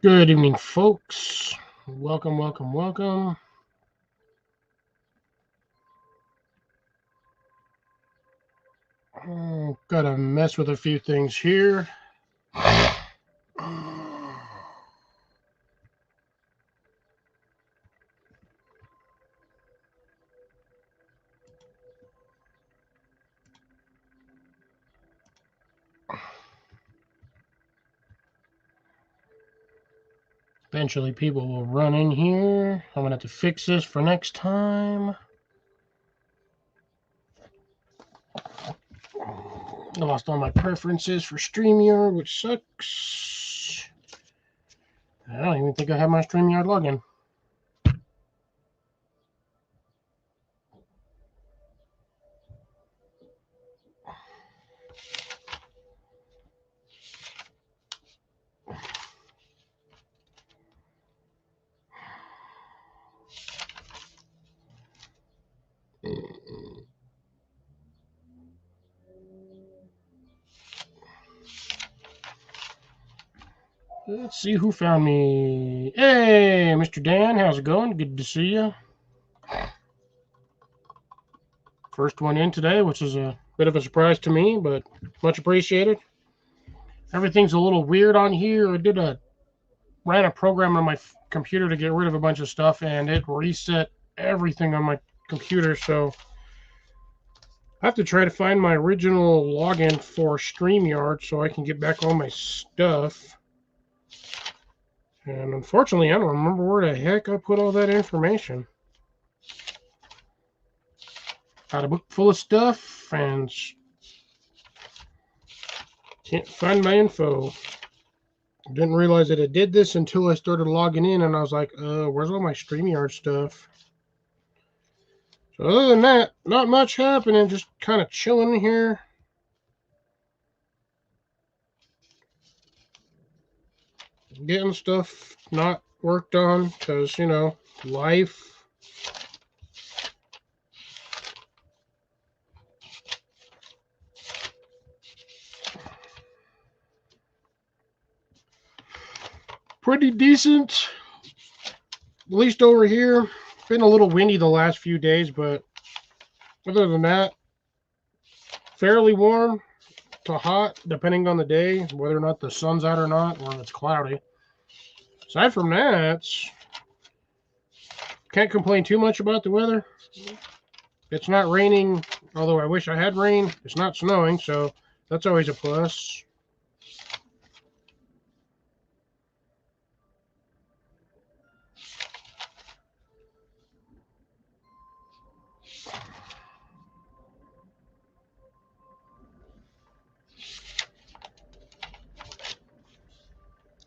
Good evening, folks. Welcome, welcome, welcome. Gotta mess with a few things here. Eventually, people will run in here. I'm gonna have to fix this for next time. I lost all my preferences for StreamYard, which sucks. I don't even think I have my StreamYard login. Let's see who found me. Hey, Mr. Dan, how's it going? Good to see you. First one in today, which is a bit of a surprise to me, but much appreciated. Everything's a little weird on here. Ran a program on my computer to get rid of a bunch of stuff, and it reset everything on my computer. So I have to try to find my original login for StreamYard so I can get back all my stuff. And unfortunately, I don't remember where the heck I put all that information. Got a book full of stuff and can't find my info. Didn't realize that it did this until I started logging in, and I was like, where's all my StreamYard stuff? So other than that, not much happening, just kind of chilling here. Getting stuff not worked on because, life. Pretty decent, at least over here. Been a little windy the last few days, but other than that, fairly warm to hot, depending on the day, whether or not the sun's out or not, or if it's cloudy. Aside from that, can't complain too much about the weather. It's not raining, although I wish I had rain. It's not snowing, so that's always a plus.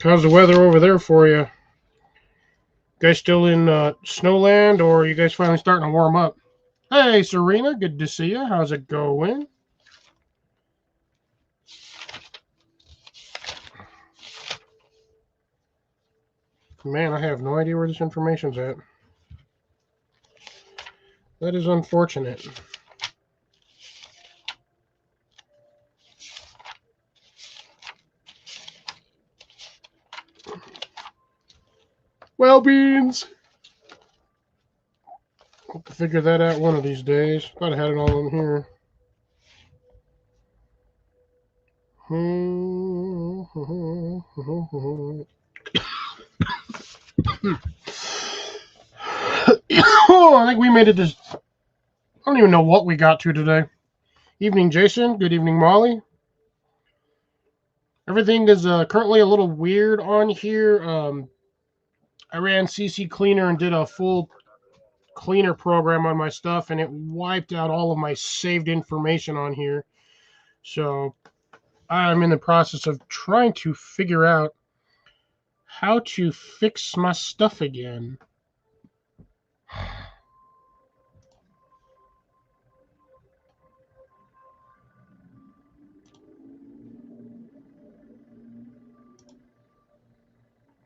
How's the weather over there for you? Guys still in Snowland, or are you guys finally starting to warm up? Hey, Serena, good to see you. How's it going? Man, I have no idea where this information's at. That is unfortunate. Well, beans. Hope to figure that out one of these days. Thought I had it all in here. I think we made it to... I don't even know what we got to today. Evening, Jason. Good evening, Molly. Everything is currently a little weird on here. I ran CC Cleaner and did a full cleaner program on my stuff, and it wiped out all of my saved information on here. So I'm in the process of trying to figure out how to fix my stuff again.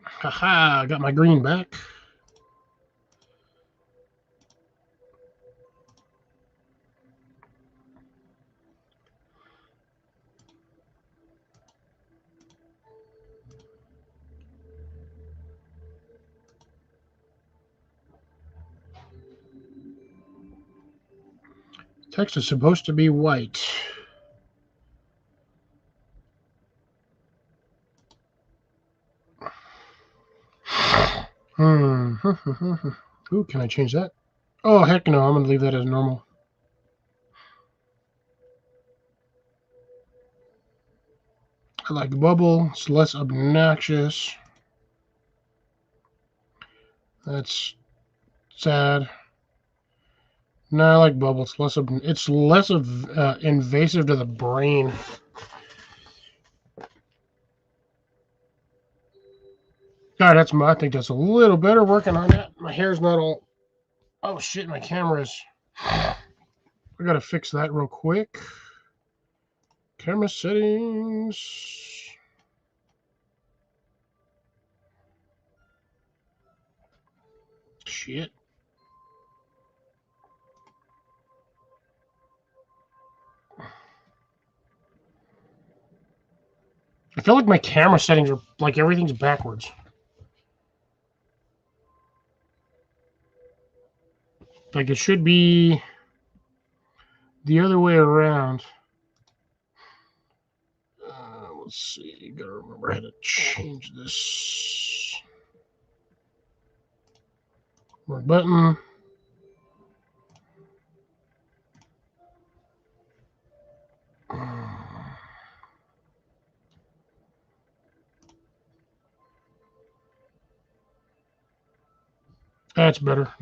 Haha, I got my green back. Text is supposed to be white. Ooh, can I change that? Oh, heck no. I'm going to leave that as normal. I like bubble. It's less obnoxious. That's sad. No, I like bubble. It's less invasive to the brain. God, I think that's a little better. Working on that. My hair's not all. Oh shit, my camera's. I gotta fix that real quick. Camera settings. Shit. I feel like my camera settings are like everything's backwards. Like it should be the other way around. Let's see. Gotta remember how to change this. More button. That's better.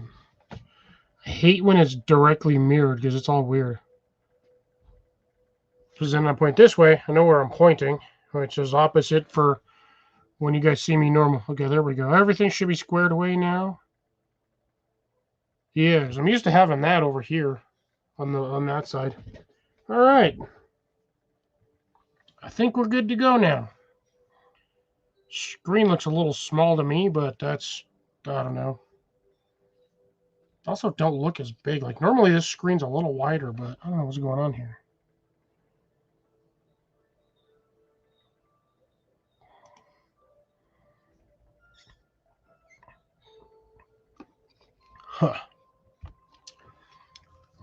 I hate when it's directly mirrored because it's all weird. Because then I point this way, I know where I'm pointing, which is opposite for when you guys see me normal. Okay, there we go. Everything should be squared away now. Yeah, because I'm used to having that over here on that side. All right. I think we're good to go now. Screen looks a little small to me, but that's, I don't know. Also don't look as big. Like normally this screen's a little wider, but I don't know what's going on here. Huh.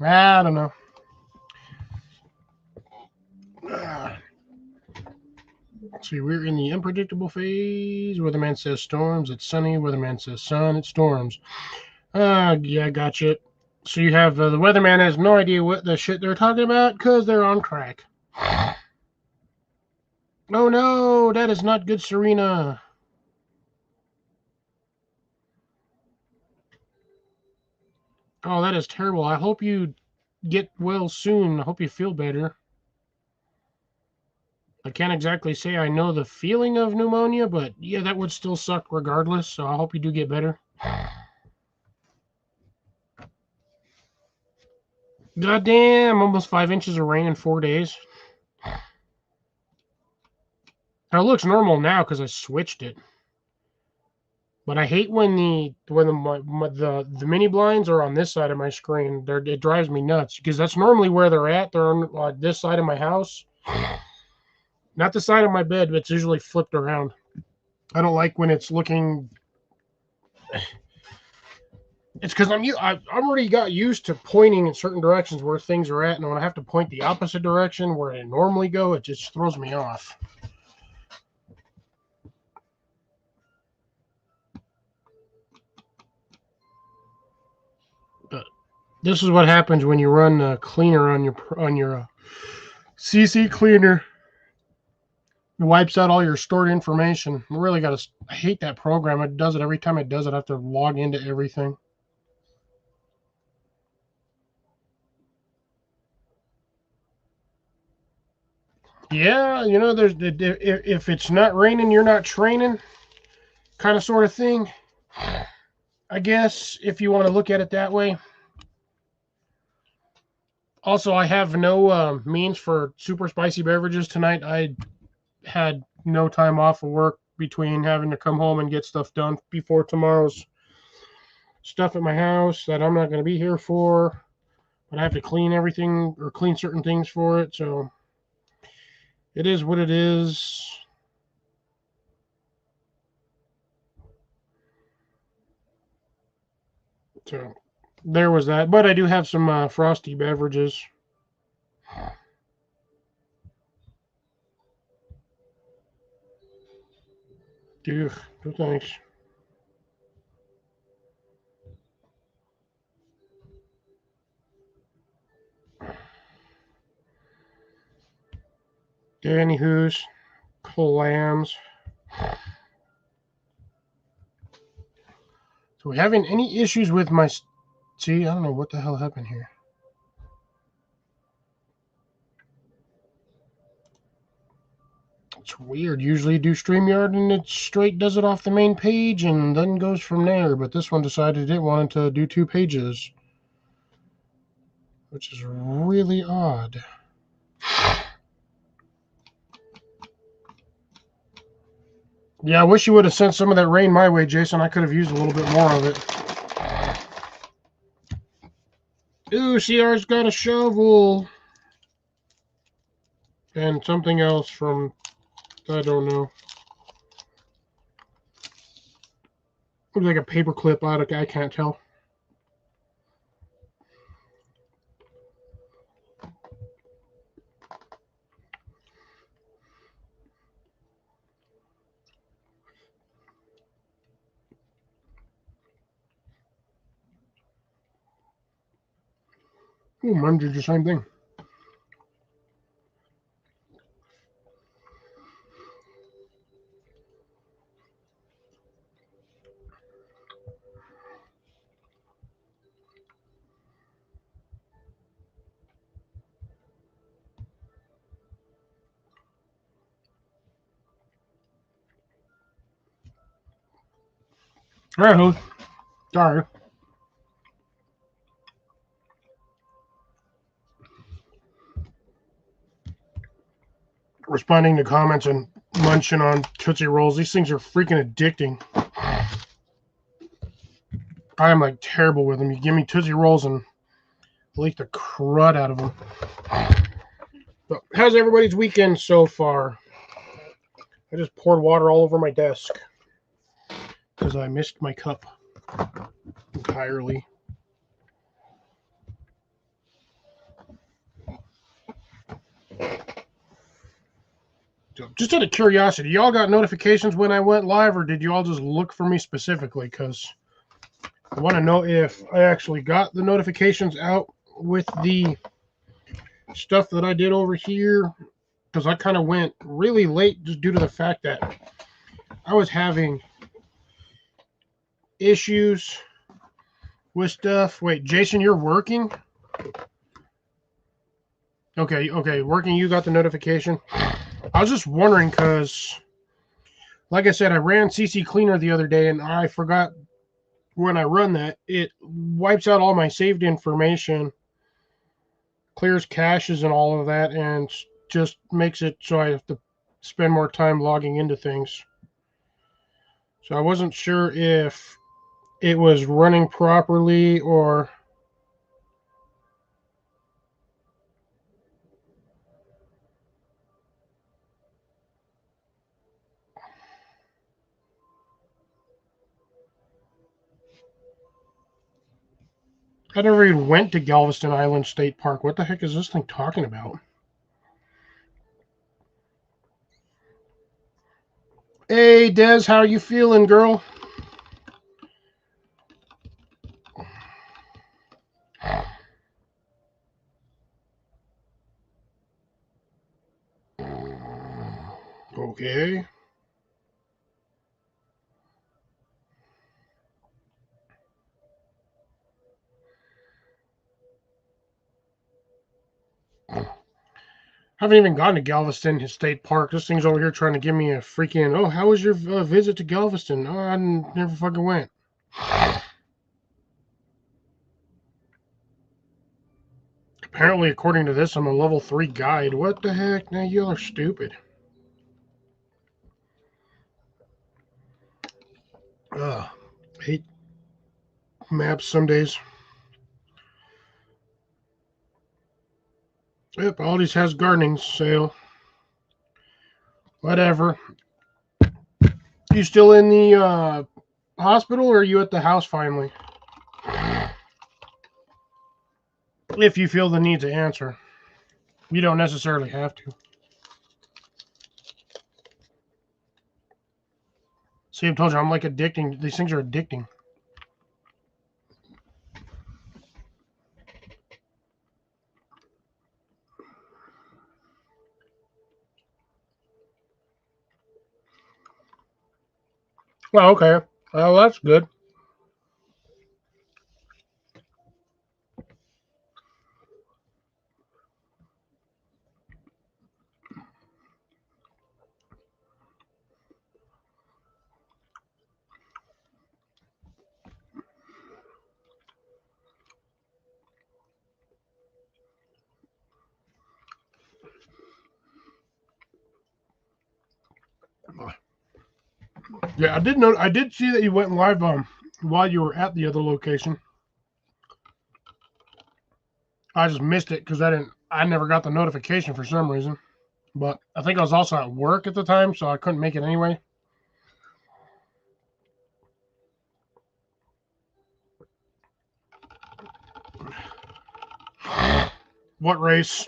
I don't know. Let's see, we're in the unpredictable phase. Weatherman says storms, it's sunny. Weatherman says sun, it storms. Yeah, gotcha. So you have the weatherman has no idea what the shit they're talking about because they're on crack. Oh no, that is not good, Serena. Oh, that is terrible. I hope you get well soon. I hope you feel better. I can't exactly say I know the feeling of pneumonia, but yeah, that would still suck regardless. So I hope you do get better. Goddamn, almost 5 inches of rain in 4 days. Now it looks normal now because I switched it. But I hate when the mini blinds are on this side of my screen. It drives me nuts because that's normally where they're at. They're on this side of my house, not the side of my bed, but it's usually flipped around. I don't like when it's looking. It's because I already got used to pointing in certain directions where things are at, and when I have to point the opposite direction where I normally go, it just throws me off. But this is what happens when you run a cleaner on your CC cleaner. It wipes out all your stored information. I really got to. I hate that program. It does it every time it does it. I have to log into everything. Yeah, there's if it's not raining, you're not training, kind of sort of thing. I guess if you want to look at it that way. Also, I have no means for super spicy beverages tonight. I had no time off of work between having to come home and get stuff done before tomorrow's stuff at my house that I'm not going to be here for. But I have to clean everything or clean certain things for it. So it is what it is. So there was that. But I do have some frosty beverages. Ugh, no thanks. Anywho's, clams. So we having any issues with my... See, I don't know what the hell happened here. It's weird. Usually do StreamYard and it straight does it off the main page and then goes from there. But this one decided it wanted to do 2 pages, which is really odd. Yeah, I wish you would have sent some of that rain my way, Jason. I could have used a little bit more of it. Ooh, CR's got a shovel. And something else from, I don't know. Looks like a paper clip. I can't tell. Ooh, mine did the same thing. Alright, sorry. Responding to comments and munching on Tootsie Rolls. These things are freaking addicting. I am like terrible with them. You give me Tootsie Rolls and leak the crud out of them. But how's everybody's weekend so far? I just poured water all over my desk because I missed my cup entirely. So just out of curiosity, y'all got notifications when I went live, or did you all just look for me specifically? Because I want to know if I actually got the notifications out with the stuff that I did over here. Because I kind of went really late just due to the fact that I was having issues with stuff. Wait, Jason, you're working? Okay, working. You got the notification. I was just wondering because, like I said, I ran CC Cleaner the other day and I forgot when I run that, it wipes out all my saved information, clears caches and all of that, and just makes it so I have to spend more time logging into things. So I wasn't sure if it was running properly or... I never even went to Galveston Island State Park. What the heck is this thing talking about? Hey, Des, how you feeling, girl? Okay. Haven't even gotten to Galveston State Park. This thing's over here trying to give me a freaking, oh, how was your visit to Galveston? Oh, I never fucking went. Apparently, according to this, I'm a level 3 guide. What the heck? Now you are stupid. Ugh. Hate maps some days. Yep, Aldi's has gardening sale. Whatever. You still in the hospital, or are you at the house finally? If you feel the need to answer. You don't necessarily have to. See, I've told you, I'm like addicting. These things are addicting. Well, okay. Well, that's good. Yeah, I did know. I did see that you went live while you were at the other location. I just missed it because I never got the notification for some reason. But I think I was also at work at the time, so I couldn't make it anyway. What race?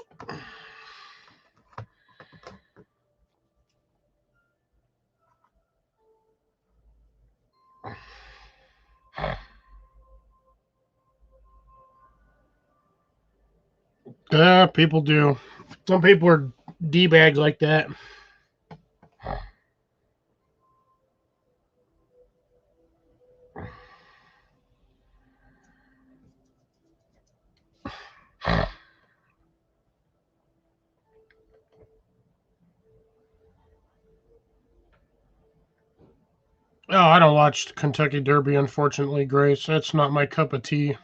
Yeah, people do. Some people are d-bags like that. Oh, I don't watch Kentucky Derby, unfortunately, Grace. That's not my cup of tea.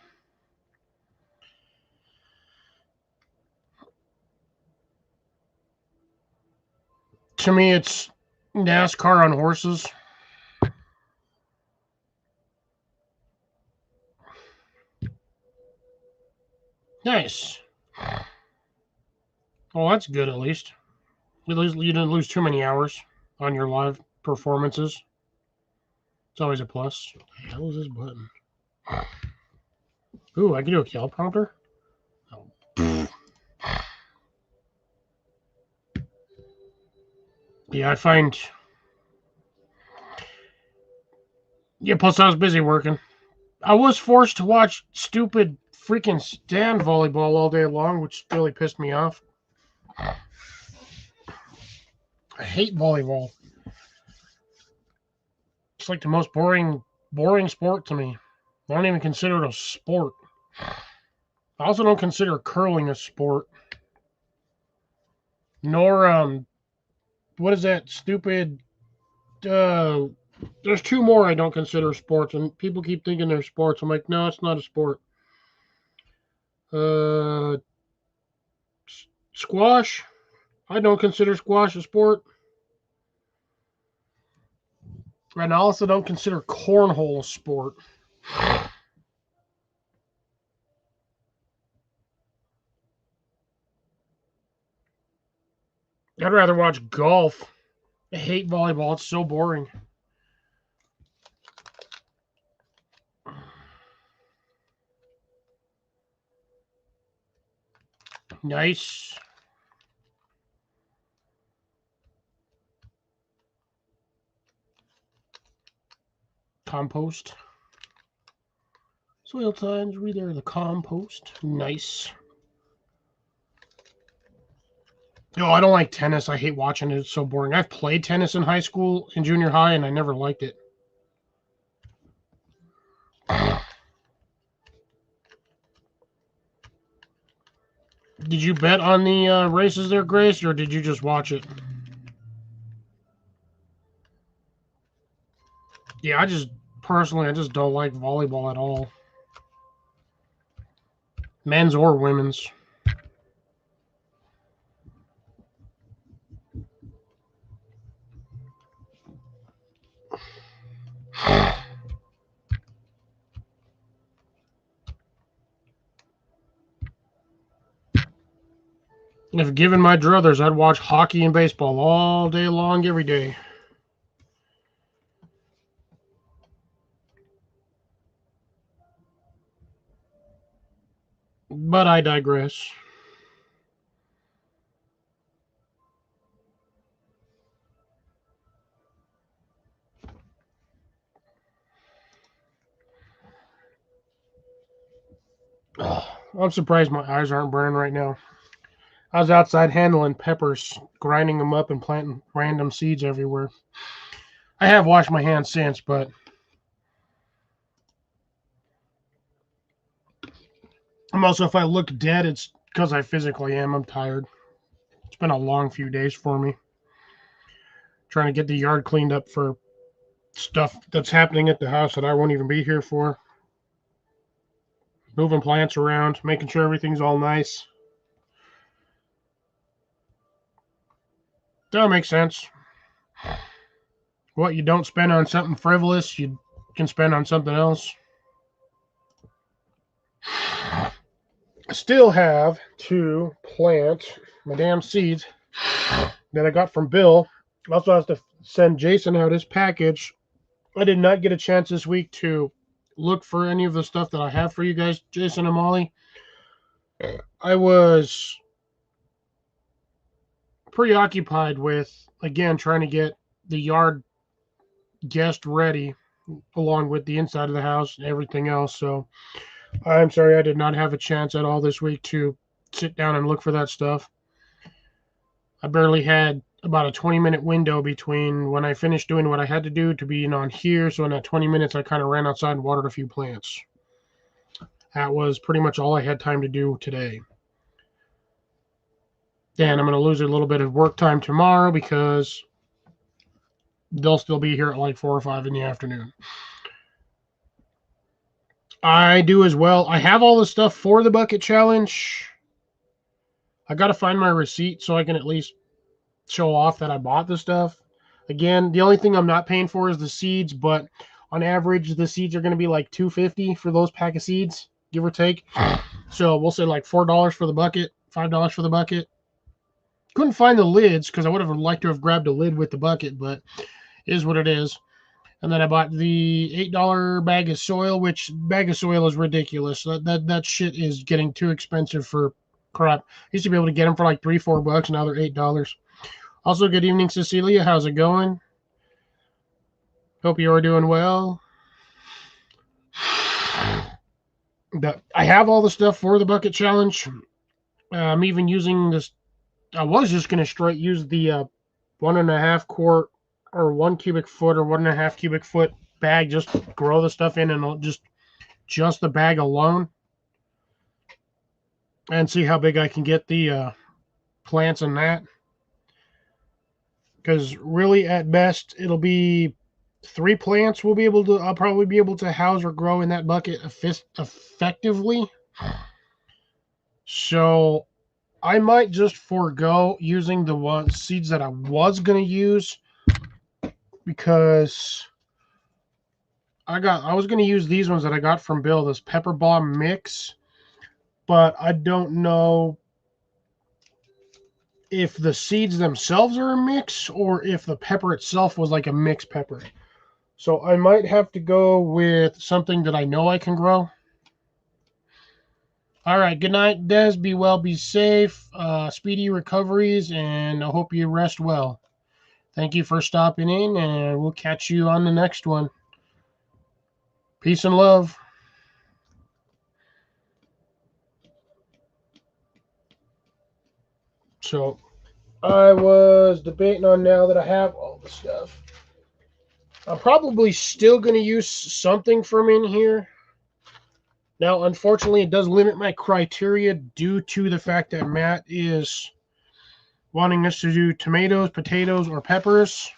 To me, it's NASCAR on horses. Nice. Well, that's good at least. At least you didn't lose too many hours on your live performances. It's always a plus. What the hell is this button? Ooh, I can do a kill prompter? Oh. Yeah, I find. Yeah, plus I was busy working. I was forced to watch stupid freaking stand volleyball all day long, which really pissed me off. I hate volleyball. It's like the most boring sport to me. I don't even consider it a sport. I also don't consider curling a sport. Nor what is that stupid uh there's two more I don't consider sports, and people keep thinking they're sports. I'm like, no, it's not a sport. Uh Squash. I don't consider squash a sport. And I also don't consider cornhole a sport. I'd rather watch golf. I hate volleyball. It's so boring. Nice. Compost. Soil times, read there the compost. Nice. No, I don't like tennis. I hate watching it. It's so boring. I've played tennis in high school and junior high, and I never liked it. Did you bet on the races there, Grace, or did you just watch it? Yeah, I just don't like volleyball at all. Men's or women's. If given my druthers, I'd watch hockey and baseball all day long, every day. But I digress. I'm surprised my eyes aren't burning right now. I was outside handling peppers, grinding them up and planting random seeds everywhere. I have washed my hands since, but I'm also, if I look dead, it's because I physically am. I'm tired. It's been a long few days for me. Trying to get the yard cleaned up for stuff that's happening at the house that I won't even be here for. Moving plants around, making sure everything's all nice. That makes sense. What you don't spend on something frivolous, you can spend on something else. I still have to plant my damn seeds that I got from Bill. I also have to send Jason out his package. I did not get a chance this week to look for any of the stuff that I have for you guys, Jason and Molly. I was preoccupied with, again, trying to get the yard guest ready along with the inside of the house and everything else. So I'm sorry I did not have a chance at all this week to sit down and look for that stuff. I barely had about a 20-minute window between when I finished doing what I had to do to being on here. So in that 20 minutes, I kind of ran outside and watered a few plants. That was pretty much all I had time to do today. Then I'm going to lose a little bit of work time tomorrow because they'll still be here at like 4 or 5 in the afternoon. I do as well. I have all the stuff for the bucket challenge. I got to find my receipt so I can at least show off that I bought the stuff. Again, the only thing I'm not paying for is the seeds, but on average, the seeds are going to be like $2.50 for those pack of seeds, give or take. So we'll say like $4 for the bucket, $5 for the bucket. Couldn't find the lids because I would have liked to have grabbed a lid with the bucket, but it is what it is. And then I bought the $8 bag of soil, which bag of soil is ridiculous. That shit is getting too expensive for crap. I used to be able to get them for like $3-4. Now they're $8. Also, good evening, Cecilia. How's it going? Hope you are doing well. I have all the stuff for the bucket challenge. I'm even using this. I was just going to straight use the 1.5 quart or 1 cubic foot or 1.5 cubic foot bag, just grow the stuff in and just the bag alone and see how big I can get the plants in that. Because really, at best, it'll be 3 plants I'll probably be able to house or grow in that bucket effectively. So I might just forego using the seeds that I was going to use because I was going to use these ones that I got from Bill, this pepper bomb mix, but I don't know if the seeds themselves are a mix or if the pepper itself was like a mixed pepper. So I might have to go with something that I know I can grow. All right, good night, Des. Be well, be safe, speedy recoveries, and I hope you rest well. Thank you for stopping in, and we'll catch you on the next one. Peace and love. So I was debating on, now that I have all the stuff, I'm probably still going to use something from in here. Now, unfortunately, it does limit my criteria due to the fact that Matt is wanting us to do tomatoes, potatoes, or peppers.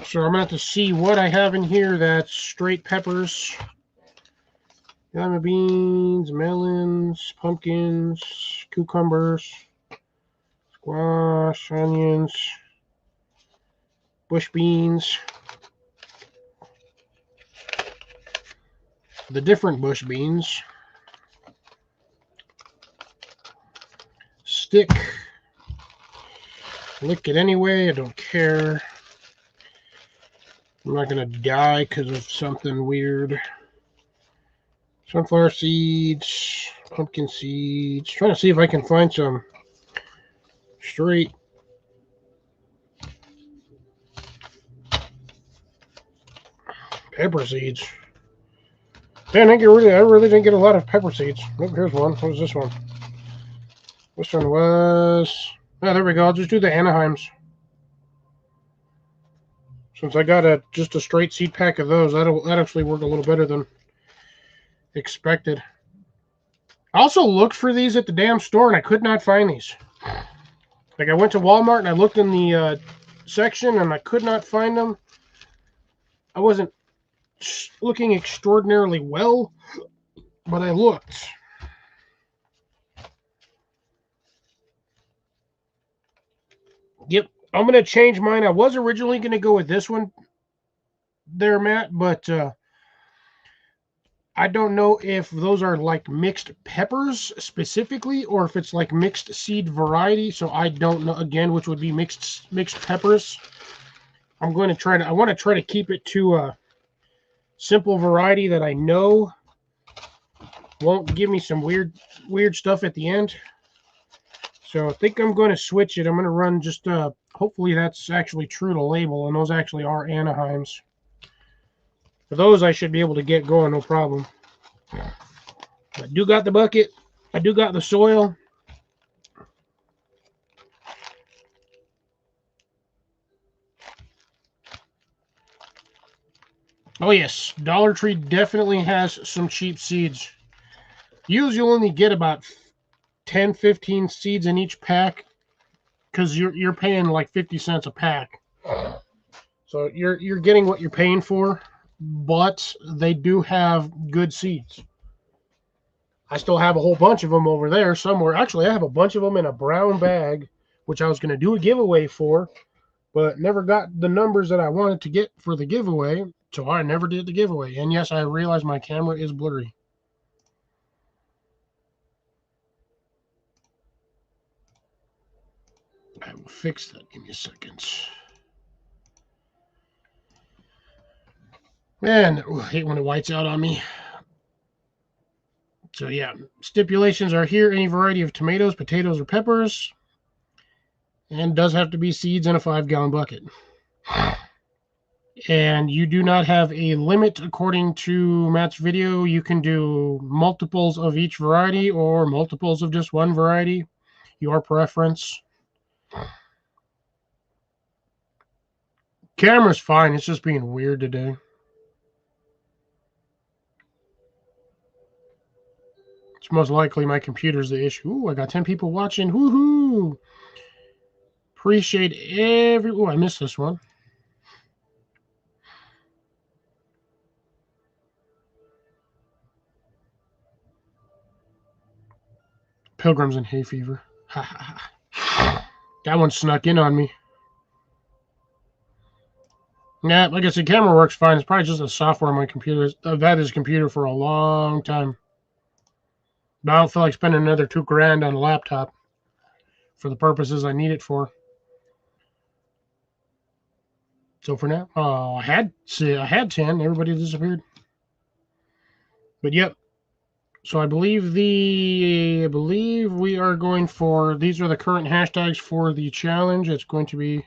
So I'm going to have to see what I have in here that's straight peppers. Lima beans, melons, pumpkins, cucumbers, squash, onions, bush beans. The different bush beans. Stick. Lick it anyway, I don't care. I'm not going to die because of something weird. Sunflower seeds, pumpkin seeds. Trying to see if I can find some straight pepper seeds. Yeah, I really didn't get a lot of pepper seeds. Oh, here's one. What was this one? This one was... Oh, there we go. I'll just do the Anaheims. Since I got just a straight seed pack of those, that actually worked a little better than expected. I also looked for these at the damn store, and I could not find these. Like, I went to Walmart, and I looked in the section, and I could not find them. I wasn't looking extraordinarily well, but I looked. Yep, I'm going to change mine. I was originally going to go with this one there, Matt, but I don't know if those are like mixed peppers specifically, or if it's like mixed seed variety. So I don't know again which would be mixed peppers. I want to try to keep it to a simple variety that I know won't give me some weird stuff at the end. So I think I'm going to switch it. I'm going to run just hopefully that's actually true to label, and those actually are Anaheims. For those I should be able to get going, no problem. I do got the bucket. I do got the soil. Oh yes, Dollar Tree definitely has some cheap seeds. Usually you'll only get about 10, 15 seeds in each pack because you're paying like 50 cents a pack. So you're getting what you're paying for, but they do have good seeds. I still have a whole bunch of them over there somewhere. Actually, I have a bunch of them in a brown bag, which I was going to do a giveaway for, but never got the numbers that I wanted to get for the giveaway, so I never did the giveaway. And yes, I realize my camera is blurry. I will fix that. Give me a second. Man, I hate when it whites out on me. So yeah, stipulations are here: any variety of tomatoes, potatoes, or peppers, and does have to be seeds in a 5-gallon bucket. And you do not have a limit according to Matt's video. You can do multiples of each variety or multiples of just one variety, your preference. Camera's fine, it's just being weird today. It's most likely my computer's the issue. Ooh, I got 10 people watching. Woohoo! Appreciate every... Ooh, I missed this one. Pilgrims and hay fever. Ha ha ha. That one snuck in on me. Yeah, like I said, camera works fine. It's probably just the software on my computer. I've had this computer for a long time. But I don't feel like spending another $2,000 on a laptop for the purposes I need it for. So for now, I had 10. Everybody disappeared. But yep. So I believe we are going for, these are the current hashtags for the challenge. It's going to be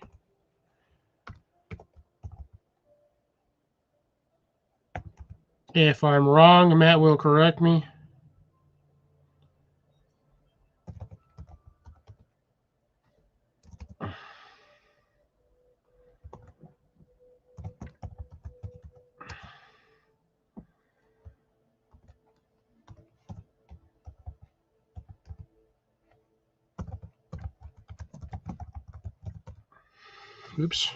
if I'm wrong, Matt will correct me. Oops.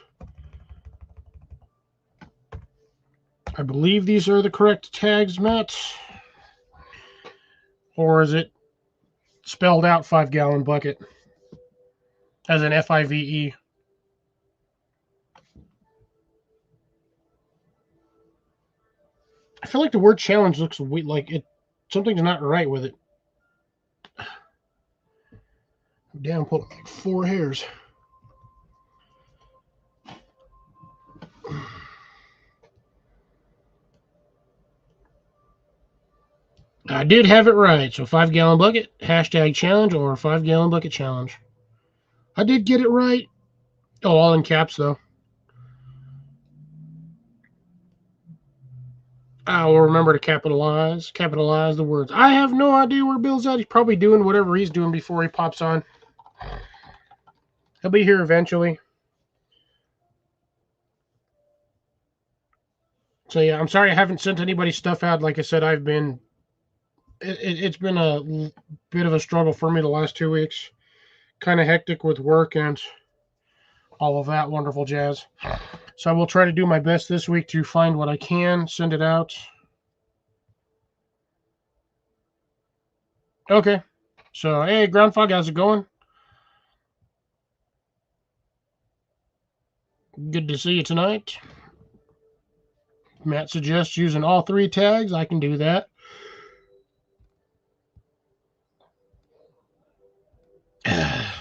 I believe these are the correct tags, Matt. Or is it spelled out 5-gallon bucket as an FIVE? I feel like the word challenge looks weird, like something's not right with it. Damn, pulled like 4 hairs. I did have it right. So 5-gallon bucket, hashtag challenge, or 5-gallon bucket challenge. I did get it right. Oh, all in caps though. I will remember to capitalize the words. I have no idea where Bill's at. He's probably doing whatever he's doing before he pops on. He'll be here eventually. So yeah, I'm sorry I haven't sent anybody's stuff out. Like I said, it's been a bit of a struggle for me the last 2 weeks. Kind of hectic with work and all of that wonderful jazz. So I will try to do my best this week to find what I can, send it out. Okay. So hey, Groundfog, how's it going? Good to see you tonight. Matt suggests using all 3 tags. I can do that.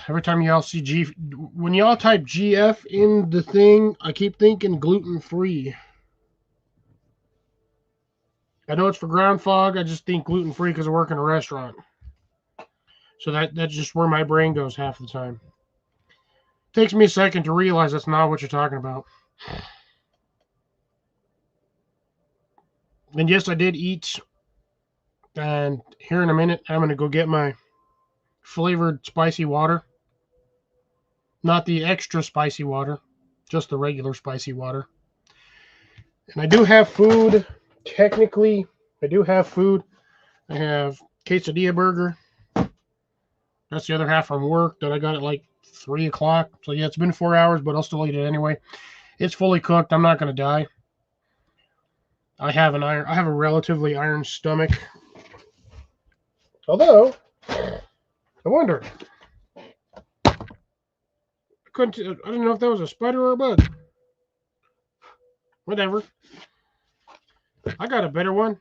Every time y'all see when y'all type GF in the thing, I keep thinking gluten-free. I know it's for ground fog. I just think gluten-free because I work in a restaurant. So that's just where my brain goes half the time. Takes me a second to realize that's not what you're talking about. And yes, I did eat. And here in a minute, I'm going to go get my flavored spicy water. Not the extra spicy water, just the regular spicy water. And I do have food. Technically, I do have food. I have quesadilla burger. That's the other half from work that I got at like 3 o'clock. So yeah, it's been 4 hours, but I'll still eat it anyway. It's fully cooked. I'm not going to die. I have a relatively iron stomach. Although, I wonder. I didn't know if that was a spider or a bug. Whatever. I got a better one.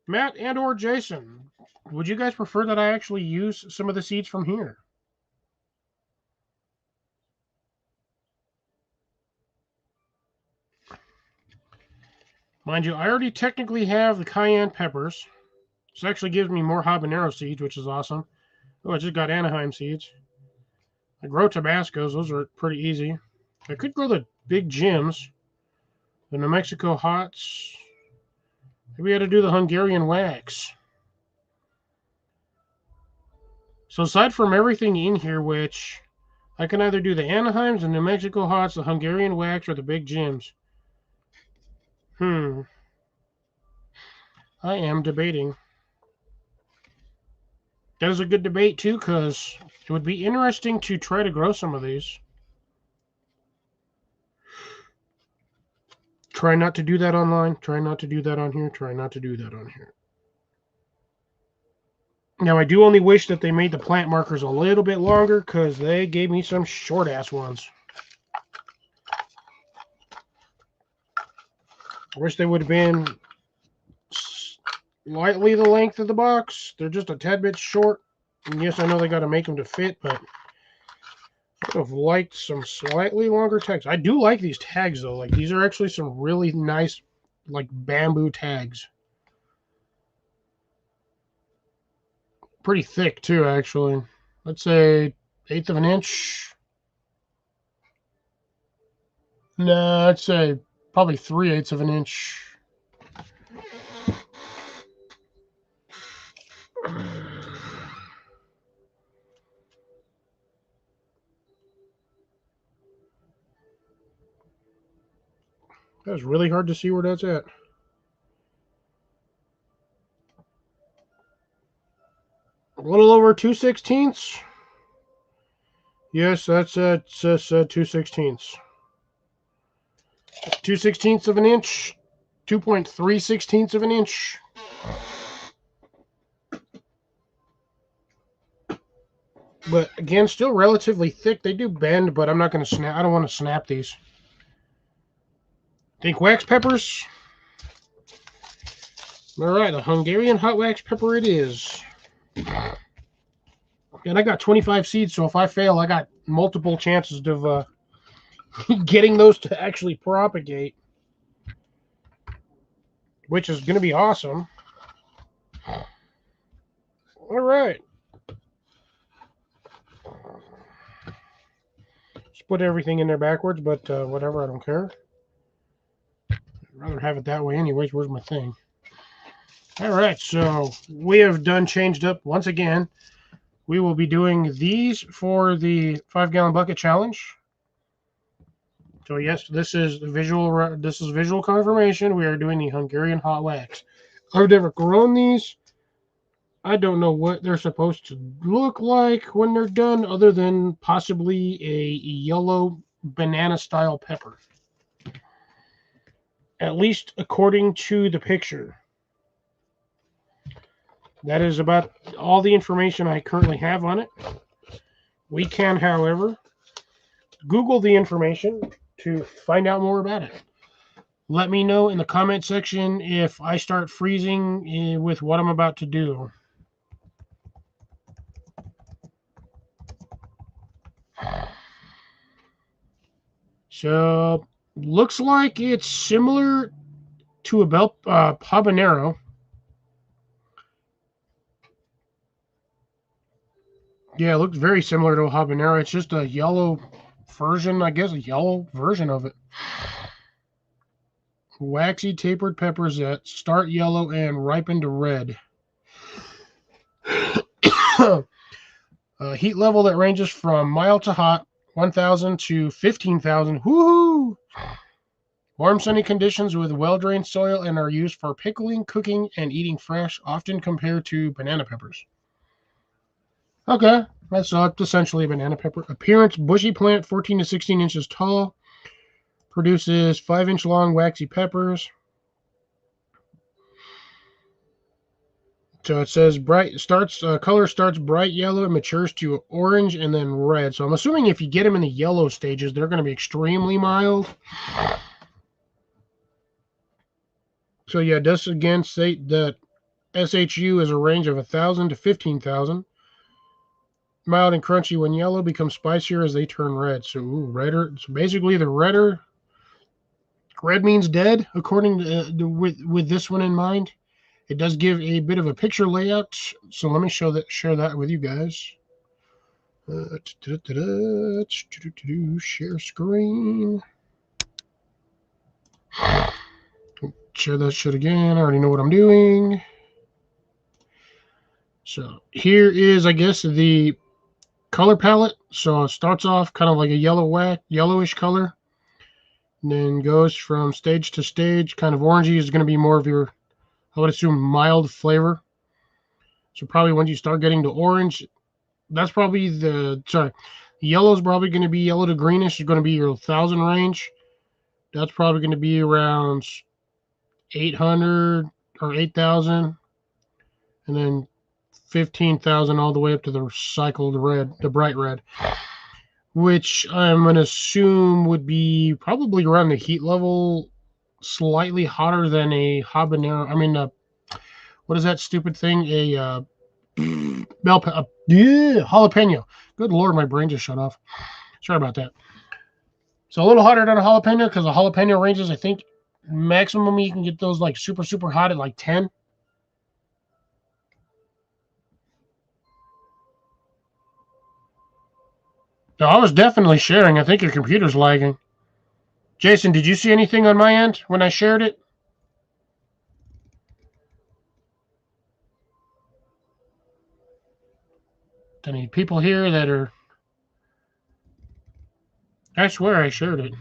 Matt and or Jason, would you guys prefer that I actually use some of the seeds from here? Mind you, I already technically have the cayenne peppers. This actually gives me more habanero seeds, which is awesome. Oh, I just got Anaheim seeds. I grow Tabascos. Those are pretty easy. I could grow the big Jims, the New Mexico hots. Maybe I had to do the Hungarian wax. So aside from everything in here, which I can either do the Anaheims, the New Mexico hots, the Hungarian wax, or the big Jims. I am debating. That is a good debate too, because it would be interesting to try to grow some of these. Try not to do that online. Try not to do that on here. Try not to do that on here. Now, I do only wish that they made the plant markers a little bit longer because they gave me some short-ass ones. I wish they would have been slightly the length of the box. They're just a tad bit short. And yes, I know they got to make them to fit, but I would have liked some slightly longer tags. I do like these tags, though. Like, these are actually some really nice, like, bamboo tags. Pretty thick, too, actually. Let's say 1/8 of an inch. No, I'd say probably 3/8 of an inch. That was really hard to see where that's at. A little over 2/16. Yes, that's 2/16. 2/16 of an inch. 2.316 of an inch. But again, still relatively thick. They do bend, but I'm not going to snap. I don't want to snap these. Think wax peppers. All right, a Hungarian hot wax pepper it is. And I got 25 seeds, so if I fail, I got multiple chances of getting those to actually propagate, which is going to be awesome. All right. Just put everything in there backwards, but whatever, I don't care. I'd rather have it that way anyways. Where's my thing? All right, so we have changed up once again. We will be doing these for the 5-gallon bucket challenge. So yes, this is visual confirmation. We are doing the Hungarian hot wax. I've never grown these. I don't know what they're supposed to look like when they're done, other than possibly a yellow banana style pepper. At least according to the picture. That is about all the information I currently have on it. We can, however, Google the information to find out more about it. Let me know in the comment section if I start freezing with what I'm about to do. So, looks like it's similar to a bell habanero. Yeah, it looks very similar to a habanero. It's just a yellow version, I guess, a yellow version of it. Waxy tapered peppers that start yellow and ripen to red. Heat level that ranges from mild to hot, 1,000 to 15,000. Woohoo! Warm sunny conditions with well-drained soil and are used for pickling, cooking, and eating fresh, often compared to banana peppers. Okay, that's essentially a banana pepper. Appearance, bushy plant, 14 to 16 inches tall. Produces 5-inch long waxy peppers. So it says color starts bright yellow and matures to orange and then red. So I'm assuming if you get them in the yellow stages, they're going to be extremely mild. So yeah, it does again state that SHU is a range of 1,000 to 15,000. Mild and crunchy when yellow, become spicier as they turn red. So redder. So basically, the redder. Red means dead, according to with this one in mind. It does give a bit of a picture layout, so let me share that with you guys. Share screen. Share that shit again. I already know what I'm doing. So here is, I guess, the color palette. So it starts off kind of like a yellowish color, and then goes from stage to stage. Kind of orangey is going to be more of your, I would assume, mild flavor. So probably once you start getting to orange, that's probably yellow is probably going to be yellow to greenish is going to be your 1,000 range. That's probably going to be around 800 or 8,000, and then 15,000 all the way up to the recycled red, the bright red, which I'm going to assume would be probably around the heat level, slightly hotter than a habanero. I mean, what is that stupid thing? A jalapeno. Good Lord, my brain just shut off. Sorry about that. So a little hotter than a jalapeno because the jalapeno ranges, I think, maximum you can get those like super, super hot at like 10. No, I was definitely sharing. I think your computer's lagging. Jason, did you see anything on my end when I shared it? Any people here that are... I swear I shared it.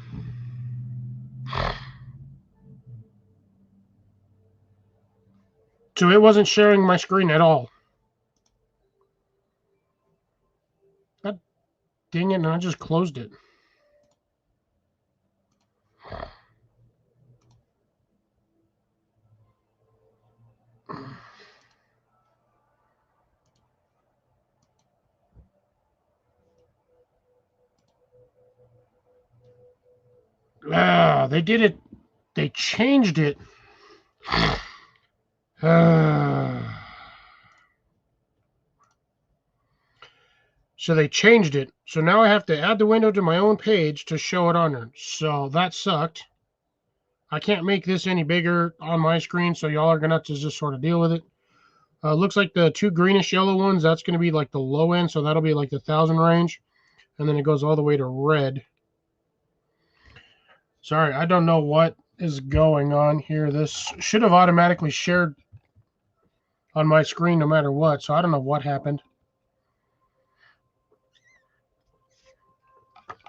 So it wasn't sharing my screen at all. God dang it, and I just closed it. They did it. They changed it. So they changed it. So now I have to add the window to my own page to show it on there. So that sucked. I can't make this any bigger on my screen, so y'all are going to have to just sort of deal with it. Looks like the two greenish yellow ones, that's going to be like the low end, so that'll be like the 1,000 range. And then it goes all the way to red. Sorry, I don't know what is going on here. This should have automatically shared on my screen no matter what, so I don't know what happened.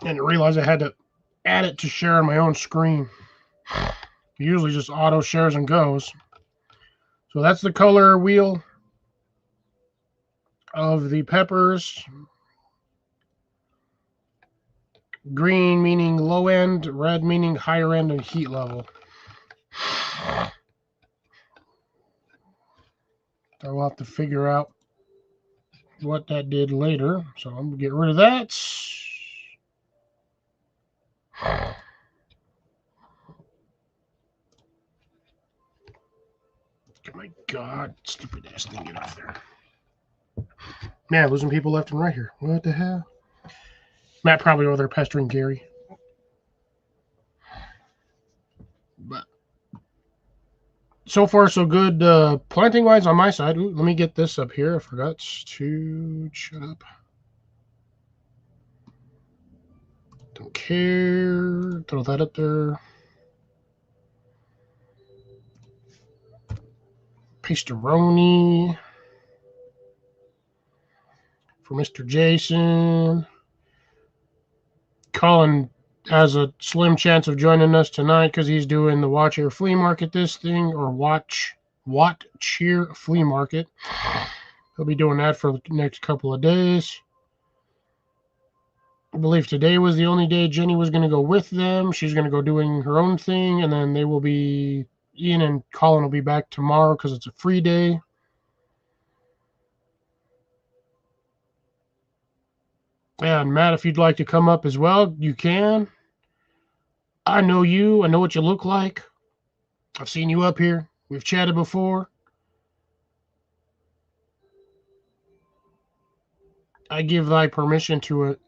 And I realized I had to add it to share on my own screen. It usually just auto shares and goes. So that's the color wheel of the peppers. Green meaning low end, red meaning higher end and heat level. I'll have to figure out what that did later. So I'm going to get rid of that. Oh my God, stupid ass thing, get off there. Man, losing people left and right here. What the hell? Matt probably over there pestering Gary. But so far, so good. Planting wise on my side. Ooh, let me get this up here. I forgot to shut up. Don't care. Throw that up there. Pastoroni for Mr. Jason. Colin has a slim chance of joining us tonight because he's doing the Watch Here Flea Market Watch Cheer Flea Market. He'll be doing that for the next couple of days. I believe today was the only day Jenny was going to go with them. She's going to go doing her own thing, and then Ian and Colin will be back tomorrow because it's a free day. And Matt, if you'd like to come up as well, you can. I know you. I know what you look like. I've seen you up here. We've chatted before. I give thy permission to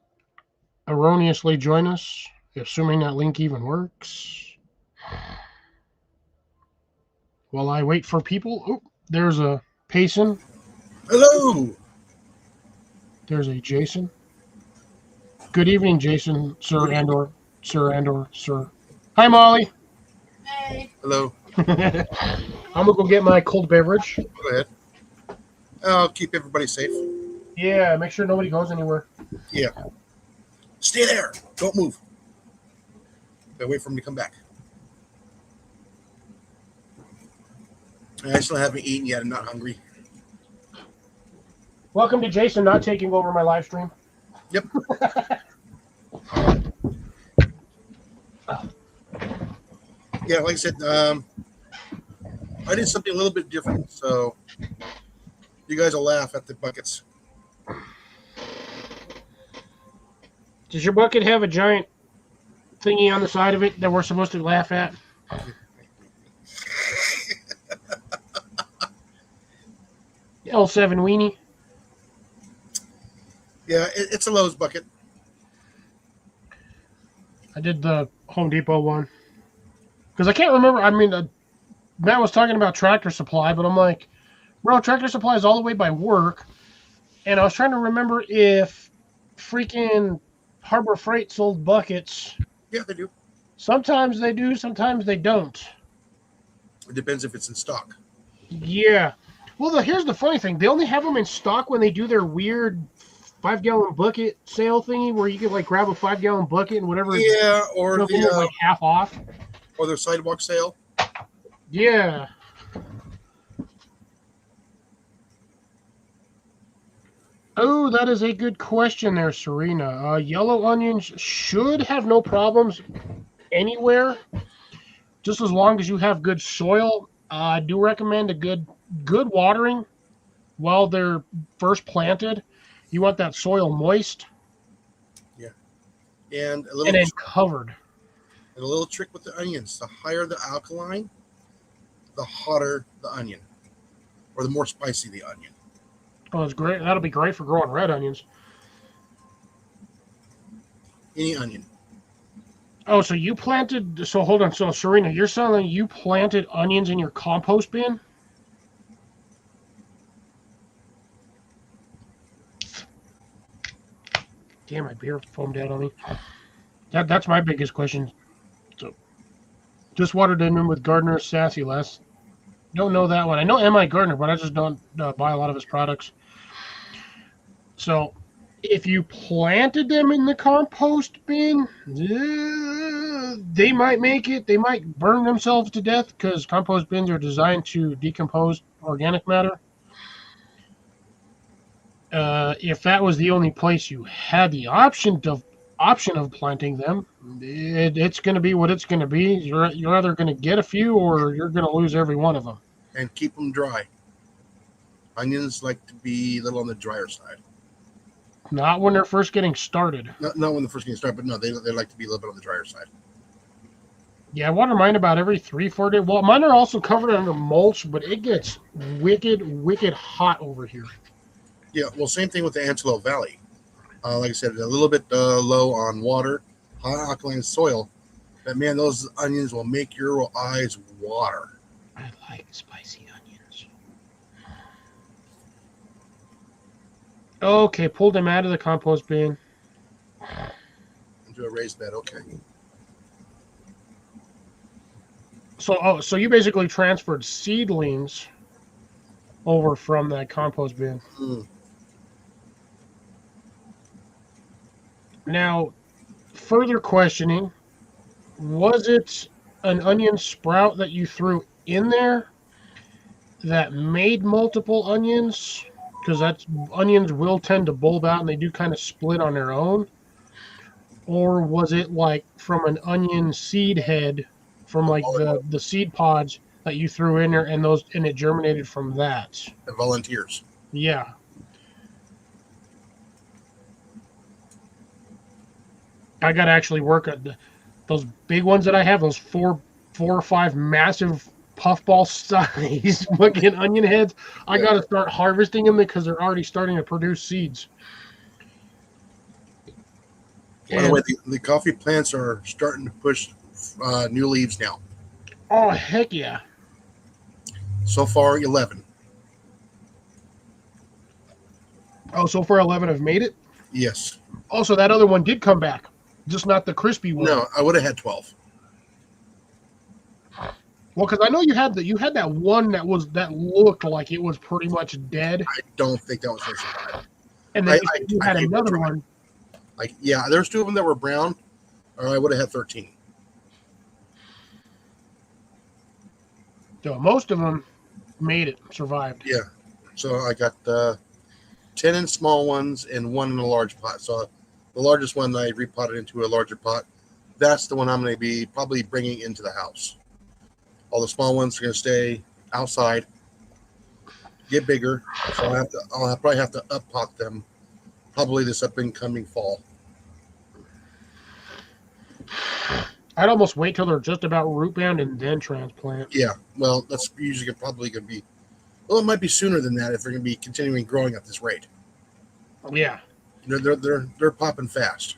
erroneously join us, assuming that link even works. While I wait for people. Oh, there's a Payson. Hello. There's a Jason. Good evening, Jason, sir. Hi, Molly. Hey. Hello. I'm gonna go get my cold beverage. Go ahead. I'll keep everybody safe. Yeah, make sure nobody goes anywhere. Yeah. Stay there. Don't move. Gotta wait for him to come back. I still haven't eaten yet. I'm not hungry. Welcome to Jason not taking over my live stream. Yep. Yeah, like I said, I did something a little bit different, so you guys will laugh at the buckets. Does your bucket have a giant thingy on the side of it that we're supposed to laugh at? L7 weenie. Yeah, it's a Lowe's bucket. I did the Home Depot one. Because I can't remember. I mean, Matt was talking about Tractor Supply, but I'm like, bro, Tractor Supply is all the way by work. And I was trying to remember if freaking Harbor Freight sold buckets. Yeah, they do. Sometimes they do, sometimes they don't. It depends if it's in stock. Yeah. Well, here's the funny thing. They only have them in stock when they do their weird 5-gallon bucket sale thingy where you can like grab a 5-gallon bucket and whatever. Yeah, or the like half off. Or their sidewalk sale. Yeah. Oh, that is a good question there, Serena. Yellow onions should have no problems anywhere, just as long as you have good soil. I do recommend a good watering while they're first planted. You want that soil moist. Yeah. And then covered. And a little trick with the onions. The higher the alkaline, the hotter the onion. Or the more spicy the onion. Oh, it's great. That'll be great for growing red onions. Any onion. Oh, so you planted... So, hold on. So, Serena, you're saying you planted onions in your compost bin? Damn, my beer foamed out on me. That's my biggest question. So, just watered in them with Gardner Sassy last Don't know that one. I know M.I. Gardner, but I just don't buy a lot of his products. So if you planted them in the compost bin, they might make it. They might burn themselves to death because compost bins are designed to decompose organic matter. If that was the only place you had the option of planting them, it's going to be what it's going to be. You're either going to get a few or you're going to lose every one of them. And keep them dry. Onions like to be a little on the drier side. Not when they're first getting started. Not when the first getting started, but no, they like to be a little bit on the drier side. Yeah, I water mine about every 3-4 days. Well, mine are also covered under mulch, but it gets wicked hot over here. Yeah, well, same thing with the Antelope Valley. Like I said, a little bit low on water, high alkaline soil. But man, those onions will make your eyes water. I like spicy onions. Okay, pulled them out of the compost bin. Into a raised bed, okay. So you basically transferred seedlings over from that compost bin. Mm. Now, further questioning, was it an onion sprout that you threw in there that made multiple onions? Because onions will tend to bulb out and they do kind of split on their own. Or was it like from an onion seed head from like the seed pods that you threw in there and it germinated from that? The volunteers. Yeah. I got to actually work at those big ones that I have, those four or five massive puffball size looking onion heads. I got to start harvesting them because they're already starting to produce seeds. By the way, the coffee plants are starting to push new leaves now. Oh, heck yeah. So far, 11. Oh, so far 11 have made it? Yes. Also, that other one did come back, just not the crispy one. No, I would have had 12. Well, because I know you had that one that looked like it was pretty much dead. I don't think that was first survive. And then you had another one. Like, yeah, there's 2 of them that were brown, or I would have had 13. So most of them made it, survived. Yeah. So I got 10 in small ones and 1 in a large pot. So the largest one I repotted into a larger pot. That's the one I'm going to be probably bringing into the house. All the small ones are going to stay outside, get bigger. So I'll probably have to up pot them probably this up and coming fall. I'd almost wait till they're just about root bound and then transplant. Yeah, well, that's usually probably going to be. Well, it might be sooner than that if they're going to be continuing growing at this rate. Yeah, they're popping fast.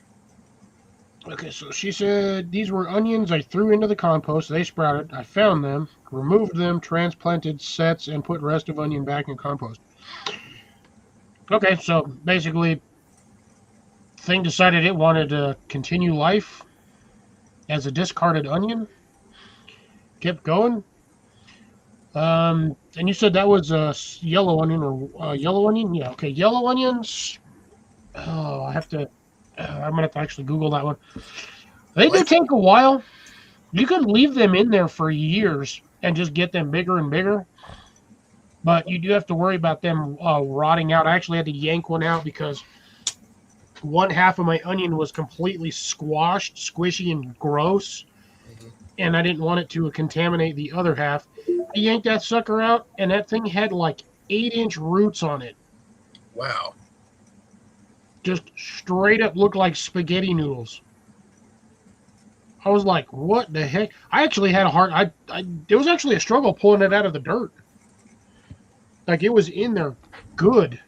Okay, so she said these were onions I threw into the compost. They sprouted. I found them, removed them, transplanted sets, and put rest of onion back in compost. Okay, so basically, thing decided it wanted to continue life as a discarded onion. Kept going. And you said that was a yellow onion or yellow onion? Yeah, okay. Yellow onions. Oh, I'm going to have to actually Google that one. They do take a while. You can leave them in there for years and just get them bigger and bigger. But you do have to worry about them rotting out. I actually had to yank one out because one half of my onion was completely squashed, squishy, and gross. Mm-hmm. And I didn't want it to contaminate the other half. I yanked that sucker out, and that thing had like 8-inch roots on it. Wow. Just straight up looked like spaghetti noodles. I was like, what the heck? I actually had a hard... it was actually a struggle pulling it out of the dirt. Like, it was in there good.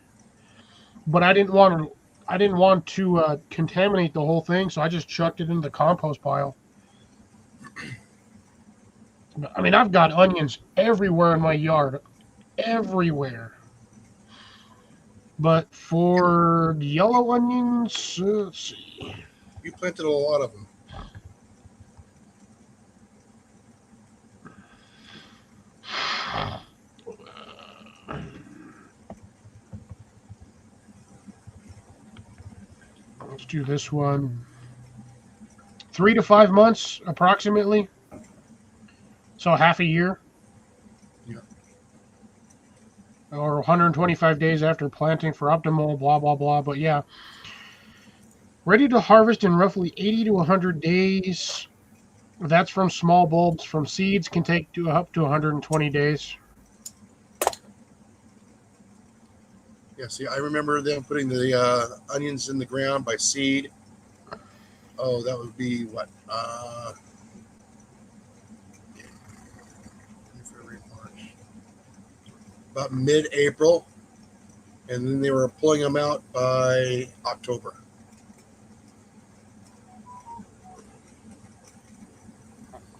But I didn't want to contaminate the whole thing, so I just chucked it in the compost pile. I mean, I've got onions everywhere in my yard. Everywhere. But for yellow onions, let's see. You planted a lot of them. Let's do this one. 3 to 5 months approximately. So half a year. Yeah. Or 125 days after planting for optimal blah blah blah. But yeah. Ready to harvest in roughly 80 to 100 days. That's from small bulbs. From seeds can take up to 120 days. Yeah, see, I remember them putting the onions in the ground by seed. Oh, that would be what? February, March. About mid-April. And then they were pulling them out by October.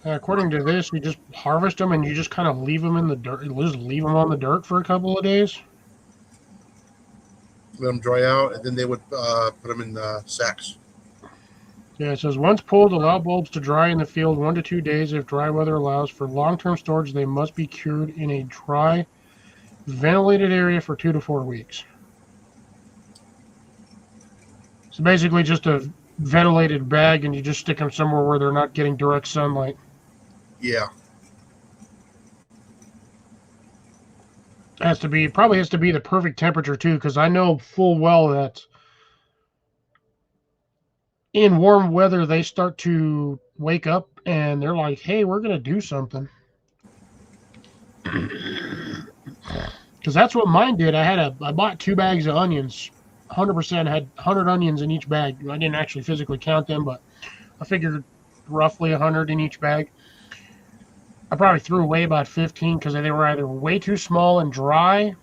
According to this, you just harvest them and you just kind of leave them in the dirt. You just leave them on the dirt for a couple of days. Let them dry out, and then they would put them in sacks. Yeah, it says once pulled, allow bulbs to dry in the field 1 to 2 days if dry weather allows. For long-term storage, they must be cured in a dry, ventilated area for 2 to 4 weeks. So basically just a ventilated bag, and you just stick them somewhere where they're not getting direct sunlight. Yeah. Probably has to be the perfect temperature too, because I know full well that in warm weather they start to wake up and they're like, "Hey, we're gonna do something." Because that's what mine did. I bought 2 bags of onions. 100% had 100 onions in each bag. I didn't actually physically count them, but I figured roughly 100 in each bag. I probably threw away about 15 because they were either way too small and dry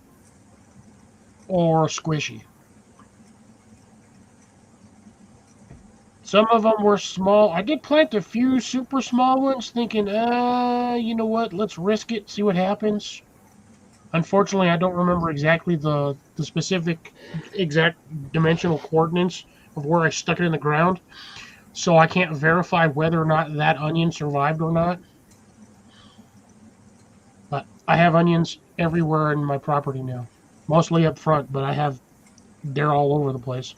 or squishy. Some of them were small. I did plant a few super small ones thinking, you know what, let's risk it, see what happens. Unfortunately, I don't remember exactly the specific exact dimensional coordinates of where I stuck it in the ground. So I can't verify whether or not that onion survived or not. But I have onions everywhere in my property now. Mostly up front, but they're all over the place.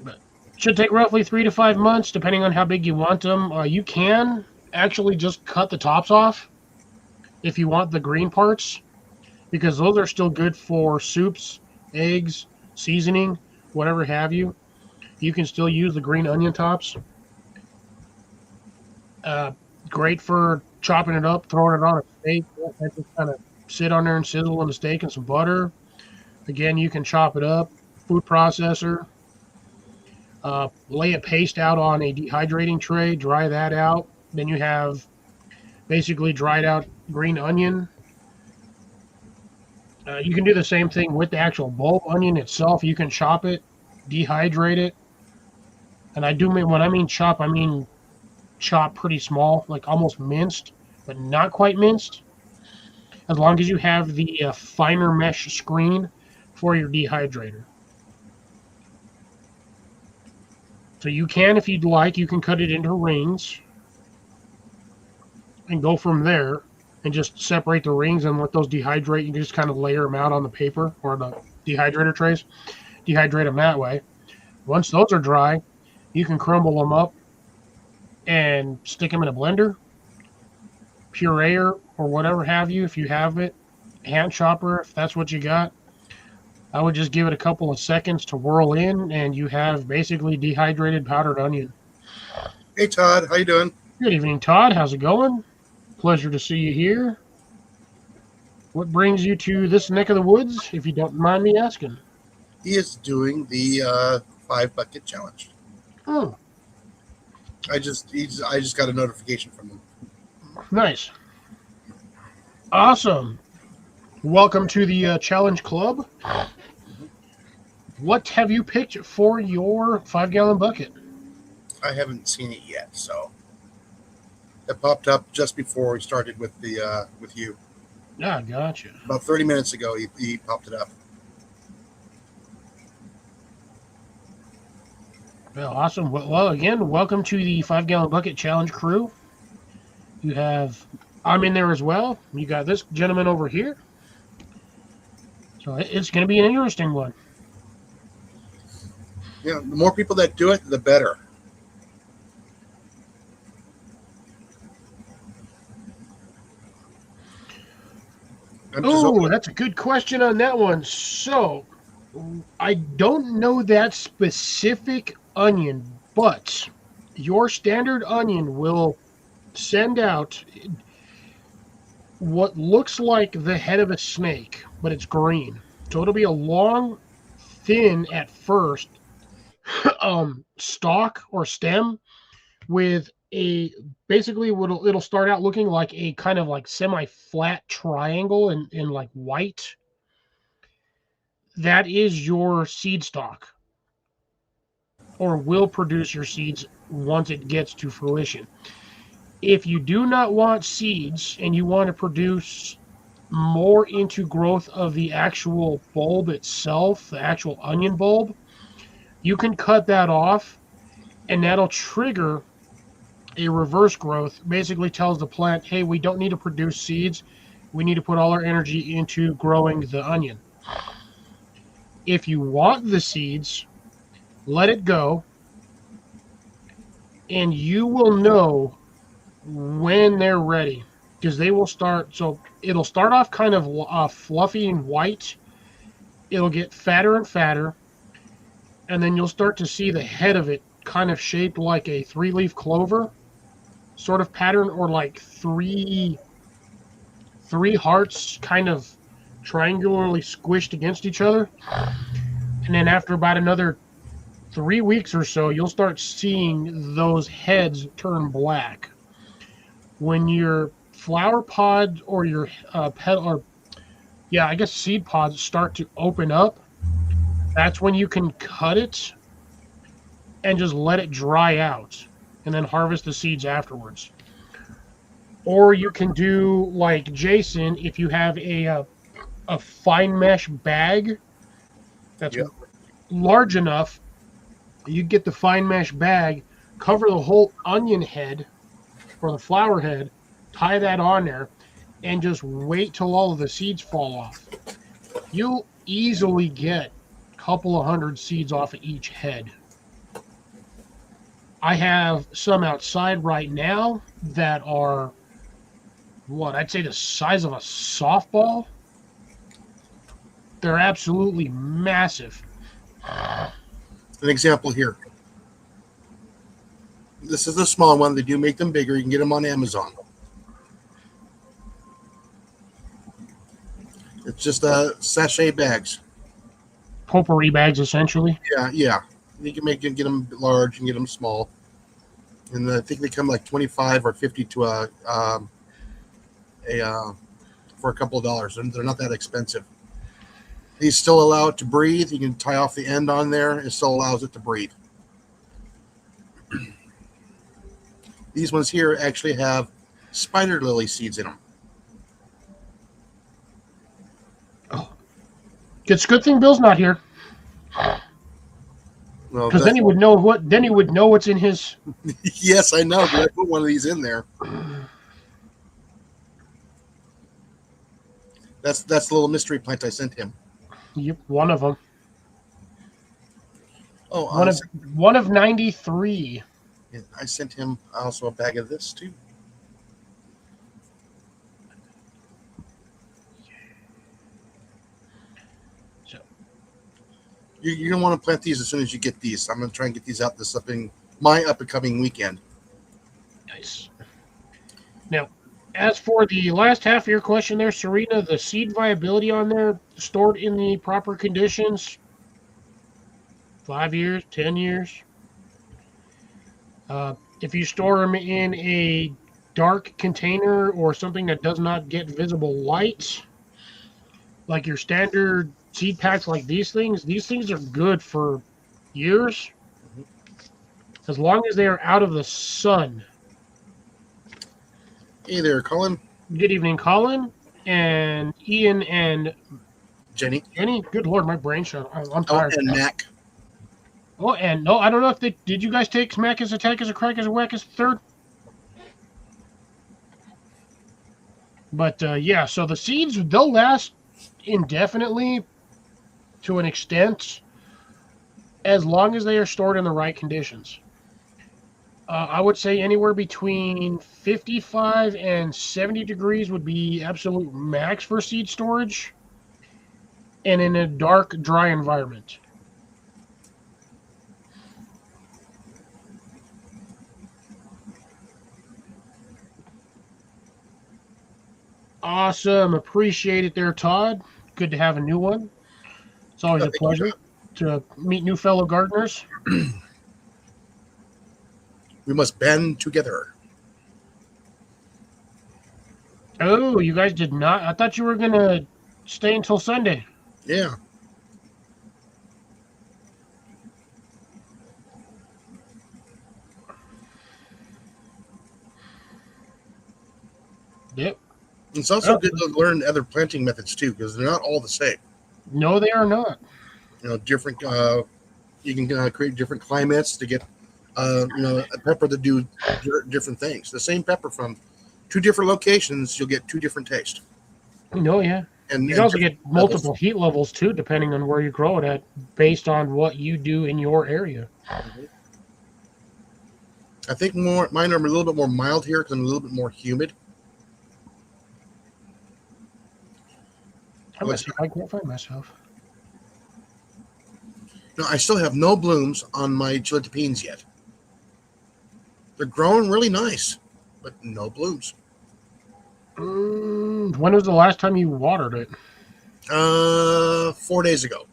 But should take roughly 3 to 5 months, depending on how big you want them. You can actually just cut the tops off if you want the green parts, because those are still good for soups, eggs, seasoning, whatever have you. You can still use the green onion tops. Great for chopping it up, throwing it on a steak. That just kind of sit on there and sizzle on the steak and some butter. Again, you can chop it up, food processor, lay a paste out on a dehydrating tray, dry that out. Then you have basically dried out green onion. You can do the same thing with the actual bulb onion itself. You can chop it, dehydrate it. And when I mean chop, I mean chop pretty small, like almost minced, but not quite minced. As long as you have the finer mesh screen for your dehydrator. So you can, if you'd like, you can cut it into rings and go from there and just separate the rings, and let those dehydrate. You can just kind of layer them out on the paper or the dehydrator trays, dehydrate them that way. Once those are dry, you can crumble them up and stick them in a blender, pureer or whatever have you if you have it, hand chopper if that's what you got. I would just give it a couple of seconds to whirl in, and you have basically dehydrated powdered onion. Hey, Todd. How you doing? Good evening, Todd. How's it going? Pleasure to see you here. What brings you to this neck of the woods, if you don't mind me asking? He is doing the 5-bucket challenge. Oh, I just got a notification from him. nice. Awesome. Welcome to the Challenge Club. What have you picked for your 5-gallon bucket? I haven't seen it yet, so it popped up just before we started with the with you. Ah, gotcha. About 30 minutes ago, he popped it up. Well, awesome. Well, again, welcome to the 5-gallon bucket challenge crew. I'm in there as well. You got this gentleman over here. So it's going to be an interesting one. Yeah, the more people that do it, the better. I'm just Oh, hoping. that's a good question on that one. So, I don't know that specific onion, but your standard onion will send out what looks like the head of a snake, but it's green. So it'll be a long, thin at first stalk or stem with a basically what it'll start out looking like a kind of like semi-flat triangle in like white. That is your seed stalk, or will produce your seeds once it gets to fruition. If you do not want seeds and you want to produce more into growth of the actual bulb itself, the actual onion bulb, you can cut that off and that'll trigger a reverse growth. Basically tells the plant, hey, we don't need to produce seeds. We need to put all our energy into growing the onion. If you want the seeds, let it go, and you will know when they're ready because they will start. So it'll start off kind of fluffy and white. It'll get fatter and fatter, and then you'll start to see the head of it kind of shaped like a three-leaf clover sort of pattern, or like three hearts kind of triangularly squished against each other. And then after about another 3 weeks or so, you'll start seeing those heads turn black. When your flower pod or your or yeah, I guess seed pods start to open up, that's when you can cut it and just let it dry out and then harvest the seeds afterwards. Or you can do like Jason, if you have a fine mesh bag that's Yeah. large enough, you get the fine mesh bag, cover the whole onion head or the flower head, tie that on there, and just wait till all of the seeds fall off. You'll easily get a couple of hundred seeds off of each head. I have some outside right now that are what I'd say the size of a softball. They're absolutely massive. An example here. This is a small one. They do make them bigger. You can get them on Amazon. It's just sachet bags. Potpourri bags, essentially. Yeah, yeah. You can get them large and get them small, and I think they come like 25 or 50 to for a couple of dollars, and they're not that expensive. These still allow it to breathe. You can tie off the end on there. It still allows it to breathe. These ones here actually have spider lily seeds in them. Oh. It's a good thing Bill's not here, Well, because then he would know what. Then he would know what's in his. Yes, I know. But I put one of these in there. That's the little mystery plant I sent him. Yep, one of them. Oh, One of 93. I sent him also a bag of this too. So You don't want to plant these as soon as you get these. I'm going to try and get these out my up and coming weekend. nice. Now, as for the last half of your question there, Serena, the seed viability on there stored in the proper conditions, 5 years, 10 years. If you store them in a dark container or something that does not get visible light, like your standard seed packs like these things are good for years, as long as they are out of the sun. Hey there, Colin. Good evening, Colin and Ian and Jenny. Jenny. Good Lord, my brain shut. I'm tired. And Mac. Oh, and no, I don't know if did you guys take Smack as Attack as a Crack as a Whack as third? But yeah, so the seeds, they'll last indefinitely to an extent, as long as they are stored in the right conditions. I would say anywhere between 55 and 70 degrees would be absolute max for seed storage, and in a dark, dry environment. Awesome. Appreciate it there, Todd. Good to have a new one. It's always a Thank you, pleasure to meet new fellow gardeners. We must band together. Oh, you guys did not? I thought you were going to stay until Sunday. Yeah. Yep. It's also good to learn other planting methods too, because they're not all the same. No, they are not. Different. You can create different climates to get, a pepper to do different things. The same pepper from two different locations, you'll get two different tastes. No, yeah. And you can also get multiple heat levels too, depending on where you grow it at, based on what you do in your area. Mm-hmm. I think mine are a little bit more mild here because I'm a little bit more humid. I can't find myself. No, I still have no blooms on my chiltepines yet. They're growing really nice, but no blooms. When was the last time you watered it? 4 days ago.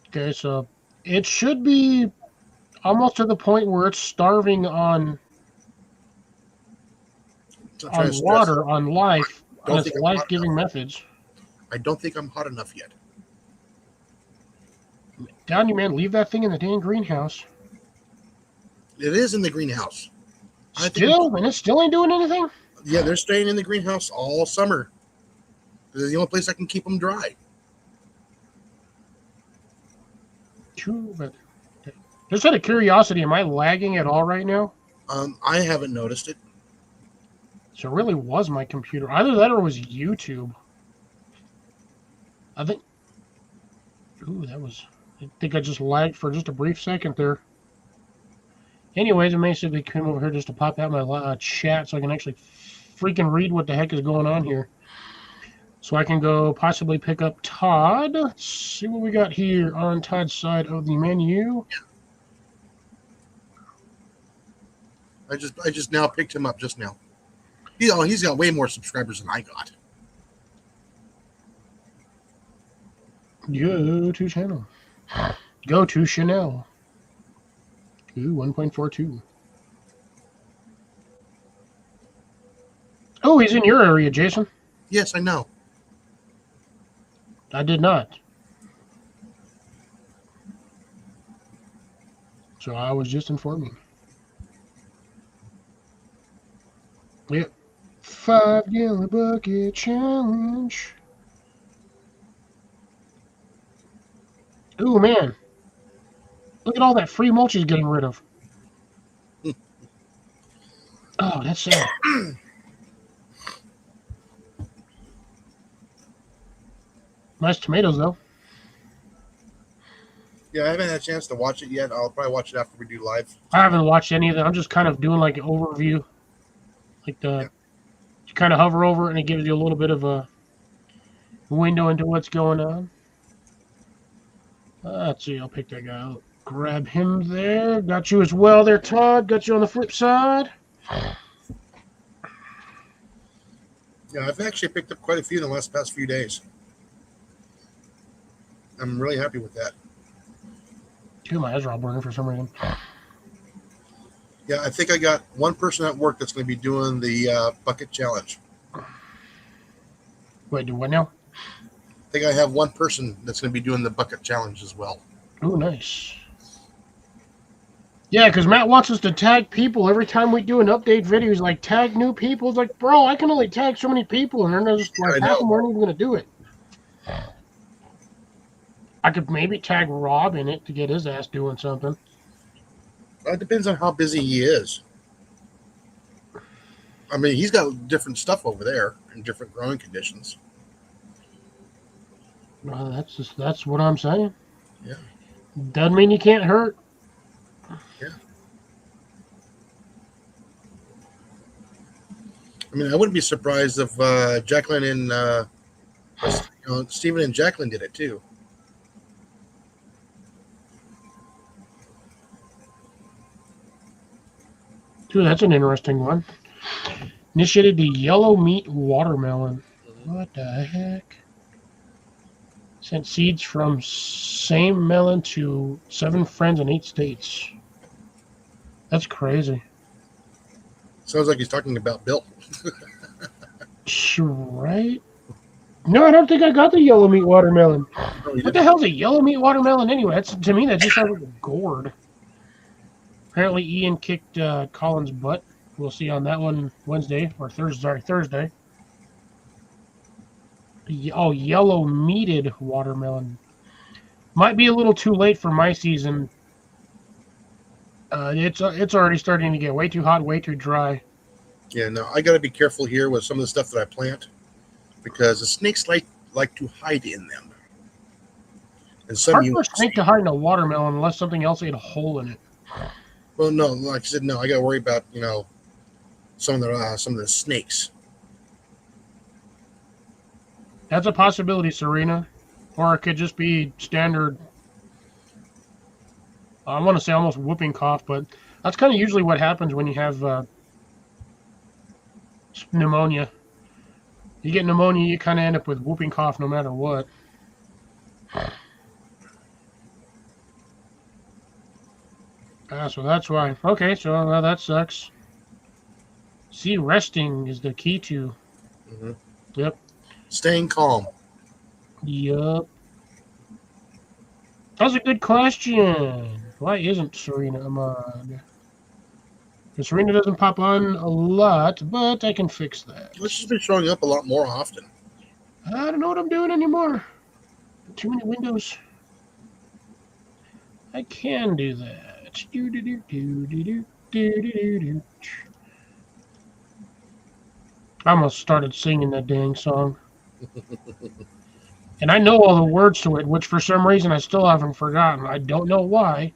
Okay, so it should be almost to the point where it's starving on water, on life, on its life-giving methods. I don't think I'm hot enough yet. Down you, man. Leave that thing in the dang greenhouse. It is in the greenhouse. And it still ain't doing anything? Yeah, they're staying in the greenhouse all summer. This is the only place I can keep them dry. True, but just out of curiosity, am I lagging at all right now? I haven't noticed it. So it really was my computer. Either that or it was YouTube. I think... Ooh, that was... I think I just lagged for just a brief second there. Anyways, I basically came over here just to pop out my chat so I can actually freaking read what the heck is going on here. So I can go possibly pick up Todd. Let's see what we got here on Todd's side of the menu. I just now picked him up just now. He's got way more subscribers than I got. Go to channel. Go to Chanel. Ooh, 1.42. Oh, he's in your area, Jason. Yes, I know. I did not. So I was just informing. Yep. 5-gallon bucket challenge. Ooh, man. Look at all that free mulch he's getting rid of. Oh, that's sad. Nice tomatoes, though. Yeah, I haven't had a chance to watch it yet. I'll probably watch it after we do live. I haven't watched any of that. I'm just kind of doing like an overview. Like you kind of hover over it and it gives you a little bit of a window into what's going on. Let's see. I'll pick that guy out. Grab him there. Got you as well there, Todd. Got you on the flip side. Yeah, I've actually picked up quite a few in the past few days. I'm really happy with that. My eyes are all burning for some reason. Yeah, I think I got one person at work that's going to be doing the bucket challenge. Wait, do what now? I think I have one person that's going to be doing the bucket challenge as well. Oh, nice. Yeah, because Matt wants us to tag people every time we do an update video. He's like, tag new people. It's like, bro, I can only tag so many people, and they're just like, half of them aren't even going to do it. I could maybe tag Rob in it to get his ass doing something. It depends on how busy he is. I mean, he's got different stuff over there in different growing conditions. Well, that's what I'm saying. Yeah, Doesn't mean you can't hurt. yeah. I mean, I wouldn't be surprised if Jacqueline and Stephen and Jacqueline did it too. Dude, that's an interesting one. Initiated the yellow meat watermelon. What the heck? Sent seeds from same melon to 7 friends in 8 states. That's crazy. Sounds like he's talking about Bill. Right? No, I don't think I got the yellow meat watermelon. Oh, you What did? the hell's a yellow meat watermelon anyway? That's, to me, that just sounds like a gourd. Apparently, Ian kicked Colin's butt. We'll see on that one Wednesday or Thursday. Sorry, Thursday. Oh, yellow meated watermelon. Might be a little too late for my season. It's already starting to get way too hot, way too dry. Yeah, no, I got to be careful here with some of the stuff that I plant because the snakes like to hide in them. And some Hard you for a snake to hide in a watermelon unless something else ate a hole in it. well, no, like I said, no, I got to worry about some of the snakes. That's a possibility, Serena. Or it could just be standard. I want to say almost whooping cough, but that's kind of usually what happens when you have pneumonia. You get pneumonia, you kind of end up with whooping cough no matter what. So that's why. Okay, so that sucks. See, resting is the key to. Mm-hmm. Yep. Staying calm. Yep. That's a good question. Why isn't Serena on? Because Serena doesn't pop on a lot, but I can fix that. It's just been showing up a lot more often. I don't know what I'm doing anymore. Too many windows. I can do that. I almost started singing that dang song. And I know all the words to it, which for some reason I still haven't forgotten. I don't know why.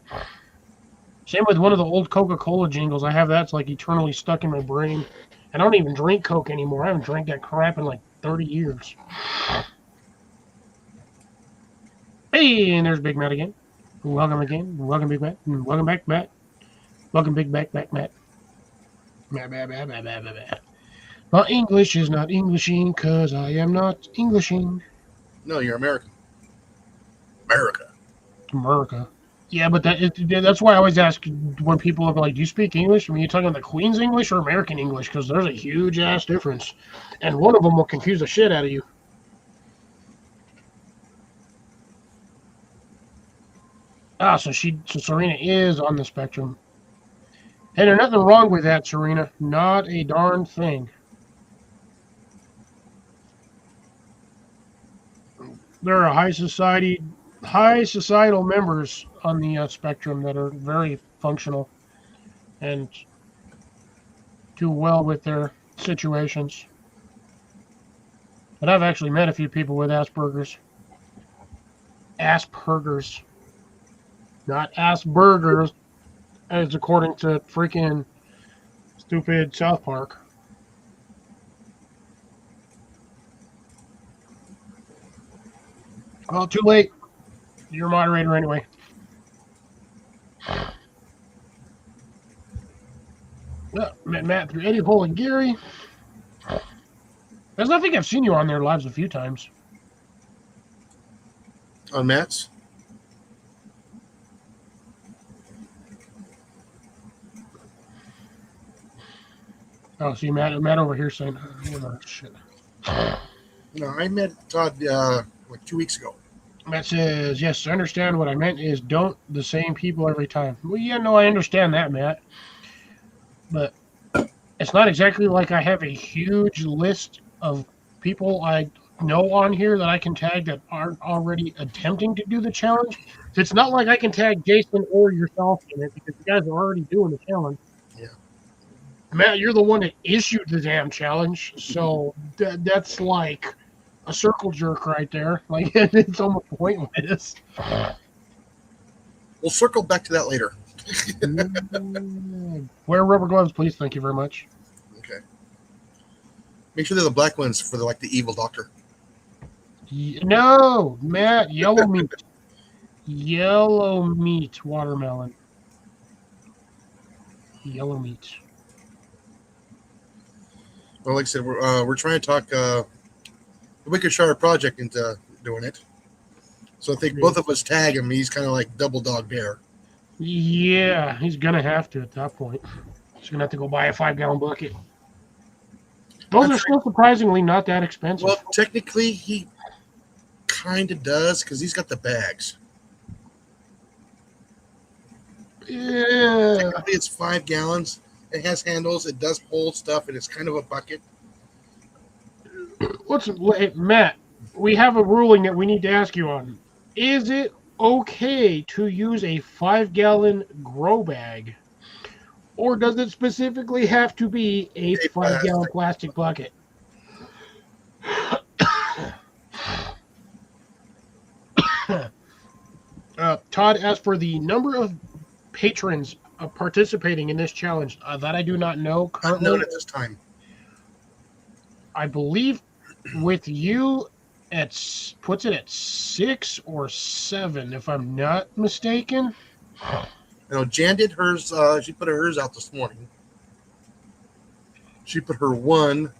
Same with one of the old Coca-Cola jingles. I have that's like eternally stuck in my brain. I don't even drink Coke anymore. I haven't drank that crap in like 30 years. Hey, and there's Big Matt again. Welcome again. Welcome, Big Matt. Welcome back, Matt. Welcome, Big Matt. Matt. My English is not Englishing because I am not Englishing. No, you're American. America. Yeah, but that's why I always ask when people are like, do you speak English? I mean, you talking the Queen's English or American English? Because there's a huge ass difference. And one of them will confuse the shit out of you. So Serena is on the spectrum. And there's nothing wrong with that, Serena. Not a darn thing. There are high societal members on the spectrum that are very functional and do well with their situations. But I've actually met a few people with Asperger's. Asperger's. Not Asperger's, as according to freaking stupid South Park. Well, too late. You're a moderator anyway. Met Matt through Eddie Hole and Gary. I think I've seen you on their lives a few times. On Matt's? Oh, see Matt over here saying, oh, shit. No, I met Todd like 2 weeks ago. Matt says, yes, I understand. What I meant is don't the same people every time. Well, yeah, no, I understand that, Matt. But it's not exactly like I have a huge list of people I know on here that I can tag that aren't already attempting to do the challenge. It's not like I can tag Jason or yourself in it because you guys are already doing the challenge. Yeah. Matt, you're the one that issued the damn challenge, so that's like a circle jerk right there. Like it's almost pointless. We'll circle back to that later. Wear rubber gloves, please. Thank you very much. Okay. Make sure they're the black ones for the evil doctor. No, Matt, yellow meat. Yellow meat watermelon. Yellow meat. Well, like I said, we're trying to talk the Wickershire project into doing it. So I think both of us tag him. He's kind of like double dog dare. Yeah, he's gonna have to at that point. He's gonna have to go buy a 5-gallon bucket. Those are still surprisingly not that expensive. Well, technically, he kind of does because he's got the bags. Yeah. Technically, it's 5 gallons. It has handles. It does hold stuff, and it's kind of a bucket. Matt? We have a ruling that we need to ask you on. Is it okay to use a 5-gallon grow bag, or does it specifically have to be a 5-gallon plastic bucket? Todd asked for the number of patrons participating in this challenge. That I do not know currently. Unknown at this time. I believe with you, puts it at 6 or 7, if I'm not mistaken. Jan did hers. She put hers out this morning. She put her one.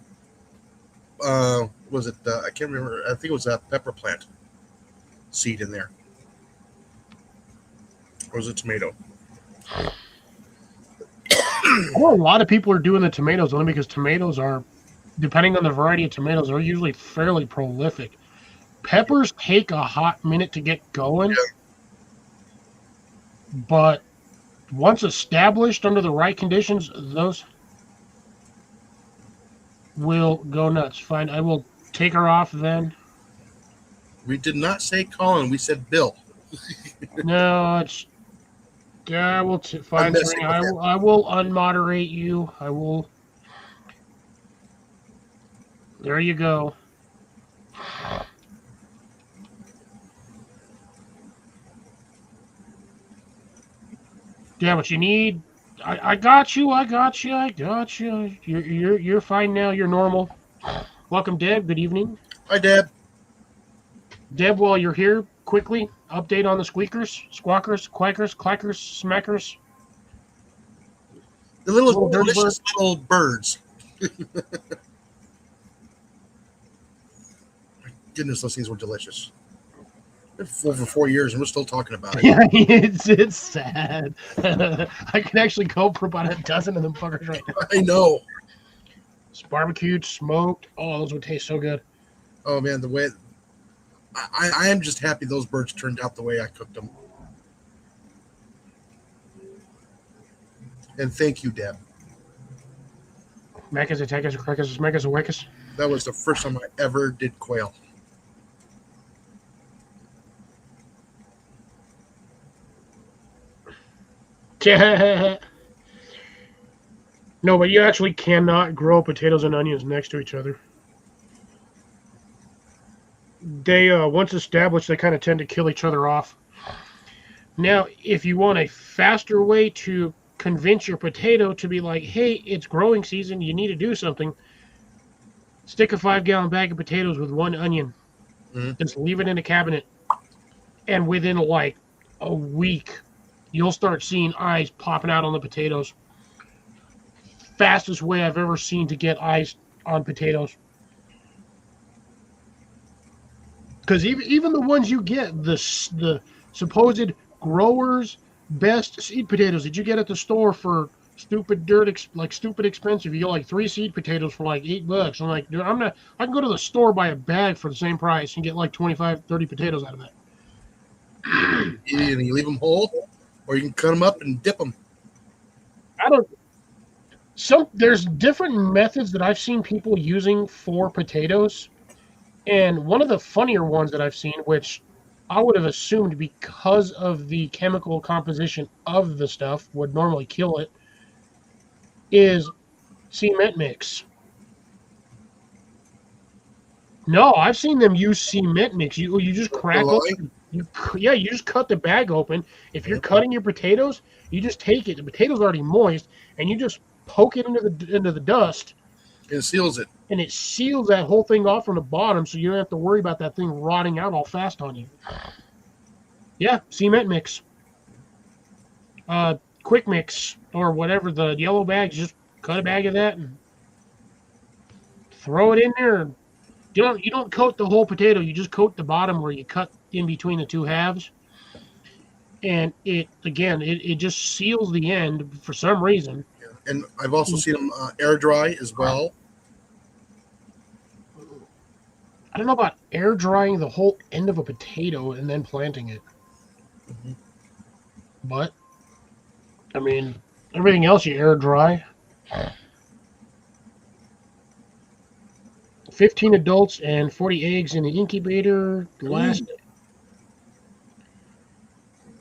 Was it? I can't remember. I think it was a pepper plant seed in there. Or was it tomato? I know a lot of people are doing the tomatoes only because tomatoes are, depending on the variety of tomatoes, are usually fairly prolific. Peppers take a hot minute to get going, but once established under the right conditions, those will go nuts. Fine, I will take her off then. We did not say Colin. We said Bill. No, it's. I will fine. I will unmoderate you. I will. There you go. Yeah, what you need. I got you. I got you. I got you. You're fine now. You're normal. Welcome, Deb. Good evening. Hi, Deb. Deb, while you're here, quickly update on the squeakers, squawkers, quackers, clackers, smackers. The little delicious little birds. My goodness, those things were delicious. Been over 4 years, and we're still talking about it. Yeah, it's sad. I can actually go for about a dozen of them fuckers right now. I know. It's barbecued, smoked. Oh, those would taste so good. Oh man, the way I am just happy those birds turned out the way I cooked them. And thank you, Deb. Macas, attackers, crackers, smackas, wackas. That was the first time I ever did quail. No, but you actually cannot grow potatoes and onions next to each other. They once established, they kind of tend to kill each other off. Now, if you want a faster way to convince your potato to be like, hey, it's growing season, you need to do something, stick a 5-gallon bag of potatoes with 1 onion. Mm-hmm. Just leave it in a cabinet. And within like a week, you'll start seeing eyes popping out on the potatoes. Fastest way I've ever seen to get eyes on potatoes. Because even the ones you get, the supposed growers' best seed potatoes that you get at the store for stupid expensive. You get like 3 seed potatoes for like $8. I'm like, dude, I can go to the store, buy a bag for the same price and get like 25, 30 potatoes out of that. Either you leave them whole, or you can cut them up and dip them. There's different methods that I've seen people using for potatoes. And one of the funnier ones that I've seen, which I would have assumed because of the chemical composition of the stuff would normally kill it, is cement mix. No, I've seen them use cement mix. You just The crack lye. open. You just cut the bag open. If you're Mhm. cutting your potatoes, you just take it. The potato's already moist, and you just poke it into the dust, It seals it. and it seals that whole thing off from the bottom, so you don't have to worry about that thing rotting out all fast on you. Yeah, cement mix, uh, quick mix or whatever the yellow bags. Just cut a bag of that and throw it in there. You don't coat the whole potato. You just coat the bottom where you cut in between the two halves, and it just seals the end for some reason. Yeah. And I've also seen them air dry as well. I don't know about air drying the whole end of a potato and then planting it, Mhm. but I mean everything else you air dry. 15 adults and 40 eggs in the incubator. Ooh, Last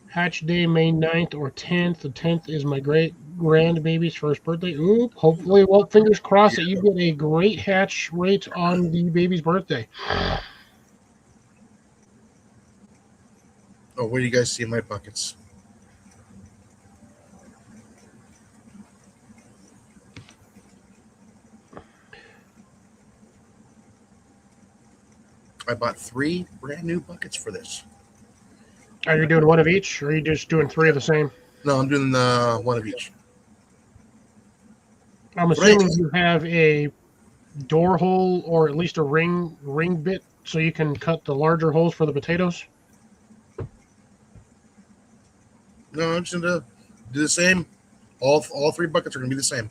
hatch day, May 9th or 10th. The 10th is my great grandbaby's first birthday. Oop, hopefully, well, fingers crossed that you yeah. get a great hatch rate on the baby's birthday. Oh, what do you guys see in my buckets? I bought 3 brand new buckets for this. Are you doing one of each, or are you just doing three of the same? No, I'm doing one of each. I'm Right. assuming you have a door hole or at least a ring bit so you can cut the larger holes for the potatoes. No, I'm just gonna do the same. All 3 buckets are gonna be the same.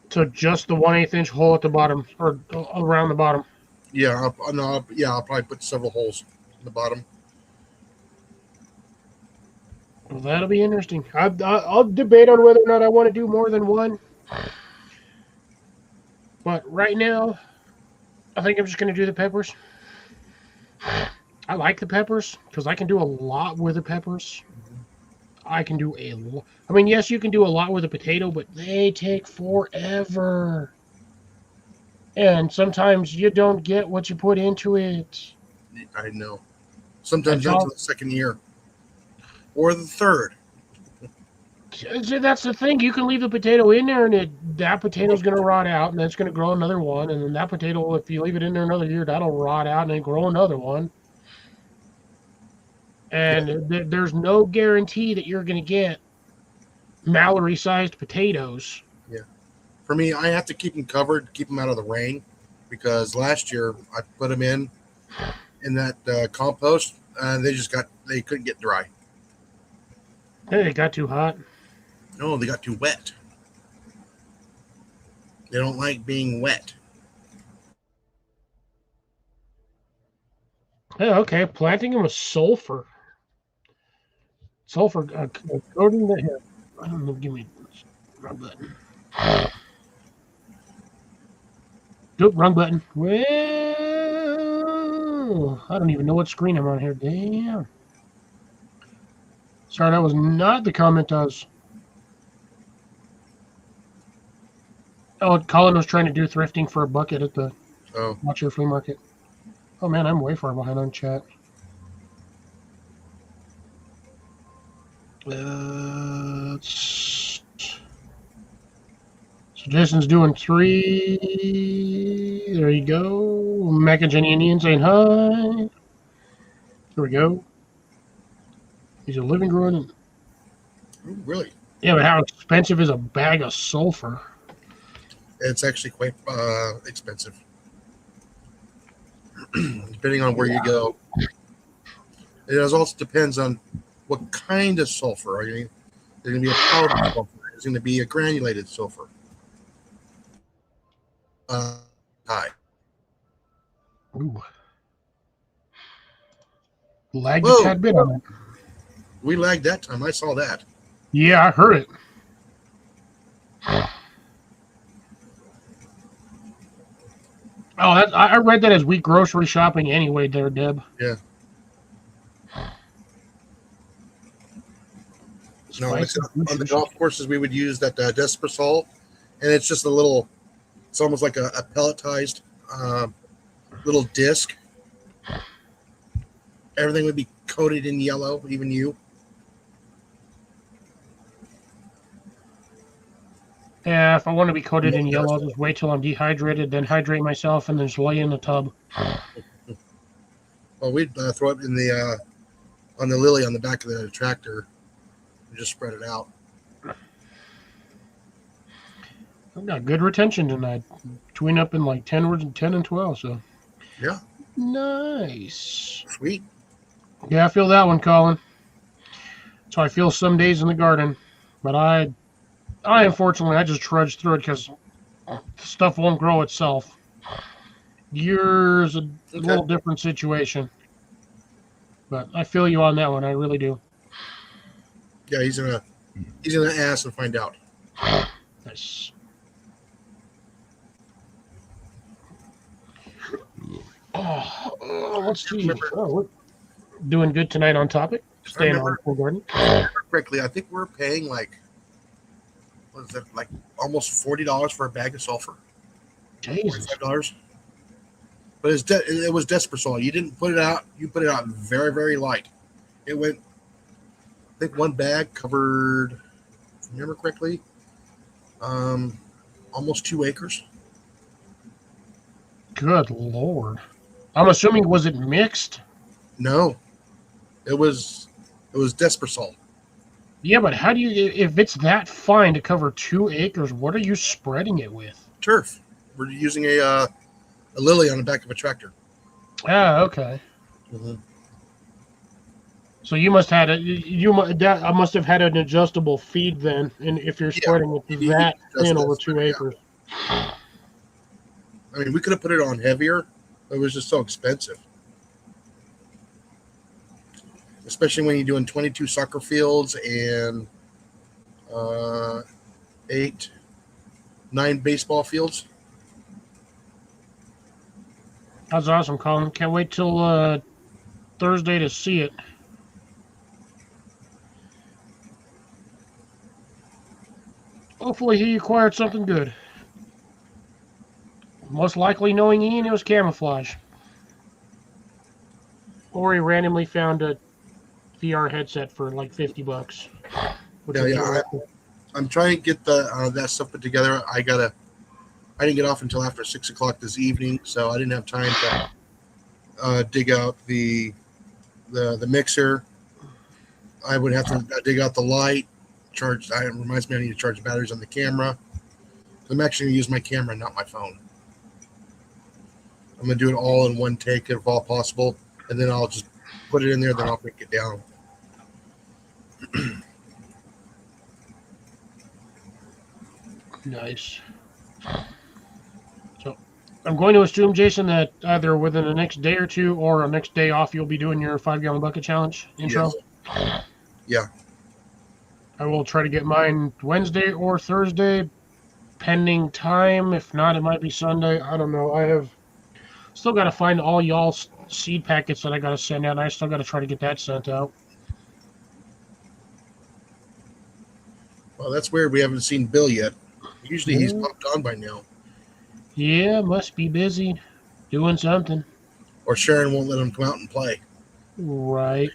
So just the 1/8 inch hole at the bottom or around the bottom. Yeah, I'll probably put several holes in the bottom. Well, that'll be interesting. I'll debate on whether or not I want to do more than one. But right now, I think I'm just going to do the peppers. I like the peppers because I can do a lot with the peppers. I can do a lot. I mean, yes, you can do a lot with a potato, but they take forever. And sometimes you don't get what you put into it. I know. Sometimes That's not until all. the second year or the third. See, that's the thing. You can leave the potato in there, and that potato's going to rot out, and then it's going to grow another one. And then that potato, if you leave it in there another year, that'll rot out and then grow another one. Yeah, And there's no guarantee that you're going to get Mallory-sized potatoes. yeah. For me, I have to keep them covered, keep them out of the rain, because last year I put them in that compost, and they couldn't get dry. Hey, it got too hot. No, they got too wet. They don't like being wet. Yeah, okay. Planting them with sulfur. Sulfur coating the here. I don't know. Give me wrong button. Nope, wrong button. Well, I don't even know what screen I'm on here. Damn. Sorry, that was not the comment I was. Oh, Colin was trying to do thrifting for a bucket at the Oh, Watch Your Flea Market. Oh man, I'm way far behind on chat. So Jason's doing 3. There you go. Mac and Jenny Indian saying hi. There we go. He's a living growing. really? Yeah, but how expensive is a bag of sulfur? It's actually quite expensive, depending on where you go. It also depends on what kind of sulfur. Are you? There's going to be a powdered sulfur. There's going to be a granulated sulfur. High. Ooh. Lagged a Whoa, tad bit on it. we lagged that time. I saw that. Yeah, I heard it. Oh, I read that as we grocery shopping anyway there, Deb. Yeah. No, like Spicy on the juice. golf courses, we would use that Desperasol, and it's just a little. It's almost like a pelletized little disc. Everything would be coated in yellow, even you. Yeah, if I want to be coated in yellow, I'll just wait till I'm dehydrated, then hydrate myself, and then just lay in the tub. Well, we'd throw it in the on the lily on the back of the tractor and just spread it out. I've got good retention tonight. Between up in like 10 and 12, so. Yeah. Nice. Sweet. Yeah, I feel that one, Colin. So I feel some days in the garden, but I unfortunately, I just trudge through it because stuff won't grow itself. Yours a little different situation, but I feel you on that one. I really do. Yeah, he's gonna ask and find out. Nice. Let's see. We're doing good tonight on topic. Staying on full garden. Correctly, I think we're paying like, what is that, like almost $40 for a bag of sulfur. Jesus. $45. But it was Desperate. You didn't put it out. You put it out very, very light. It went. I think one bag covered, if I remember correctly, almost 2 acres. Good Lord. I'm assuming, was it mixed? No, it was Desperate. Yeah, but how do you, if it's that fine to cover 2 acres, what are you spreading it with? Turf. We're using a lily on the back of a tractor. Ah, okay. Mm-hmm. So you must have I must have had an adjustable feed then, and if you're spreading it that thin over 2 acres. Yeah. I mean, we could have put it on heavier, but it was just so expensive. Especially when you're doing 22 soccer fields and 9 baseball fields. That's awesome, Colin. Can't wait till Thursday to see it. Hopefully he acquired something good. Most likely, knowing Ian, it was camouflage. Or he randomly found a VR headset for like $50. I'm trying to get that stuff put together. I didn't get off until after 6 o'clock this evening, so I didn't have time to dig out the mixer. I would have to dig out the light. Charge. It reminds me I need to charge the batteries on the camera. I'm actually going to use my camera, not my phone. I'm going to do it all in one take if all possible, and then I'll just put it in there. Then I'll break it down. Nice. So I'm going to assume, Jason, that either within the next day or two or a next day off, you'll be doing your 5-gallon bucket challenge intro. Yes. Yeah. I will try to get mine Wednesday or Thursday, pending time. If not, it might be Sunday. I don't know. I have still got to find all y'all's seed packets that I got to send out, and I still got to try to get that sent out. Well, that's weird. We haven't seen Bill yet. Usually he's popped on by now. Yeah, must be busy doing something. Or Sharon won't let him come out and play. Right.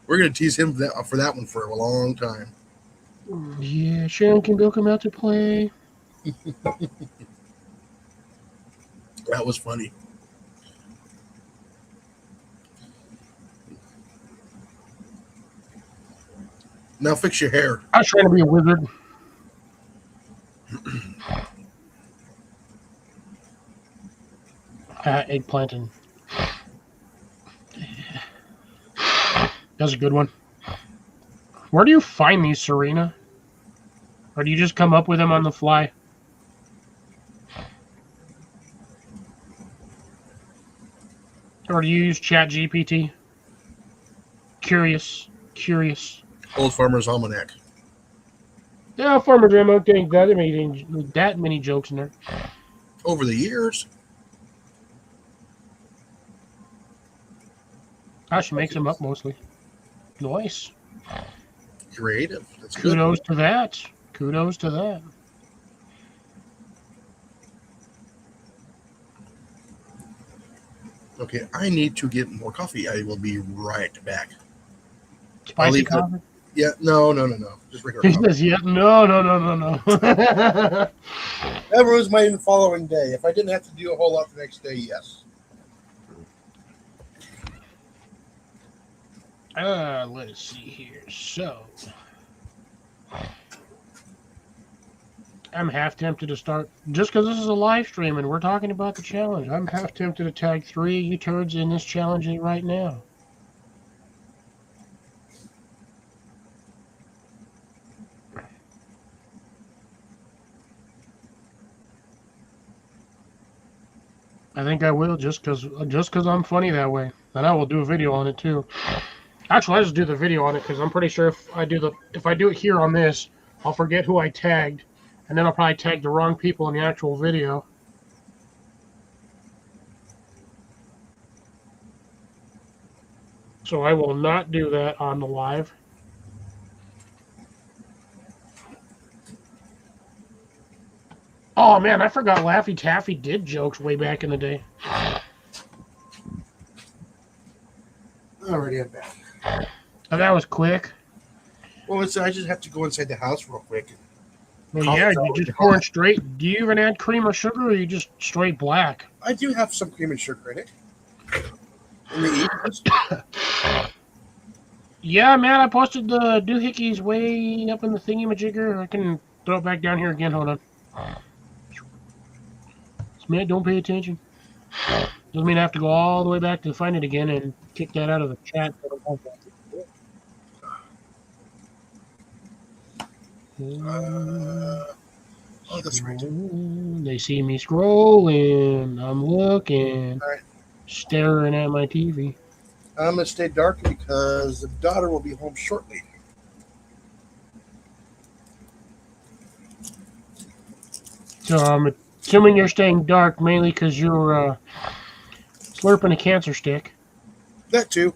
We're going to tease him for that one for a long time. Yeah, Sharon, can Bill come out to play? That was funny. Now fix your hair. I was trying to be a wizard. Eggplant and... That's a good one. Where do you find these, Serena? Or do you just come up with them on the fly? Or do you use ChatGPT? Curious. Old Farmer's Almanac. Yeah, Farmer Jim, I think that many jokes in there. Over the years. She makes them up mostly. Nice. Creative. That's good. Kudos to that. Kudos to that. Okay, I need to get more coffee. I will be right back. I'll Spicy leave the. coffee? Yeah, no. Just regular He coffee. says, yeah, no. That ruins my following day. If I didn't have to do a whole lot the next day, yes. Let's see here. So, I'm half tempted to start, just because this is a live stream and we're talking about the challenge, I'm half tempted to tag 3 of you turds in this challenge right now. I think I will, just because I'm funny that way. And I will do a video on it too. Actually, I just do the video on it because I'm pretty sure if I do it here on this, I'll forget who I tagged, and then I'll probably tag the wrong people in the actual video. So I will not do that on the live. Oh man, I forgot Laffy Taffy did jokes way back in the day. Already, I'm back. Oh, that was quick. Well, I just have to go inside the house real quick. Well, yeah, you just pouring straight. Do you even add cream or sugar, or are you just straight black? I do have some cream and sugar in it. In the evenings. Yeah, man, I posted the doohickeys way up in the thingy-majigger. I can throw it back down here again. Hold on. Man, don't pay attention. Doesn't mean I have to go all the way back to find it again and kick that out of the chat. Oh, that's right. They see me scrolling. I'm looking. All right. Staring at my TV. I'm going to stay dark because the daughter will be home shortly. So I'm assuming you're staying dark mainly because you're slurping a cancer stick. That too.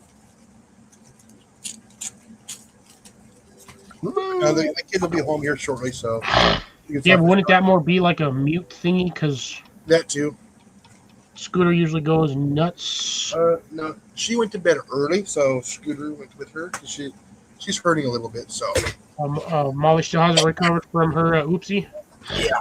The kid will be home here shortly, so. Yeah, but wouldn't that more be like a mute thingy? Because that too. Scooter usually goes nuts. No, she went to bed early, so Scooter went with her because she's hurting a little bit. So. Molly still hasn't recovered from her oopsie. Yeah.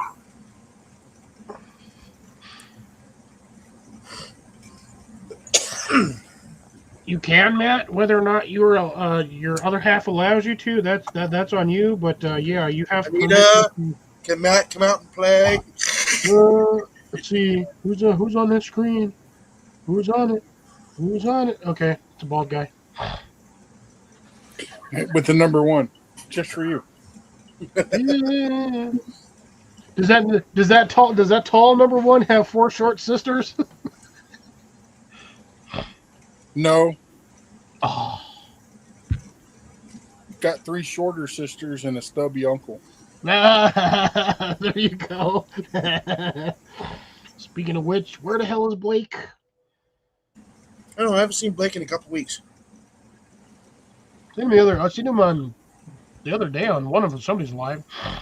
You can, Matt. Whether or not your other half allows you to, that's on you. But yeah, you have. Anita, can Matt come out and play? Let's see who's on that screen. Who's on it? Who's on it? Okay, it's a bald guy with the number 1, just for you. Yeah. Does that tall number 1 have 4 short sisters? No. Oh. Got 3 shorter sisters and a stubby uncle. There you go. Speaking of which, where the hell is Blake? I don't know. I haven't seen Blake in a couple weeks. I seen him on the other day on one of somebody's live. I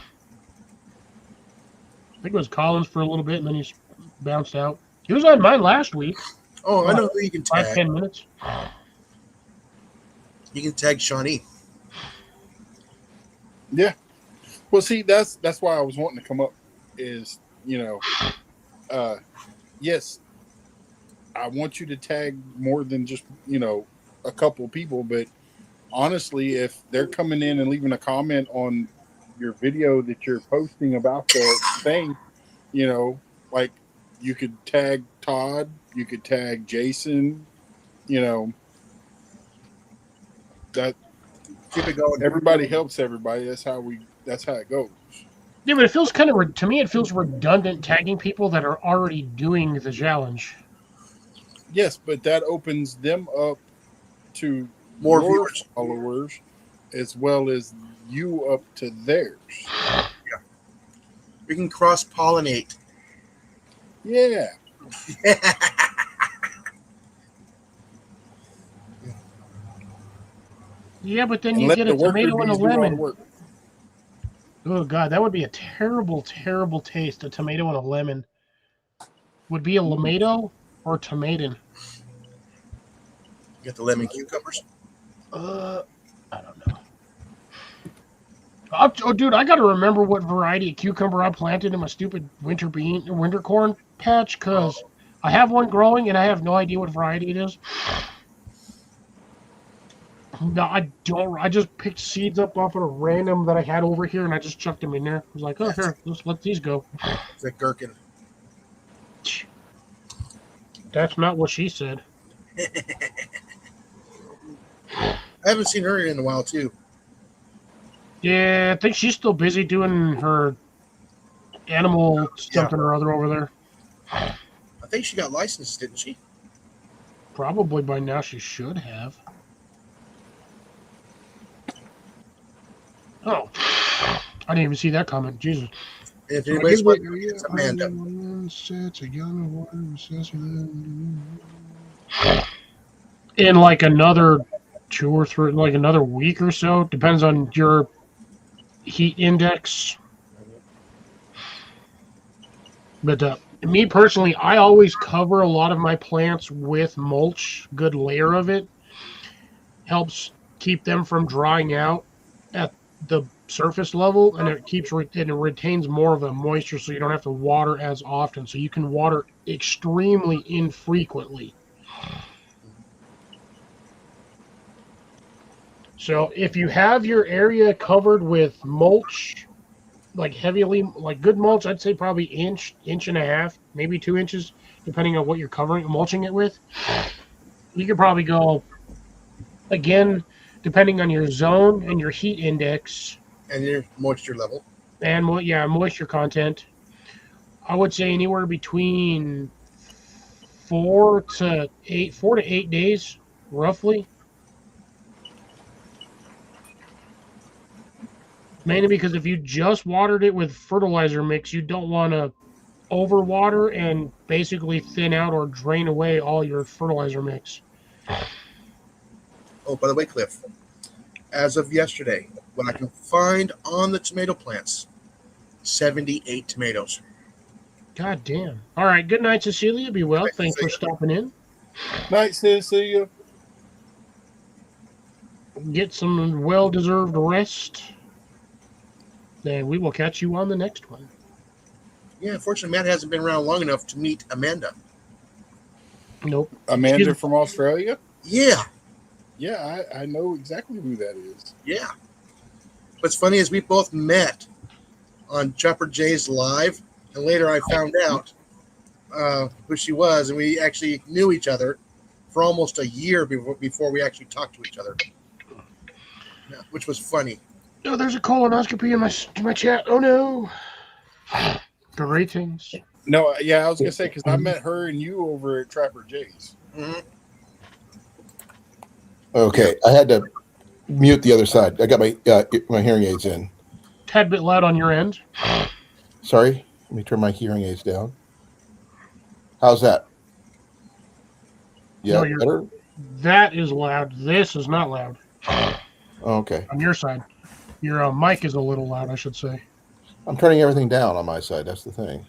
think it was Collins for a little bit, and then he's bounced out. He was on mine last week. Oh, I know who you can tag. 5-10 minutes. You can tag Shawnee. Yeah. Well, see, that's why I was wanting to come up. Is yes, I want you to tag more than just a couple people, but honestly, if they're coming in and leaving a comment on your video that you're posting about the thing, like you could tag Todd, you could tag Jason, that keep it going. Everybody helps everybody. That's how it goes. Yeah, but it feels to me, it feels redundant tagging people that are already doing the challenge. Yes, but that opens them up to more viewers, followers, as well as you up to theirs. Yeah. We can cross-pollinate. Yeah. Yeah, but then and you let get the a worker tomato and a bees do all the lemon. work. Oh god, that would be a terrible, terrible taste. A tomato and a lemon. Would be a tomato or tomatin. Get the lemon cucumbers. I don't know. Oh, dude, I got to remember what variety of cucumber I planted in my stupid winter corn patch, because I have one growing and I have no idea what variety it is. No, I don't. I just picked seeds up off of a random that I had over here and I just chucked them in there. I was like, oh, here, let's let these go. It's a gherkin. That's not what she said. I haven't seen her in a while too. Yeah, I think she's still busy doing her animal something or other over there. I think she got licensed, didn't she? Probably by now she should have. Oh, I didn't even see that comment. Jesus. If anybody's wondering, it's Amanda. In like another 2 or 3, like another week or so, depends on your heat index. But me personally, I always cover a lot of my plants with mulch. Good layer of it helps keep them from drying out at the surface level, and it retains more of the moisture, so you don't have to water as often. So you can water extremely infrequently. So if you have your area covered with mulch, like heavily, like good mulch, I'd say probably inch and a half, maybe 2 inches, depending on what you're mulching it with. You could probably go, again, depending on your zone and your heat index And your moisture level. and moisture content. I would say anywhere between 4 to 8 days, roughly. Mainly because if you just watered it with fertilizer mix, you don't want to overwater and basically thin out or drain away all your fertilizer mix. Oh, by the way, Cliff, as of yesterday, what I can find on the tomato plants, 78 tomatoes. God damn. All right. Good night, Cecilia. Be well. Thanks for stopping in. Night, Cecilia. Get some well-deserved rest. Then we will catch you on the next one. Yeah, unfortunately, Matt hasn't been around long enough to meet Amanda. Nope. Amanda from Australia? Yeah. Yeah, I know exactly who that is. Yeah. What's funny is we both met on Chopper Jay's live, and later I found out who she was, and we actually knew each other for almost a year before we actually talked to each other, which was funny. Oh, there's a colonoscopy in my chat. Oh no. Greetings. No, yeah, I was gonna say because I met her and you over at Trapper Jay's. Mm-hmm. Okay, I had to mute the other side. I got my hearing aids in. Tad bit loud on your end. Sorry, let me turn my hearing aids down. How's that? Yeah, No, better? that is loud. This is not loud. Okay. On your side. Your mic is a little loud, I should say. I'm turning everything down on my side. That's the thing.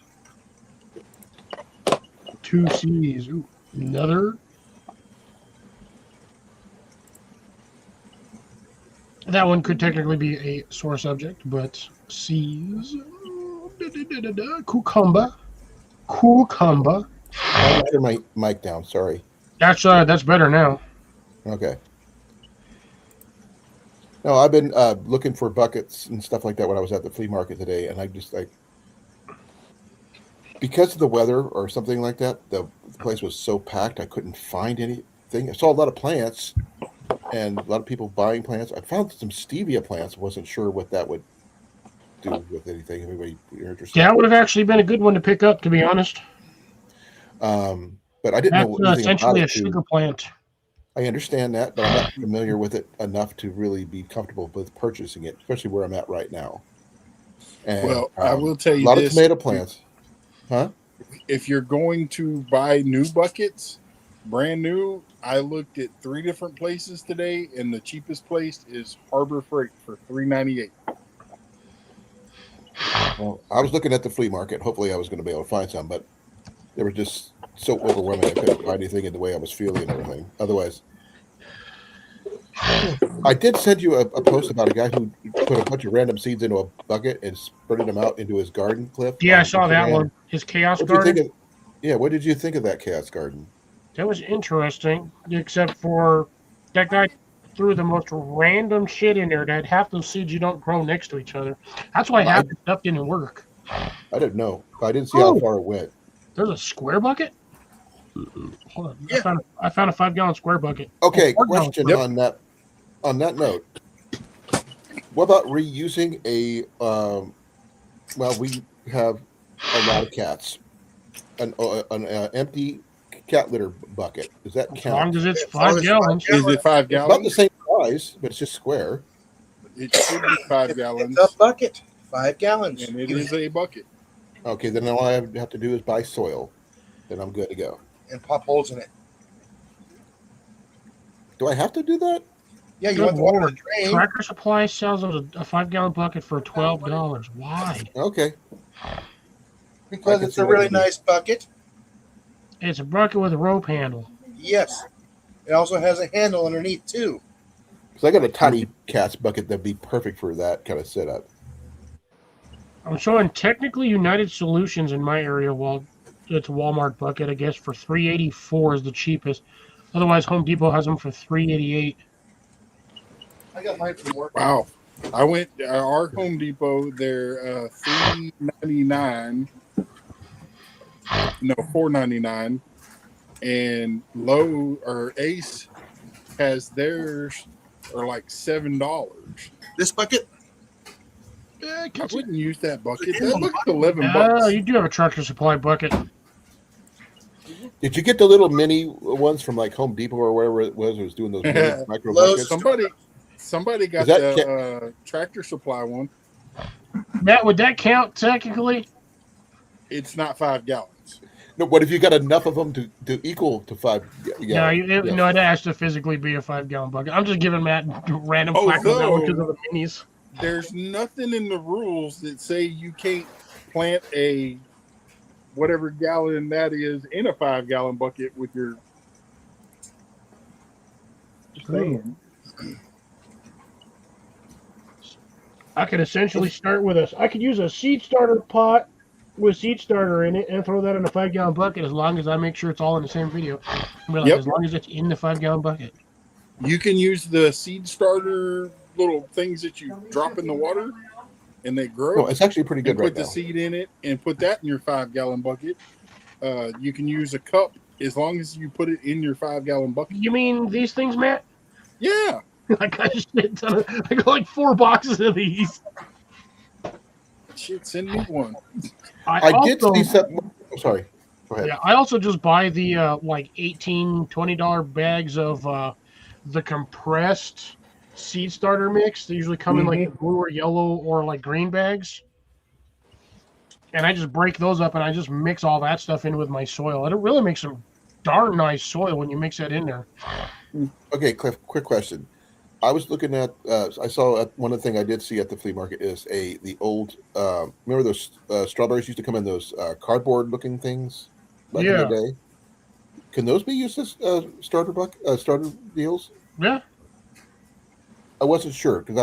2 C's. Ooh, another. That one could technically be a sore subject, but C's. Cucumber. I'll turn my mic down. Sorry. That's better now. Okay. No, I've been looking for buckets and stuff like that when I was at the flea market today, and I just because of the weather or something like that, the place was so packed I couldn't find anything. I saw a lot of plants and a lot of people buying plants. I found some stevia plants. Wasn't sure what that would do with anything. Anybody interested? Yeah, that would have actually been a good one to pick up, to be honest. But I didn't know That's anything essentially about a it. sugar plant. I understand that, but I'm not familiar with it enough to really be comfortable with purchasing it, especially where I'm at right now. And, Well, I will tell you a lot this, of tomato plants. Huh? If you're going to buy new buckets, brand new. I looked at 3 different places today, and the cheapest place is Harbor Freight for $3.98. Well, I was looking at the flea market. Hopefully, I was going to be able to find some, but they were just so overwhelming. I couldn't find anything in the way I was feeling and everything. Otherwise, I did send you a post about a guy who put a bunch of random seeds into a bucket and spreaded them out into his garden, Cliff. Yeah, I saw that one. His chaos garden. What did you think of that chaos garden? That was interesting, except for that guy threw the most random shit in there that half those seeds you don't grow next to each other. That's why half the stuff didn't work. I didn't know. I didn't see how far it went. There's a square bucket? Hold on. Yeah. I found a 5-gallon square bucket. Okay, question on that. On that note, what about reusing a? Well, we have a lot of cats. An empty cat litter bucket. Does that count? As long as it's 5 gallons. Is it 5 gallons? It's about the same size, but it's just square. It should be 5 gallons. It's a bucket. 5 gallons. And it is a bucket. Okay, then all I have to do is buy soil. Then I'm good to go. And pop holes in it. Do I have to do that? Yeah, you want the water to drain. Tractor Supply sells a 5-gallon bucket for $12. Why? Okay. Because it's a really nice bucket. It's a bucket with a rope handle. Yes. It also has a handle underneath, too. So I got a tiny cat's bucket that'd be perfect for that kind of setup. I'm showing technically United Solutions in my area. Well, it's a Walmart bucket, I guess, for $3.84 is the cheapest. Otherwise, Home Depot has them for $3.88. I got mine from work. Wow. I went our Home Depot, they're $3.99. No, $4.99. And Lowe or Ace has theirs are like $7. This bucket? I wouldn't use that bucket. That bucket's $11. Oh, you do have a Tractor Supply bucket. Did you get the little mini ones from like Home Depot or wherever it was doing those micro buckets? Somebody got the Tractor Supply one. Matt, would that count technically? It's not 5 gallons. No, what if you got enough of them to equal to 5 gallons? No, it has to physically be a 5-gallon bucket. I'm just giving Matt random flack on that one because of the minis. There's nothing in the rules that say you can't plant a whatever gallon that is in a 5-gallon bucket with your. Just saying. I could essentially start with I could use a seed starter pot with seed starter in it and throw that in a 5-gallon bucket as long as I make sure it's all in the same video. As long as it's in the 5-gallon bucket. You can use the seed starter little things that you drop in the water and they grow. Oh, it's actually pretty good right now. Put the seed in it and put that in your 5-gallon bucket. You can use a cup as long as you put it in your 5-gallon bucket. You mean these things, Matt? Yeah. I got like 4 boxes of these. Shit, send me one. I did see something. Oh, sorry. Go ahead. Yeah, I also just buy the like $18, $20 bags of the compressed seed starter mix. They usually come in like the blue or yellow or like green bags. And I just break those up and I just mix all that stuff in with my soil. And it really makes some darn nice soil when you mix that in there. Okay, Cliff, quick question. I was looking at, I saw one of the things I did see at the flea market is the old, remember those strawberries used to come in those cardboard looking things back in the day? Can those be used as starter deals? Yeah. I wasn't sure because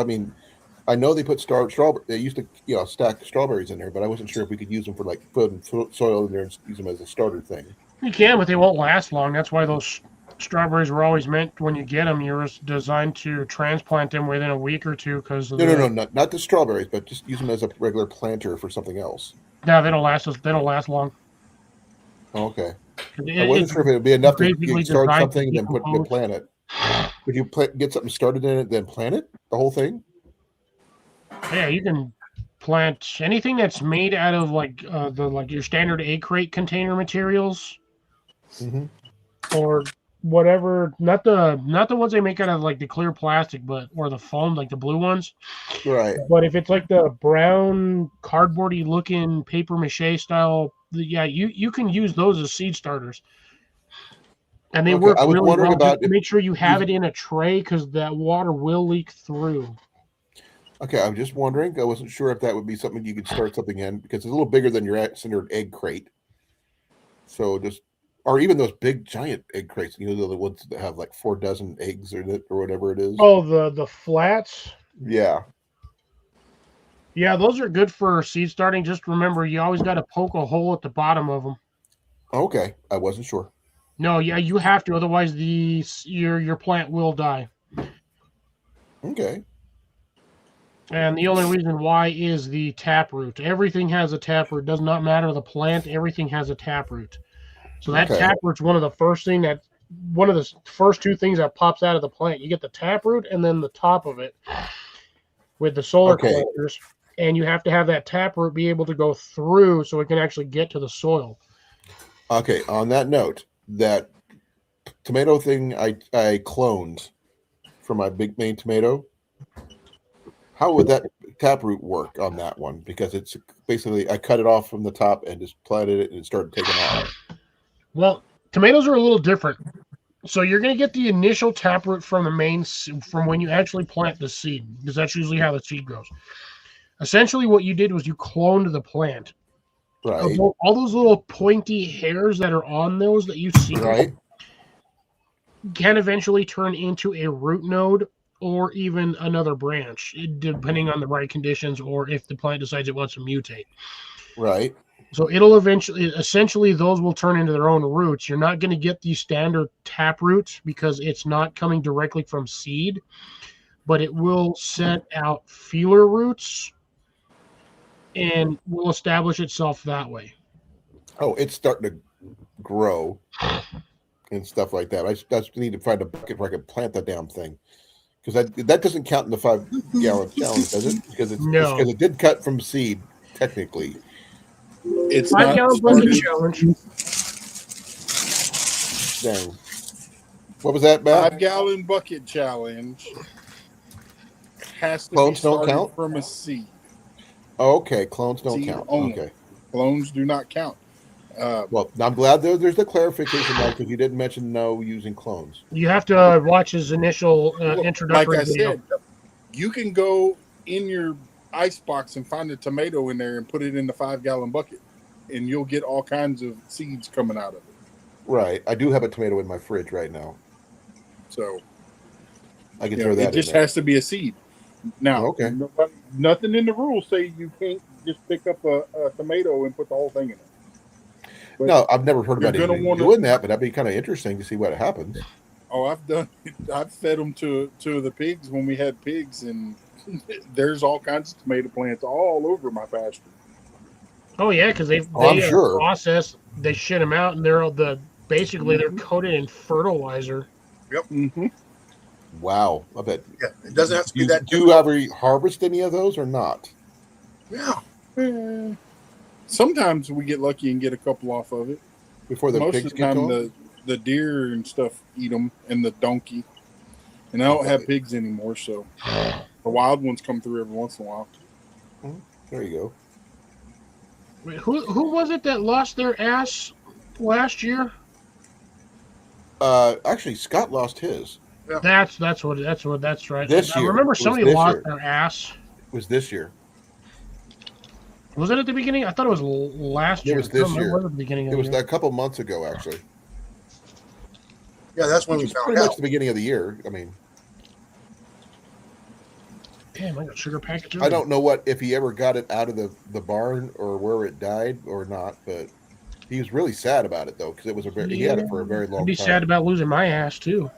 I know they put strawberry. They used to stack strawberries in there, but I wasn't sure if we could use them for like putting soil in there and use them as a starter thing. You can, but they won't last long. That's why those strawberries were always meant when you get them. You're designed to transplant them within a week or two because no, not the strawberries, but just use them as a regular planter for something else. No, they don't last. They don't last long. Oh, okay. I wasn't sure if it would be enough to start something and then plant it. Would you get something started in it, then plant it, the whole thing? Yeah, you can plant anything that's made out of like your standard egg crate container materials, or whatever. Not the ones they make out of like the clear plastic, or the foam, like the blue ones. Right. But if it's like the brown cardboardy looking paper mache style, you can use those as seed starters. And they Okay, work I was really wondering well. about Just make sure you have using- it in a tray because that water will leak through. Okay, I was just wondering. I wasn't sure if that would be something you could start something in because it's a little bigger than your standard egg crate. So just, or even those big giant egg crates. You know, the ones that have like 4 dozen eggs in it or whatever it is. Oh, the flats. Yeah. Yeah, those are good for seed starting. Just remember, you always got to poke a hole at the bottom of them. Okay, I wasn't sure. No, yeah, you have to. Otherwise, your plant will die. Okay. And the only reason why is the taproot. Everything has a taproot. Does not matter the plant. Everything has a taproot. So that Okay. taproot's one of the first two things that pops out of the plant. You get the taproot and then the top of it with the solar Okay. collectors. And you have to have that taproot be able to go through so it can actually get to the soil. Okay. On that note, that tomato thing I cloned for my big main tomato. How would that taproot work on that one? Because it's basically I cut it off from the top and just planted it and it started taking off. Well, tomatoes are a little different. So you're going to get the initial taproot from from when you actually plant the seed, because that's usually how the seed grows. Essentially, what you did was you cloned the plant. Right. All those little pointy hairs that are on those that you see Right. can eventually turn into a root node or even another branch, depending on the right conditions or if the plant decides it wants to mutate. Right. So essentially, those will turn into their own roots. You're not going to get these standard tap roots because it's not coming directly from seed, but it will set out feeler roots and will establish itself that way. Oh, it's starting to grow and stuff like that. I just need to find a bucket where I can plant that damn thing. Because that doesn't count in the 5-gallon challenge, does it? Because No. because it did cut from seed, technically. It's 5-gallon bucket challenge. Dang. What was that, Matt? 5-gallon bucket challenge has to Clones be don't started count? from a seed. Oh, okay, clones don't Seed count. only. Okay. Clones do not count. Well, I'm glad there's the clarification now because you didn't mention no using clones. You have to watch his initial introductory like I video. said, you can go in your ice box and find a tomato in there and put it in the 5-gallon bucket, and you'll get all kinds of seeds coming out of it. Right. I do have a tomato in my fridge right now. So I can throw that it just in there. has to be a seed. Now, Okay. nothing in the rules say you can't just pick up a tomato and put the whole thing in it. But No, I've never heard about you're gonna anybody wanna- doing that, but that'd be kind of interesting to see what happens. Oh, I've done it. I've fed them to the pigs when we had pigs, and there's all kinds of tomato plants all over my pasture. Oh yeah, because they I'm sure. process, they shit them out, and they're coated in fertilizer. Mm-hmm. Wow. I bet. Yeah, it doesn't have to be that. Do you ever harvest any of those or not? Yeah. Sometimes we get lucky and get a couple off of it. Before the Most pigs of the get time, going? the deer and stuff eat them, and the donkey. And I don't have pigs anymore, so the wild ones come through every once in a while. There you go. Wait, who was it that lost their ass last year? Actually, Scott lost his. That's right. This I year. remember It was somebody this lost year. their ass. It was this year. Was it at the beginning? I thought it was last year. It was this I don't remember year. at the beginning It of was the year. a couple months ago, actually. Yeah, that's when Which we was found pretty much out. the beginning of the year. I mean, Damn, I got sugar packages. I don't know if he ever got it out of the barn or where it died or not, but he was really sad about it though because it was he had it for a very long I'd be time. sad about losing my ass too.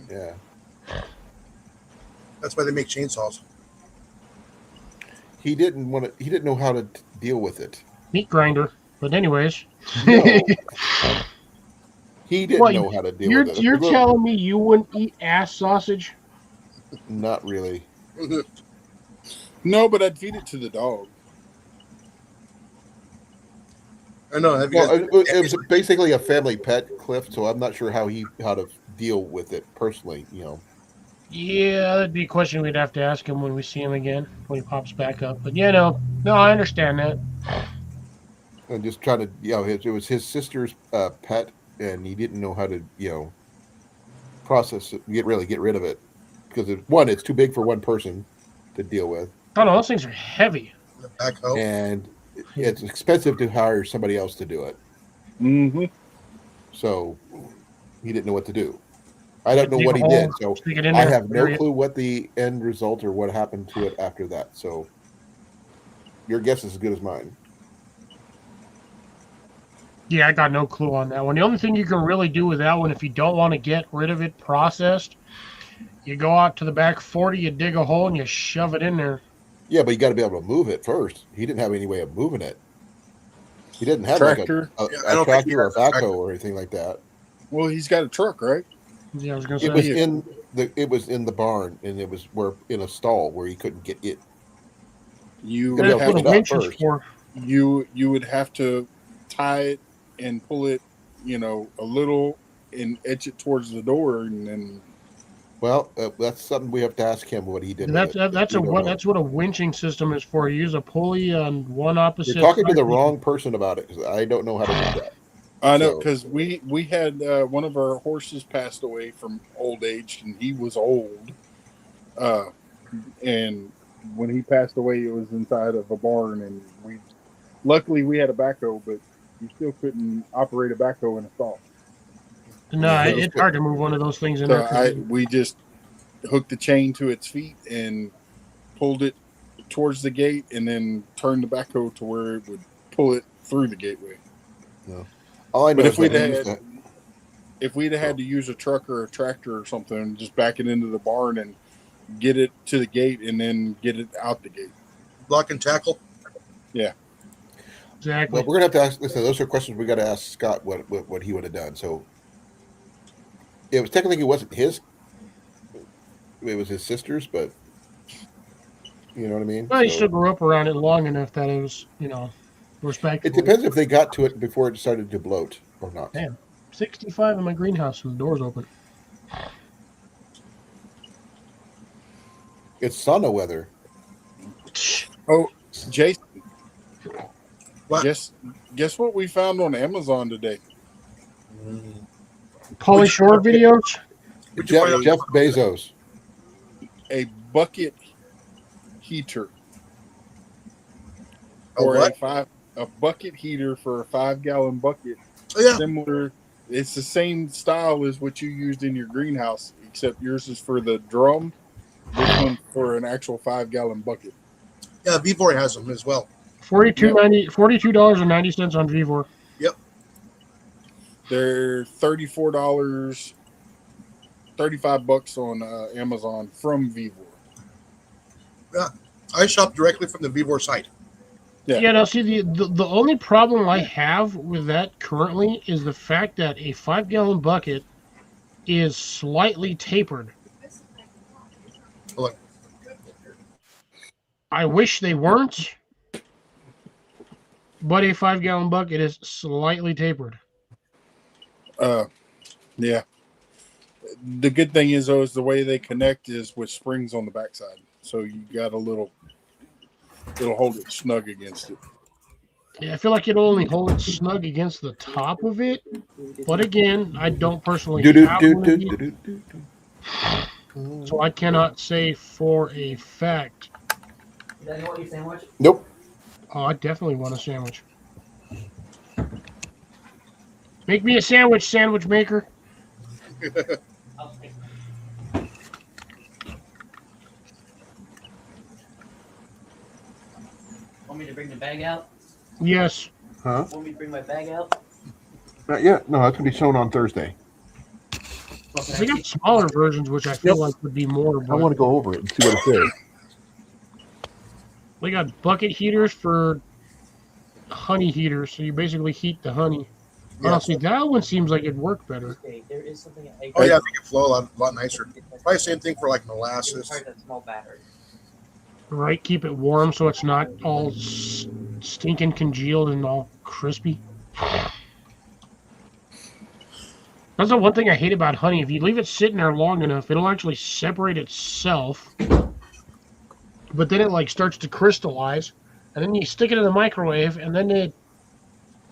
Yeah. That's why they make chainsaws. He didn't know how to deal with it. Meat grinder. But anyways. No. He didn't What, know how to deal You're with it. you're telling me you wouldn't eat ass sausage? Not really. No, but I'd feed it to the dog. I know. Have you Well, guys, it was basically a family pet, Cliff. So I'm not sure how to deal with it personally. You know. Yeah, that'd be a question we'd have to ask him when we see him again, when he pops back up. But yeah, no, I understand that. And just trying to, it was his sister's pet, and he didn't know how to, process it, get rid of it, because it's too big for one person to deal with, Oh no, those things are heavy. The backhoe. and it's expensive to hire somebody else to do it. Mm-hmm. So he didn't know what to do. I don't know Dig what a he hole, did. So stick it in I there, have no bury it. clue what the end result or what happened to it after that. So your guess is as good as mine. Yeah, I got no clue on that one. The only thing you can really do with that one, if you don't want to get rid of it processed, you go out to the back 40, you dig a hole, and you shove it in there. Yeah, but you got to be able to move it first. He didn't have any way of moving it. He didn't have Tractor. like I a don't think he tractor or a has a tractor. backhoe or anything like that. Well, he's got a truck, right? Yeah, I was gonna It was say. it was in the barn, and it was in a stall where he couldn't get it. You Gotta would be That's able have what a to get it winch out is first. for. you would have to tie it and pull it, a little and etch it towards the door, and then Well, that's something we have to ask him what he did That's with it. that's We a don't what know. that's what a winching system is for. You use a pulley on one opposite. You're talking to side. the wrong person about it, because I don't know how to do that. I know So- because we had one of our horses passed away from old age, and he was old. And when he passed away, it was inside of a barn, and luckily we had a backhoe, but you still couldn't operate a backhoe in a stall. No, Yeah, it's hard to move one of those things in So there. we just hooked the chain to its feet and pulled it towards the gate, and then turned the backhoe to where it would pull it through the gateway. All I know But is if we'd that he had used to- if we'd have had to use a truck or a tractor or something, just back it into the barn and get it to the gate, and then get it out the gate. Block and tackle. Exactly. well, we're gonna have to ask. Listen, those are questions we got to ask Scott what he would have done. So it was technically, it wasn't his. It was his sister's, but you know what I mean. Well, you So still grew up around it long enough that it was, respectful. it depends if they got to it before it started to bloat or not. Damn. 65 in my greenhouse and the door's open. It's sauna weather. Oh, Jason, What? guess what we found on Amazon today? Pauly Shore videos? Where'd you find out? Jeff Bezos. A bucket heater. A Or what? a bucket heater for a 5-gallon bucket. Oh, yeah. Similar. It's the same style as what you used in your greenhouse, except yours is for the drum. This one's for an actual 5-gallon bucket. Yeah, Vivor has them as well. $42.90 on Vivor. They're $34, $35 on Amazon from Vivor. I shop directly from the Vivor site. Yeah. Yeah, now see, the only problem I have with that currently is the fact that a 5-gallon bucket is slightly tapered. Look. I wish they weren't, but a 5-gallon bucket is slightly tapered. Yeah. The good thing is, though, is the way they connect is with springs on the backside. So you got it'll hold it snug against it. Yeah, I feel like it'll only hold it snug against the top of it. But again, I don't personally have one of these, so I cannot say for a fact. Did I want your sandwich? Nope. Oh, I definitely want a sandwich. Make me a sandwich, sandwich maker. I'll take it. Want me to bring the bag out? Yes. Huh? Want me to bring my bag out? Not yet. No, that's gonna be shown on Thursday. They got smaller versions, which I feel like would be more. I But want to go over it and see what it says. they got bucket heaters for honey heaters, so you basically heat the honey. Yeah. Honestly, that one seems like it'd work better. Okay, there is something. Oh, yeah, make it flow a lot nicer. Probably same thing for like molasses. That small battery. Right? Keep it warm so it's not all stinking congealed and all crispy. That's the one thing I hate about honey. If you leave it sitting there long enough, it'll actually separate itself. But then it like starts to crystallize, and then you stick it in the microwave, and then it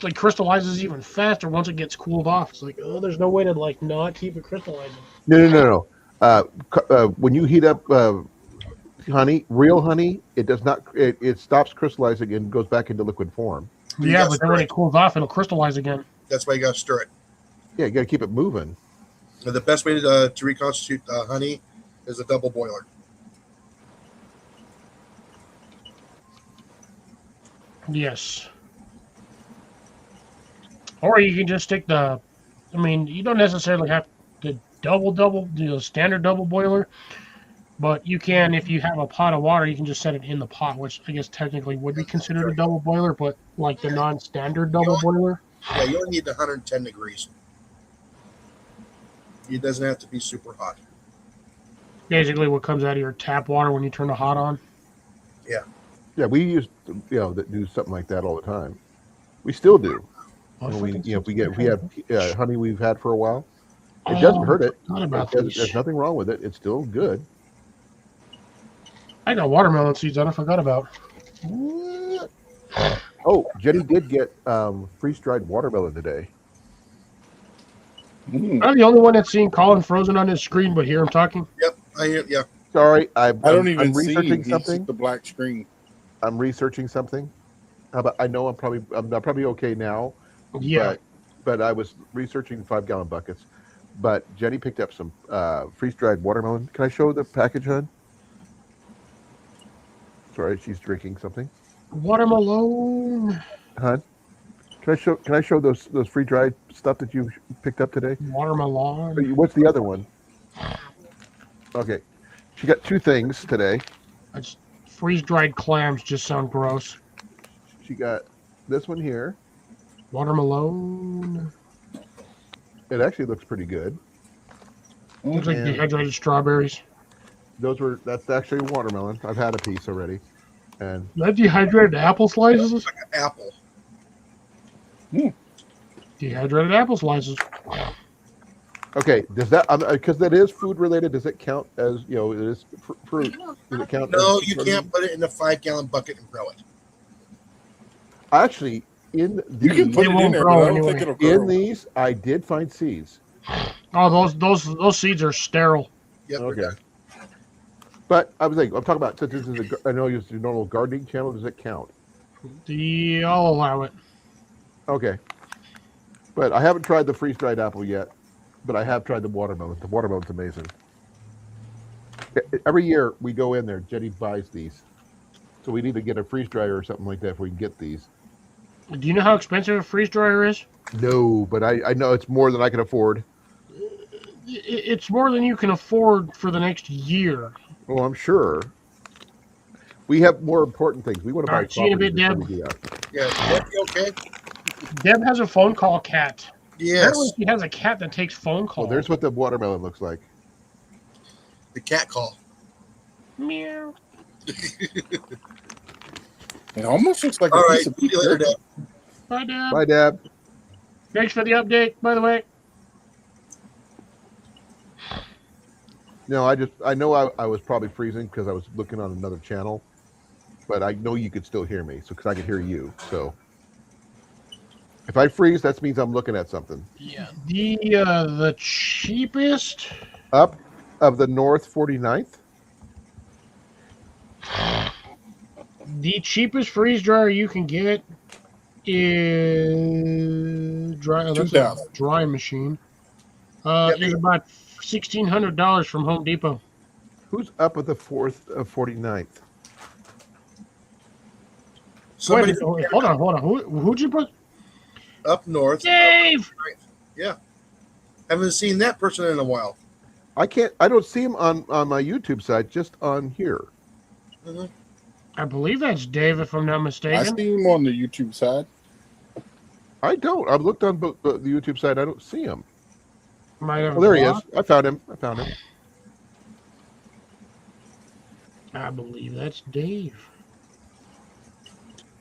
like crystallizes even faster once it gets cooled off. It's like, oh, there's no way to like not keep it crystallizing. No. When you heat up honey, real honey, it does not. It stops crystallizing and goes back into liquid form. You Yeah, gotta but then stir when it. it cools off, it'll crystallize again. That's why you got to stir it. Yeah, you got to keep it moving. And the best way to reconstitute honey is a double boiler. Yes. Or you can just stick the. I mean, you don't necessarily have the standard double boiler, but you can, if you have a pot of water, you can just set it in the pot, which I guess technically would be considered a double boiler, but like the non-standard double boiler. Yeah, you only need 110 degrees. It doesn't have to be super hot. Basically, what comes out of your tap water when you turn the hot on. Yeah, we used to, do something like that all the time. We still do. Oh, When we, fucking if we have honey we've had for a while, it Oh, doesn't hurt it. Not about There's these. nothing wrong with it. It's still good. I got watermelon seeds on. I forgot about. Oh, Jenny did get freeze-dried watermelon today. Mm. I'm the only one that's seen Colin frozen on his screen, but hear him talking. Yep, I hear. Yeah, Sorry, I don't even I'm see researching he's something. the black screen. I'm researching something. How about I know I'm probably okay now. Yeah. But I was researching 5-gallon buckets. But Jenny picked up some freeze-dried watermelon. Can I show the package, hon? Sorry, she's drinking something. Watermelon. Hon, can I show those free-dried stuff that you picked up today? Watermelon. What's the other one? Okay, she got 2 things today. That's freeze-dried clams. Just sound gross. She got this one here. Watermelon. It actually looks pretty good. Looks like And dehydrated strawberries. that's actually watermelon. I've had a piece already, and That dehydrated apple slices. like an apple. Dehydrated apple slices. okay. Does that because that is food related? Does it count as it is fruit? Does it count? No, as you can't put it in a 5-gallon bucket and grow it. Actually, in You can these, put it in won't there, grow but I don't anyway. think it'll grow. in these, I did find seeds. Oh, those seeds are sterile. Yep. Okay. But I'm talking about since this is I know it's a normal gardening channel. Does it count? I'll allow it. Okay. But I haven't tried the freeze-dried apple yet. But I have tried the watermelon. The watermelon's amazing. Every year we go in there, Jenny buys these. So we need to get a freeze dryer or something like that if we can get these. Do you know how expensive a freeze dryer is? No, but I know it's more than I can afford. It's more than you can afford for the next year. Well, I'm sure. We have more important things. We want to All buy right, see you in a property bit, before we do that. Yeah. That be okay? Deb has a phone call cat. Yes. Apparently she has a cat that takes phone calls. Well, there's what the watermelon looks like. The cat call. Meow. It almost looks like All a right. piece of See you later, Deb. Bye, Deb. Bye, Deb. Thanks for the update, by the way. No, I know I was probably freezing because I was looking on another channel, but I know you could still hear me, so because I could hear you. So if I freeze, that means I'm looking at something. Yeah. The cheapest. Up of the North 49th. The cheapest freeze dryer you can get is dry. That's a 2,000. dry machine. Is about $1,600 from Home Depot. Who's up at the 4th of 49th? Somebody Wait, hold on. Who'd you put? up north. Dave. Haven't seen that person in a while. I don't see him on my YouTube side, just on here. Mhm. I believe that's Dave, if I'm not I mistaken. see him on the YouTube side. I don't. I've looked on the YouTube side. I don't see him. Might have Oh, there he is. blocked. I found him. I believe that's Dave.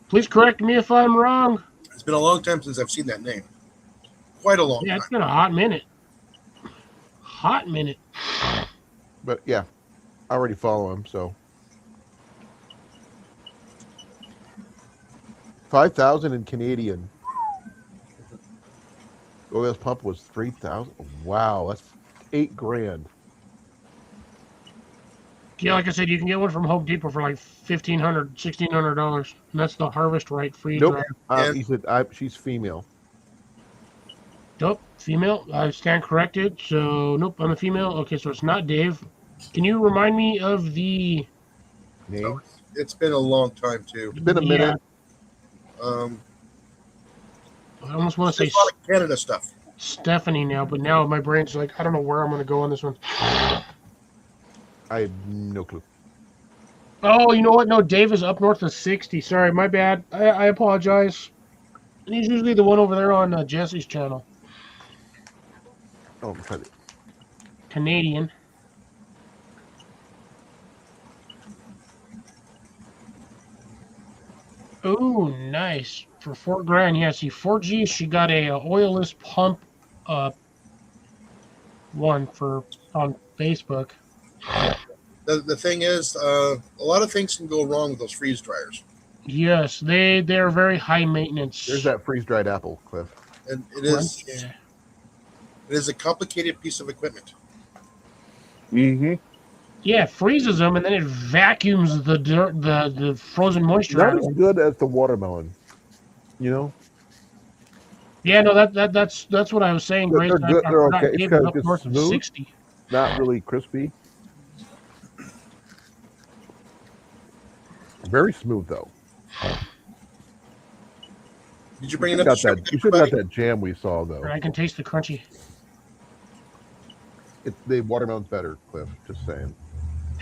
Please correct me if I'm wrong. It's been a long time since I've seen that name. Quite a long Yeah, it's time. been a hot minute. But yeah, I already follow him. So 5,000 in Canadian. oil pump was 3,000. Wow, that's $8,000. Yeah, like I said, you can get one from Home Depot for like $1,500, $1,600, and that's the Harvest Right freeze Nope. dryer. And- He said she's female. Nope, female. I stand corrected. So nope, I'm a female. Okay, so it's not Dave. Can you remind me of the? Name. It's been a long time too. It's been a minute. Um, I almost want to say there's a lot of Canada stuff. Stephanie now, but now my brain's like, I don't know where I'm going to go on this one. I have no clue. Oh, you know what? No, Dave is up north of 60. Sorry, my bad. I apologize. And he's usually the one over there on Jesse's channel. Oh, I'm trying to. Canadian. Oh, nice. For $4,000, yeah. See, 4G, she got a oilless pump one on Facebook. The thing is, a lot of things can go wrong with those freeze dryers, Yes, they're very high maintenance. There's that freeze dried apple, Cliff. and Yeah. it is a complicated piece of equipment. Mm-hmm. Yeah, it freezes them and then it vacuums the dirt, the frozen moisture out Not of as them. good as the watermelon. You know, Yeah, no, that's what I was saying, Grace. They're good, they're forgot okay. It's Dave kinda was up just north of smooth. 60. not really crispy. Very smooth though. Did you bring You enough? got that. You should have got that jam we saw though. I can taste the crunchy. The watermelon's better, Cliff. Just saying.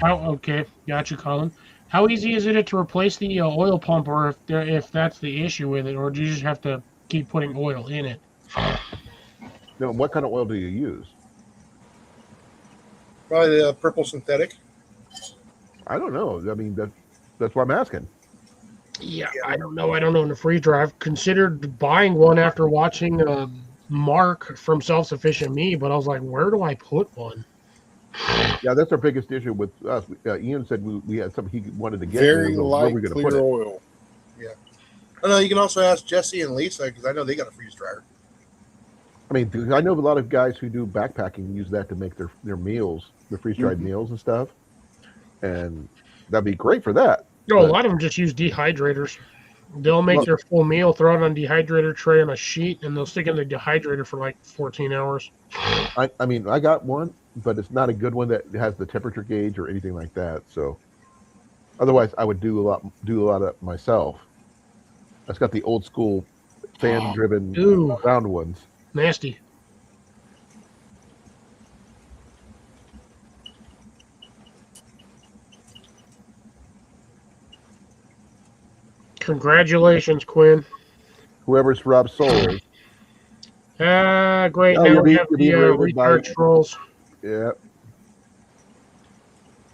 Okay, got you, Colin. How easy is it to replace the oil pump, or if that's the issue with it, or do you just have to keep putting oil in it? No, what kind of oil do you use? Probably the purple synthetic. I don't know. I mean, that's what I'm asking. Yeah, I don't know. I don't know in the freeze dryer. I've considered buying one after watching Mark from Self Sufficient Me, but I was like, where do I put one? Yeah, that's our biggest issue with us. Ian said we had something he wanted to get. Very where light, we going to clear put it? oil. Oh no, you can also ask Jesse and Lisa because I know they got a freeze dryer. I mean, I know a lot of guys who do backpacking use that to make their meals, their freeze dried meals and stuff, and that'd be great for that. No, a But- lot of them just use dehydrators. They'll make their full meal, throw it on a dehydrator tray on a sheet, and they'll stick it in the dehydrator for like 14 hours. I mean, I got one, but it's not a good one that has the temperature gauge or anything like that. So, otherwise, I would do a lot of myself. That's got the old school fan-driven Ooh. round ones. Nasty. Congratulations, Quinn. Whoever's Rob Soul is. Great. Oh, Now you're we being- have you're being the rated by- retard trolls. Yeah.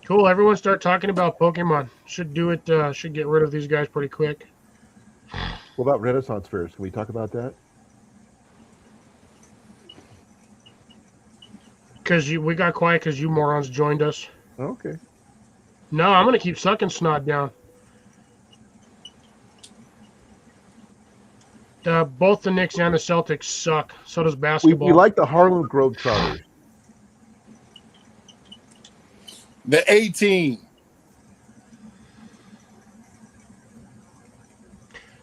Cool. Everyone start talking about Pokemon. Should do it. Should get rid of these guys pretty quick. What about Renaissance fairs? Can we talk about that? Because we got quiet because you morons joined us. Okay. No, I'm gonna keep sucking snot down. Both the Knicks and the Celtics suck. So does We basketball. like the Harlem Globetrotters. The A team.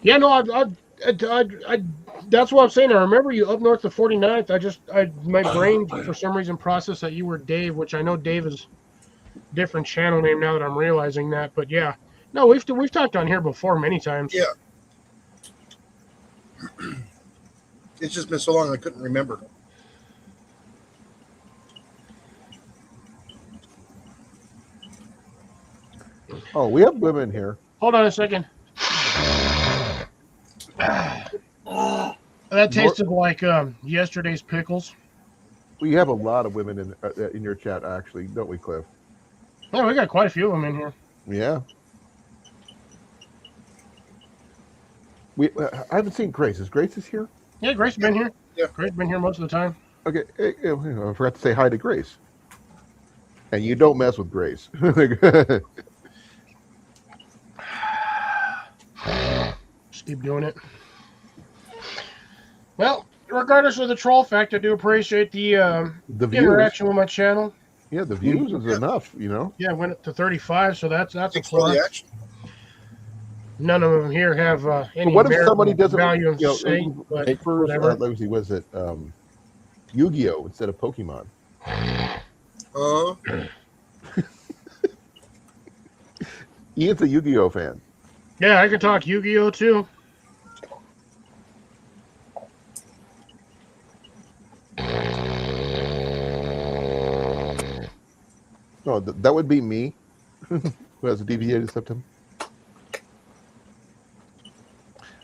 Yeah, no, that's what I'm saying. I remember you up north the 49th. My brain for some reason processed that you were Dave, which I know Dave is a different channel name now that I'm realizing that. But yeah, no, we've talked on here before many times. Yeah. It's just been so long I couldn't remember. Oh, we have women here. Hold on a second. That tasted like yesterday's pickles. We have a lot of women in your chat, actually, don't we, Cliff? Yeah, we got quite a few of them in here. Yeah. I haven't seen Grace. Is Grace here? Yeah, Grace's been here. Yeah. Grace's been here most of the time. Okay. I forgot to say hi to Grace. And you don't mess with Grace. Just keep doing it. Well, regardless of the troll fact, I do appreciate the The views. interaction with my channel. Yeah, the views is enough, you know. Yeah, went up to 35, so that's a Thanks for the plus. action. None of them here have any But what if somebody doesn't, value of you know, say, but prefers, whatever. let me see, was it Yu-Gi-Oh instead of Pokemon? Ian's a Yu-Gi-Oh fan. Yeah, I can talk Yu-Gi-Oh too. Oh, that would be me, who has a deviated septum.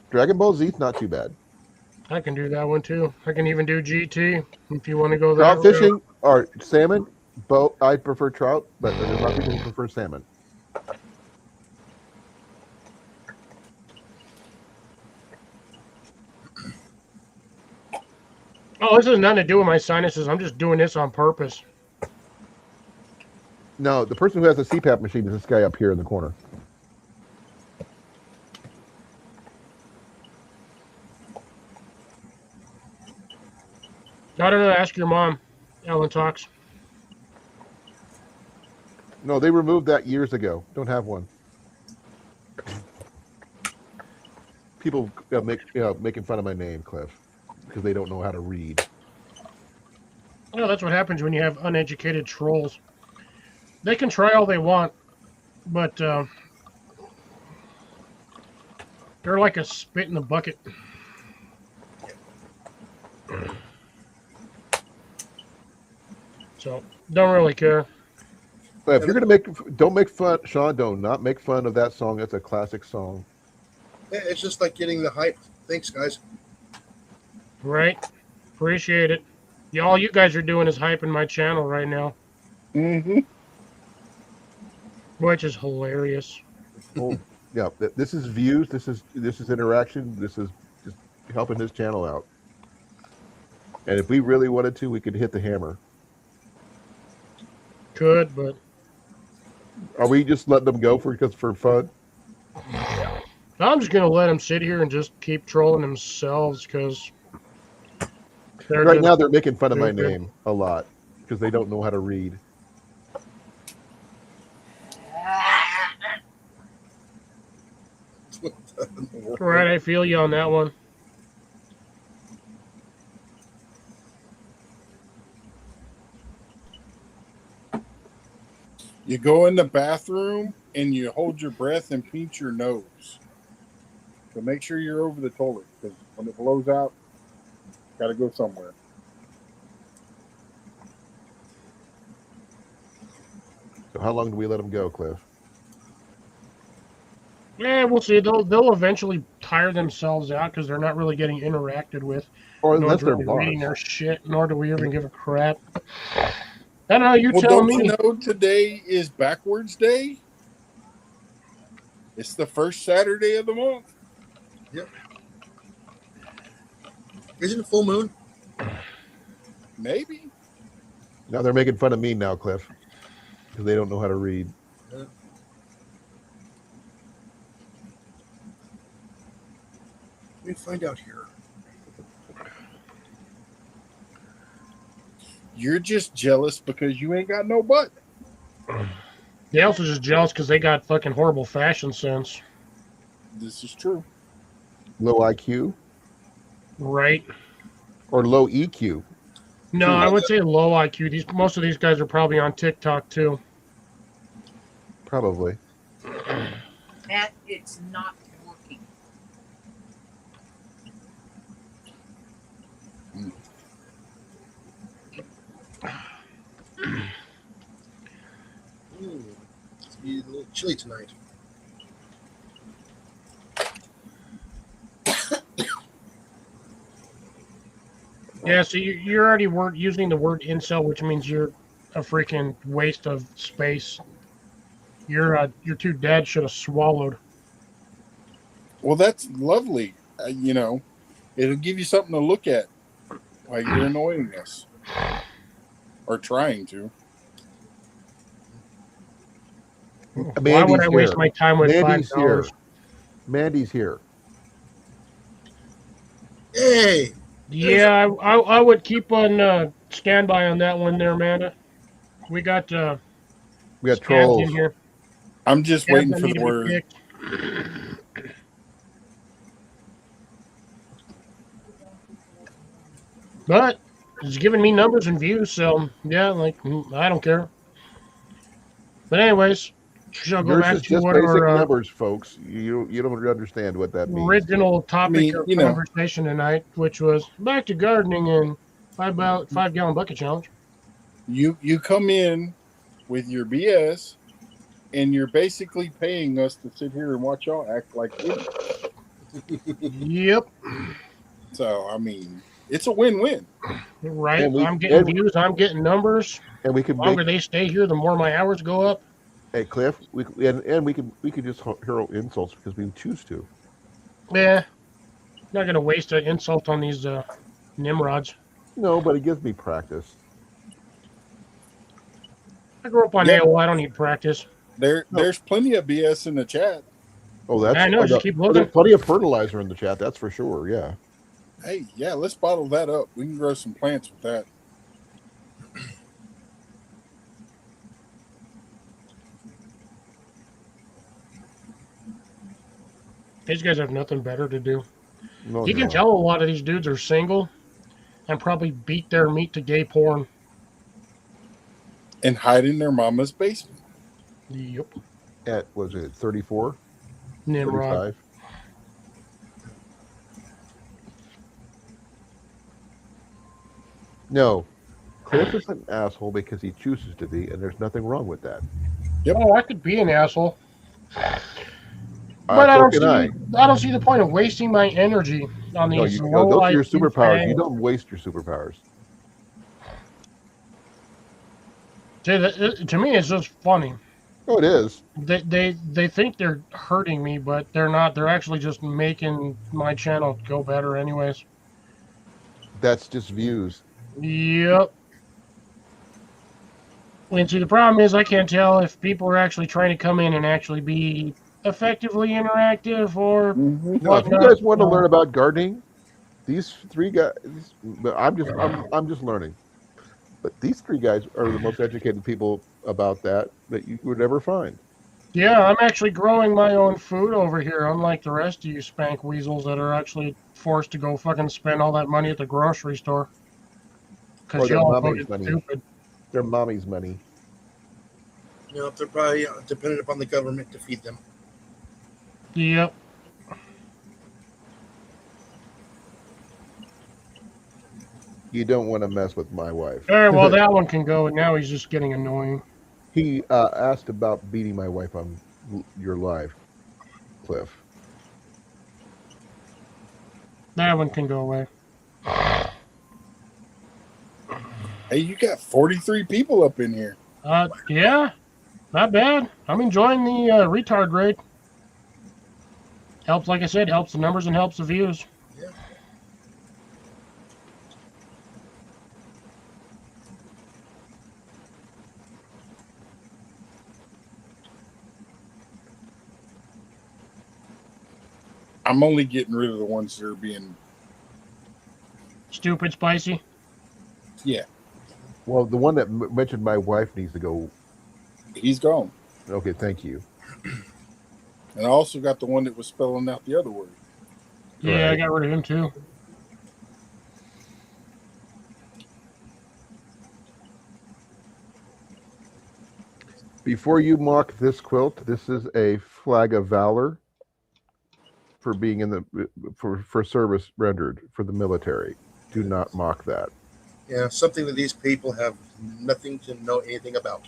Dragon Ball Z's not too bad. I can do that one too. I can even do GT if you want to go that Trout route. fishing or salmon, both. I prefer trout, but there's a lot of people who prefer salmon. Oh, this has nothing to do with my sinuses. I'm just doing this on purpose. No, the person who has a CPAP machine is this guy up here in the corner. I don't know. Ask your mom. Ellen talks. No, they removed that years ago. Don't have one. People making fun of my name, Cliff, because they don't know how to read. Well, that's what happens when you have uneducated trolls. They can try all they want, but they're like a spit in the bucket. So, don't really care. But if you're gonna don't make fun, Sean. Don't not make fun of that song. It's a classic song. Yeah, it's just like getting the hype. Thanks, guys. Right? Appreciate it. Yeah, all you guys are doing is hyping my channel right now, Mm-hmm. which is hilarious. Oh, yeah. This is views. This is interaction. This is just helping this channel out. And if we really wanted to, we could hit the hammer. Could, but Are we just letting them go for fun? I'm just gonna let them sit here and just keep trolling themselves because Right now, they're making fun of my stupid. name a lot because they don't know how to read. Right, I feel you on that one. You go in the bathroom and you hold your breath and pinch your nose. So make sure you're over the toilet because when it blows out, got to go somewhere. So how long do we let them go, Cliff? Yeah, we'll see. They'll eventually tire themselves out because they're not really getting interacted with. Or Nor unless they're really reading their boss. shit, nor do we even give a crap. I don't know. You Well, tell don't me. you know today is backwards day? It's the first Saturday of the month. Yep. Isn't it full moon? Maybe. Now they're making fun of me now, Cliff, because they don't know how to read. Yeah. Let me find out here. You're just jealous because you ain't got no butt. They also just jealous because they got fucking horrible fashion sense. This is true. Low IQ Right? or low EQ. No, I would say low IQ. Most of these guys are probably on TikTok too. Probably. Matt, it's not working. It's a little chilly tonight. Yeah, so you're already using the word incel, which means you're a freaking waste of space. Your two dads should have swallowed. Well, that's lovely. It'll give you something to look at while you're annoying us or trying to. Why would I waste my time with Mandy's here. $5? Mandy's here. Hey, Yeah, I would keep on standby on that one there, Amanda. We got We got scabs in trolls. here. I'm just Scabs waiting that for need the to be word. picked. But it's giving me numbers and views, so yeah, like I don't care. But anyways, shall go Yours back is to just what basic our numbers, folks. You don't understand what that means. original I topic mean, of conversation tonight, which was back to gardening and 5 gallon bucket challenge. you come in with your BS, and you're basically paying us to sit here and watch y'all act like idiots. Yep, So I mean, it's a win-win. right. And we I'm getting views. I'm getting numbers. and we The can longer make they stay here, the more my hours go up. a Cliff. And we can just hurl insults because we choose to. Yeah, not gonna waste an insult on these nimrods. No, but it gives me practice. I grew up on Yeah, AOL. I don't need practice. No. there's plenty of BS in the chat. Oh, that's I know. Just keep looking. there's plenty of fertilizer in the chat. That's for sure. Yeah. Hey, yeah, let's bottle that up. We can grow some plants with that. These guys have nothing better to do. No, You can no. tell a lot of these dudes are single and probably beat their meat to gay porn. And hide in their mama's basement. Yep. At was it 34, Nimrod. 35? No, Cliff is an asshole because he chooses to be, and there's nothing wrong with that. Oh, I could be an asshole. But So can I. I don't see the point of wasting my energy on No, these no, low those are your IQ superpowers. You fangs. don't waste your superpowers. See, to me, it's just funny. Oh, it is. They think they're hurting me, but they're not. They're actually just making my channel go better, anyways. That's just views. Yep. And see, the problem is I can't tell if people are actually trying to come in and actually be effectively interactive or Now, if you whatnot. guys want to learn about gardening, these three guys. But I'm just learning. But these three guys are the most educated people about that you would ever find. Yeah, I'm actually growing my own food over here, unlike the rest of you spank weasels that are actually forced to go fucking spend all that money at the grocery store. Or Because their y'all mommy's voted money. stupid. Their mommy's money. You know, they're probably dependent upon the government to feed them. Yep. You don't want to mess with my wife. All right, well, that one can go, and now he's just getting annoying. He asked about beating my wife on your live, Cliff. That one can go away. Hey, you got 43 people up in here. Yeah, not bad. I'm enjoying the retard rate. Helps, like I said, helps the numbers and helps the views. Yeah. I'm only getting rid of the ones that are being, Stupid spicy. yeah, Well, the one that mentioned my wife needs to go. he's gone. Okay, thank you. And I also got the one that was spelling out the other word. Yeah, I Right. got rid of him too. Before you mock this quilt, this is a flag of valor for being in the for service rendered for the military. Do not mock that. Yeah, something that these people have nothing to know anything about.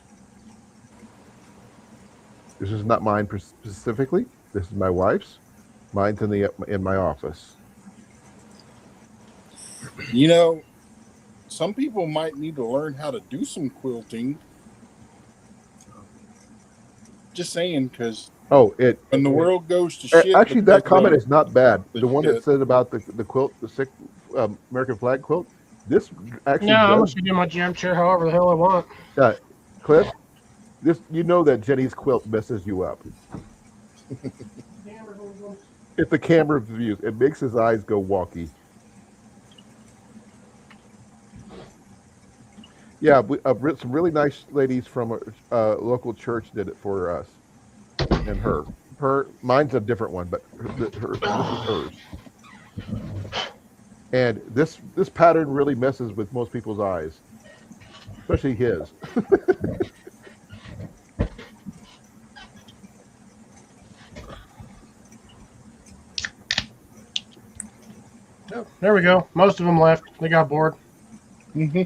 This is not mine specifically. This is my wife's. Mine's in my office. You know, some people might need to learn how to do some quilting. Just saying, because when the world goes to shit, Actually, that comment is not bad. the The one that shit. said about the quilt, the sick American flag quilt. This actually Yeah, I'm does. gonna do my jam chair however the hell I want. Cliff, this you know that Jenny's quilt messes you up. If the camera views, it makes his eyes go wonky. Yeah, some really nice ladies from a local church did it for us and her. Mine's a different one, but this is hers. And this pattern really messes with most people's eyes, especially his. Oh, there we go. Most of them left. They got bored. Mm-hmm.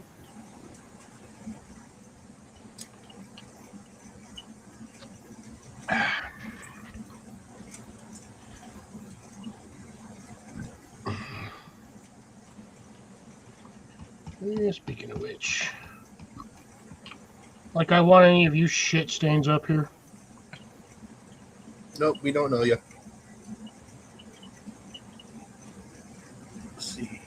Speaking of which, like, I want any of you shit stains up here. Nope, we don't know you. Let's see.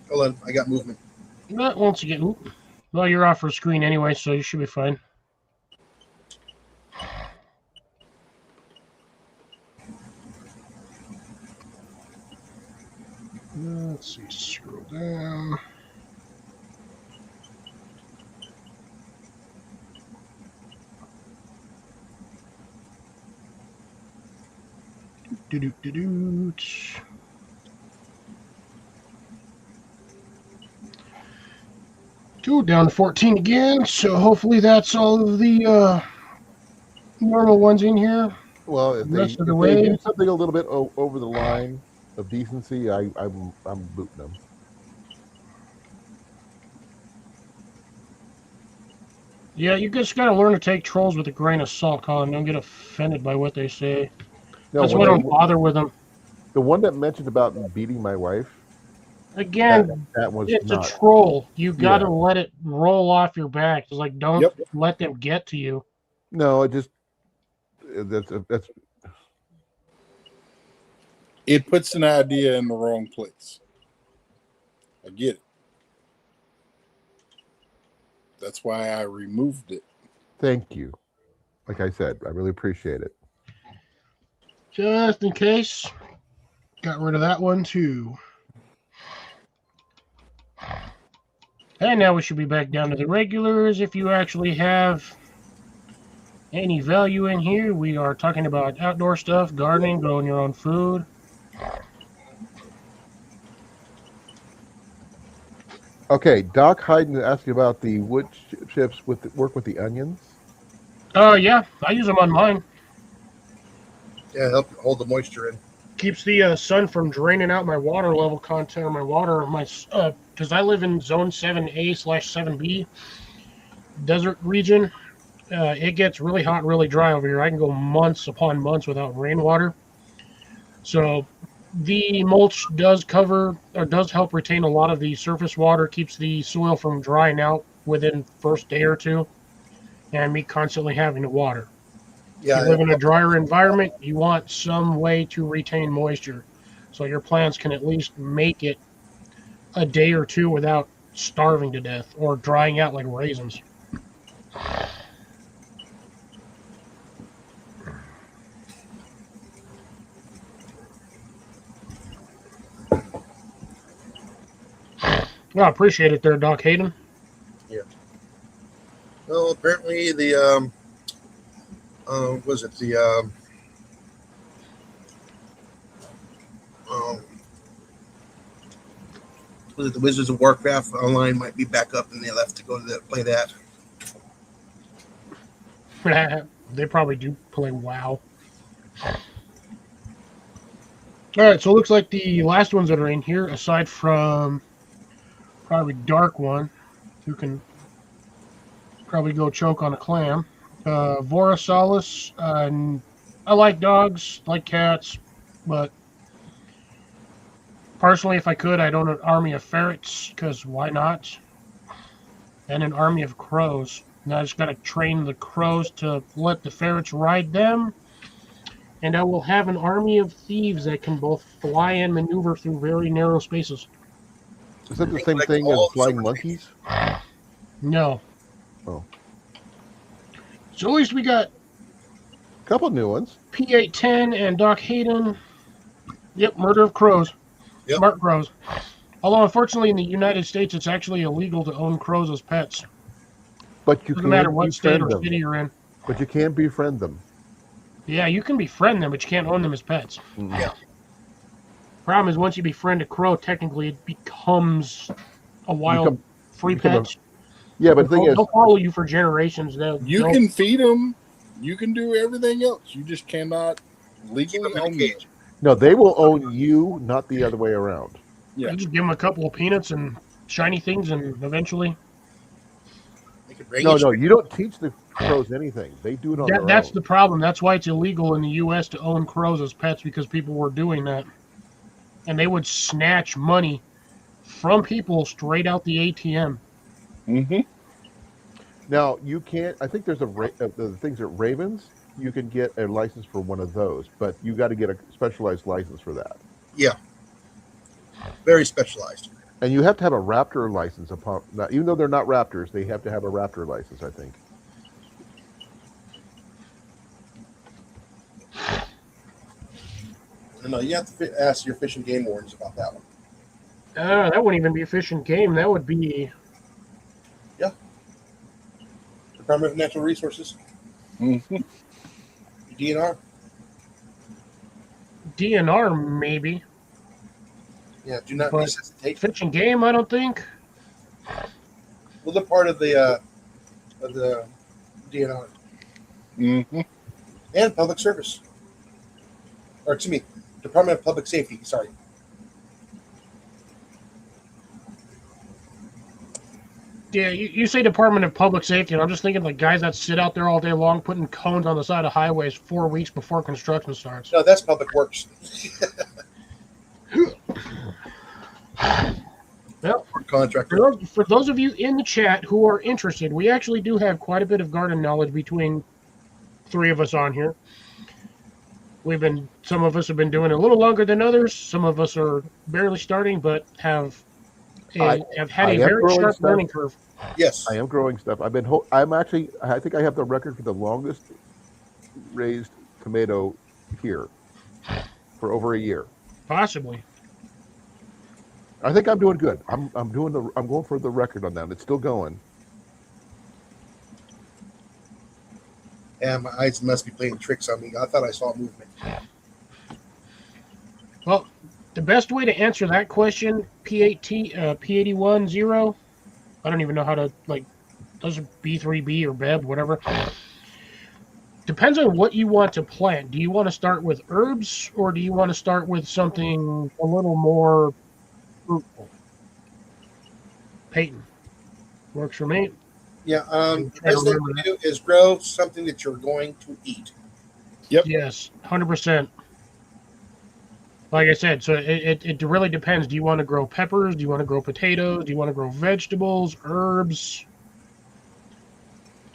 Hold on, I got movement. But once you get, well, you're off for screen anyway, so you should be fine. Let's see, scroll down. Do. Two down to 14 again, so hopefully that's all of the normal ones in here. Well, if they Rest of the do way. something a little bit over the line of decency, I'm booting them. Yeah, you just gotta learn to take trolls with a grain of salt, Colin. Don't get offended by what they say. No, That's why I don't bother with them. the one that mentioned about beating my wife. Again, that was it's not. a troll. You gotta let it roll off your back. It's like, don't Yep. let them get to you. No, that's It puts an idea in the wrong place. I get it. That's why I removed it. Thank you. Like I said, I really appreciate it. Just in case. Got rid of that one too. And now we should be back down to the regulars. If you actually have any value in here, we are talking about outdoor stuff, gardening, growing your own food. Okay, Doc Hayden asking about the wood chips work with the onions. Oh, yeah, I use them on mine. Yeah, help hold the moisture in. Keeps the sun from draining out my water level content or my water, because I live in zone 7A/7B desert region. It gets really hot, really dry over here. I can go months upon months without rainwater. So the mulch does cover or does help retain a lot of the surface water, keeps the soil from drying out within first day or two, and me constantly having to water. Yeah, If you live in a drier environment, you want some way to retain moisture so your plants can at least make it a day or two without starving to death or drying out like raisins. Well, I appreciate it there, Doc Hayden. Yeah. Well, apparently the was it the was it the Wizards of Warcraft online might be back up and they left to go to play that. They probably do play WoW. All right, so it looks like the last ones that are in here, aside from probably Dark One, who can probably go choke on a clam. Vorosalis, I like dogs, like cats, but personally, if I could, I'd own an army of ferrets, because why not? And an army of crows. And I just got to train the crows to let the ferrets ride them. And I will have an army of thieves that can both fly and maneuver through very narrow spaces. Is that the same thing as flying monkeys? No. Oh. So at least we got A couple new ones. P810 and Doc Hayden. Yep, murder of crows. Yep. Smart crows. Although, unfortunately, in the United States, it's actually illegal to own crows as pets. But you Doesn't matter can what state befriend or them. city you're in. But you can befriend them. Yeah, you can befriend them, but you can't own them as pets. Mm. Yeah. Problem is, once you befriend a crow, technically it becomes a wild Become- free become a- pet. Yeah, but the thing is, They'll follow you for generations. You can feed them. You can do everything else. You just cannot Keep legally them in a own them. cage. no, they will own you, not the other way around. Yeah. You just give them a couple of peanuts and shiny things, and eventually, They can bring No, you no, you don't teach the crows anything. They do it on their that's own. the problem. That's why it's illegal in the U.S. to own crows as pets, because people were doing that, and they would snatch money from people straight out the ATM. Mm-hmm. Now you can't. I think there's the things at Ravens. You can get a license for one of those, but you got to get a specialized license for that. very specialized. And you have to have a raptor license upon. Now, even though they're not raptors, they have to have a raptor license. I think. No, you have to ask your fish and game wardens about that one. That wouldn't even be a fish and game. That would be Department of Natural Resources, Mm-hmm. DNR. DNR, maybe. Yeah, do not But- resuscitate. Fish and game, I don't think. Well, they're part of the DNR Mm-hmm. and Public Service, or excuse me, Department of Public Safety. Sorry. Yeah, you say Department of Public Safety, and I'm just thinking like guys that sit out there all day long putting cones on the side of highways 4 weeks before construction starts. No, that's Public Works. Well, Or contractor. for those of you in the chat who are interested, we actually do have quite a bit of garden knowledge between 3 of us on here. Some of us have been doing it a little longer than others. Some of us are barely starting, but have had I a am very growing sharp stuff. learning curve. Yes. I am growing stuff. I'm actually. I think I have the record for the longest raised tomato here for over a year. Possibly. I think I'm doing good. I'm going for the record on that. It's still going. And my eyes must be playing tricks on me. I thought I saw movement. Well, the best way to answer that question, P8110, I don't even know how to, does it B3B or BEB, whatever. Depends on what you want to plant. Do you want to start with herbs, or do you want to start with something a little more fruitful? Peyton. Works for me. Yeah. Try to Best thing remember to do is grow something that you're going to eat. Yes, 100%. Like I said, so it really depends. Do you want to grow peppers? Do you want to grow potatoes? Do you want to grow vegetables, herbs?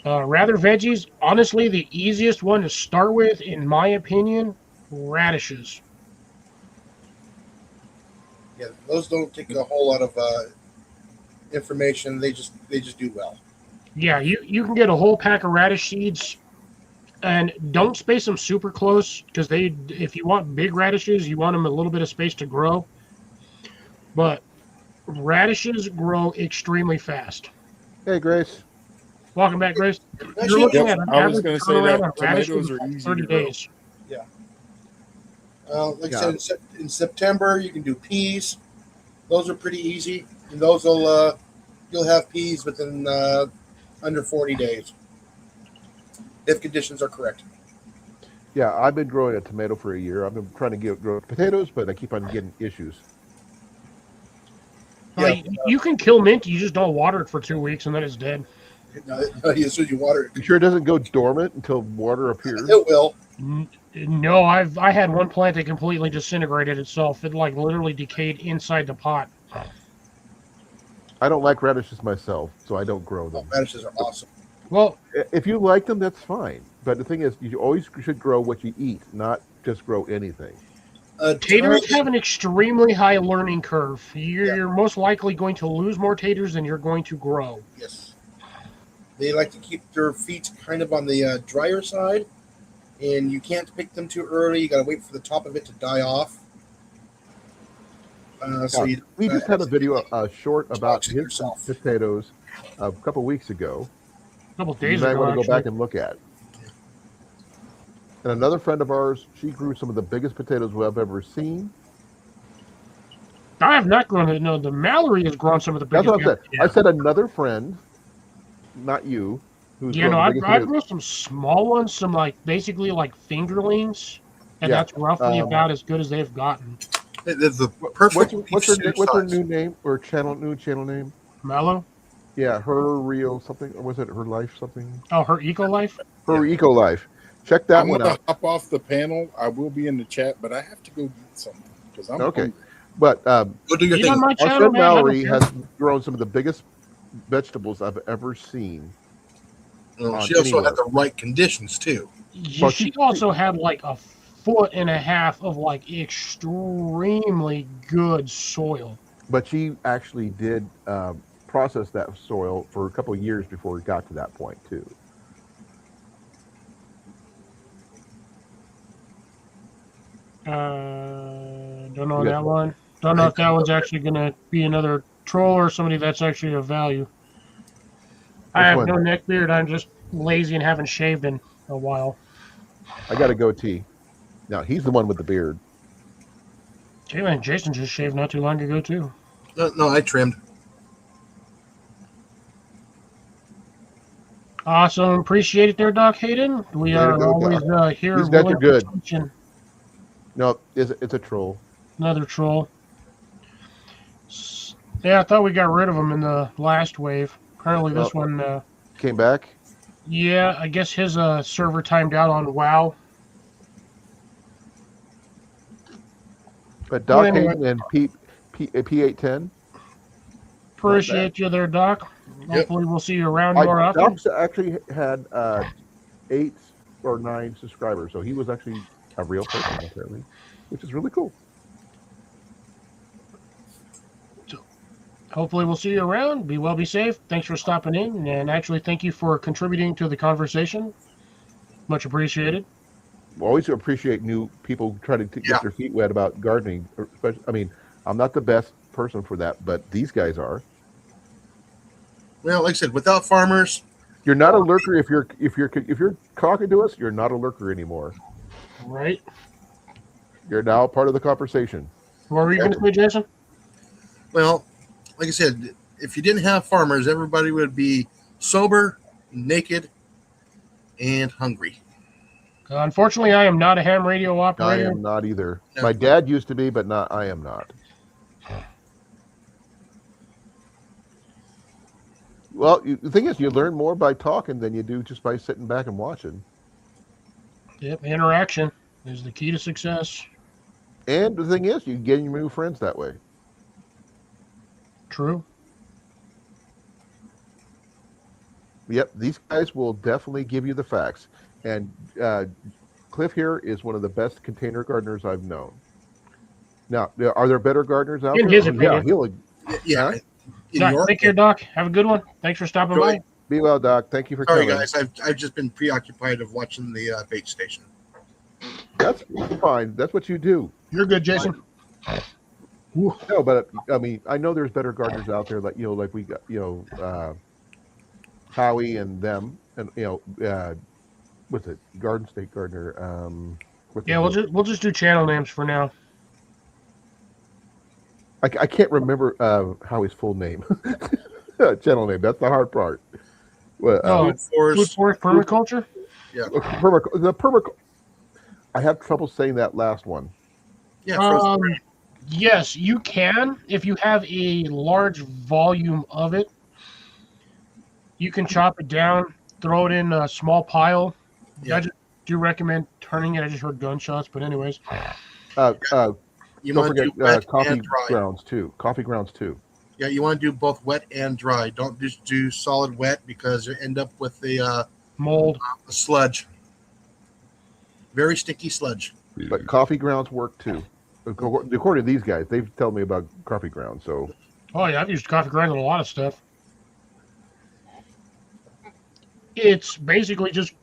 Rather veggies. Honestly, the easiest one to start with, in my opinion, radishes. Yeah, those don't take a whole lot of information. They just do well. Yeah, you can get a whole pack of radish seeds, and don't space them super close, because if you want big radishes, you want them a little bit of space to grow. But radishes grow extremely fast. Hey, Grace. Welcome back, Grace. Actually, You're looking Yep, at an I was average gonna say turnaround that on radishes tomatoes in are easy 30 to grow. days. like Yeah. I said, in September you can do peas. Those are pretty easy, and those will you'll have peas within under 40 days if conditions are correct. Yeah, I've been growing a tomato for a year. I've been trying to grow potatoes, but I keep on getting issues. Like, you can kill mint, you just don't water it for 2 weeks, and then it's dead. As soon as you water You sure it doesn't go dormant until water appears? it will. No, I had one plant that completely disintegrated itself. It literally decayed inside the pot. I don't like radishes myself, so I don't grow them. Radishes are awesome. Well, If you like them, that's fine. But the thing is, you always should grow what you eat, not just grow anything. taters have an extremely high learning curve. You're most likely going to lose more taters than you're going to grow. Yes. They like to keep their feet kind of on the drier side, and you can't pick them too early. You got to wait for the top of it to die off. So you We just had a video, short about toxic his yourself. potatoes a couple weeks ago. A couple You days might ago, want to go actually. back and look at. And another friend of ours, she grew some of the biggest potatoes I've ever seen. I have not grown it. No, the Mallory has grown some of the That's biggest. what I said. Yeah. I said another friend, not you, who's Yeah, grown no, the I biggest potatoes. grew some small ones, some like basically like fingerlings, and Yeah, that's roughly about as good as they've gotten. The perfect What's her beef what's her size. new name or new channel name? Mellow? Yeah, her real something, or was it her life something? Oh, her Eco Life? Her Eco Life. Check that I'm one gonna out. hop off the panel. I will be in the chat, but I have to go get something because I'm Okay, hungry. but Go do your Eat on thing. my our channel, friend man. I don't Mallory care. has grown some of the biggest vegetables I've ever seen. She also anywhere. had the right conditions too. Yeah, she also had like a foot and a half of like extremely good soil. But she actually did process that soil for a couple of years before it got to that point too. Don't know You that one. Don't know if that one's actually going to be another troll or somebody that's actually of value. I Which have one? no neck beard. I'm just lazy and haven't shaved in a while. I got a goatee. Now he's the one with the beard. Jalen and Jason just shaved not too long ago too. No, I trimmed. Awesome. Appreciate it there, Doc Hayden. We Way to are go, always here. These guys are willing to good. teach and No, it's a troll. another troll. Yeah, I thought we got rid of them in the last wave. Apparently this one... Came back. yeah, I guess his server timed out on WoW. But Doc anyway. Hayden and P810. Appreciate you there, Doc. Hopefully we'll see you around more often. Doc's actually had 8 or 9 subscribers, so he was actually a real person apparently, which is really cool. Hopefully we'll see you around. Be well, be safe. Thanks for stopping in, and actually thank you for contributing to the conversation. Much appreciated. Always appreciate new people trying to get their feet wet about gardening. I mean, I'm not the best person for that, but these guys are. Well, like I said, without farmers, you're not a lurker. If you're talking to us, you're not a lurker anymore. Right. You're now part of the conversation. What were you going to say, Jason? Well, like I said, if you didn't have farmers, everybody would be sober, naked, and hungry. Unfortunately, I am not a ham radio operator. I am not either. No. My dad used to be, but not. I am not. Well, the thing is, you learn more by talking than you do just by sitting back and watching. Yep, interaction is the key to success. And the thing is, you get new friends that way. True. Yep, these guys will definitely give you the facts. And Cliff here is one of the best container gardeners I've known. Now, are there better gardeners out there? In his opinion. Yeah. Doc, take care, Doc. Have a good one. Thanks for stopping by. Be well, Doc. Thank you for coming. Sorry, guys. I've just been preoccupied of watching the bait station. That's fine. That's what you do. You're good, Jason. No, but I mean, I know there's better gardeners out there, like like we got, Howie and them, and what's it, Garden State Gardener? Yeah, we'll just do channel names for now. I can't remember Howie's full name. Channel name. That's the hard part. Food forest permaculture. Yeah, permaculture. I have trouble saying that last one. Yeah. Yes, you can if you have a large volume of it. You can chop it down, throw it in a small pile. Yeah. I just do recommend turning it. I just heard gunshots, but anyways. You don't forget coffee grounds too. Coffee grounds too. Yeah, you want to do both wet and dry. Don't just do solid wet because you end up with the mold, sludge. Very sticky sludge. But coffee grounds work too. According to these guys, they've told me about coffee grounds. So. Oh yeah, I've used coffee grounds on a lot of stuff. It's basically just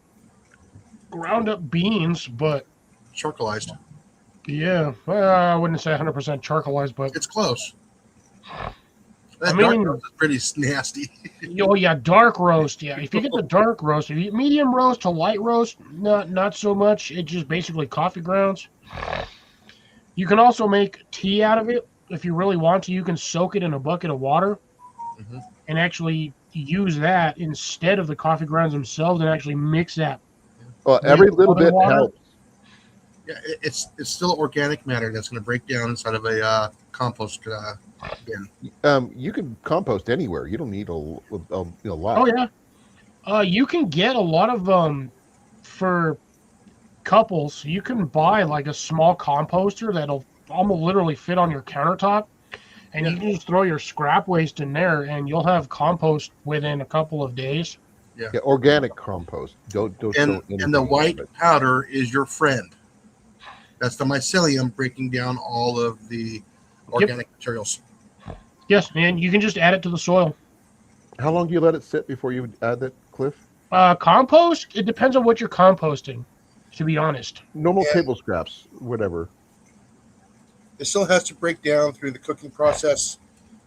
ground up beans, but Charcoalized. yeah, I wouldn't say 100% charcoalized, but It's close. I That dark mean, roast is pretty nasty. oh yeah, dark roast. Yeah, if you get the dark roast, if you medium roast to light roast, not so much. It's just basically coffee grounds. You can also make tea out of it if you really want to. You can soak it in a bucket of water hmm and actually use that instead of the coffee grounds themselves, and actually mix that Well, with every little other bit water. helps. Yeah, it's still organic matter that's going to break down inside of a compost bin. You can compost anywhere. You don't need a lot. Oh yeah, you can get a lot of for couples. You can buy like a small composter that'll almost literally fit on your countertop, and Yeah. you can just throw your scrap waste in there, and you'll have compost within a couple of days. Yeah, organic compost. Don't And throw and anything the in white it. powder is your friend. That's the mycelium breaking down all of the organic materials. Yes, and you can just add it to the soil. How long do you let it sit before you add that, Cliff? Compost, it depends on what you're composting, to be honest. Normal Yeah. table scraps, whatever. It still has to break down through the cooking process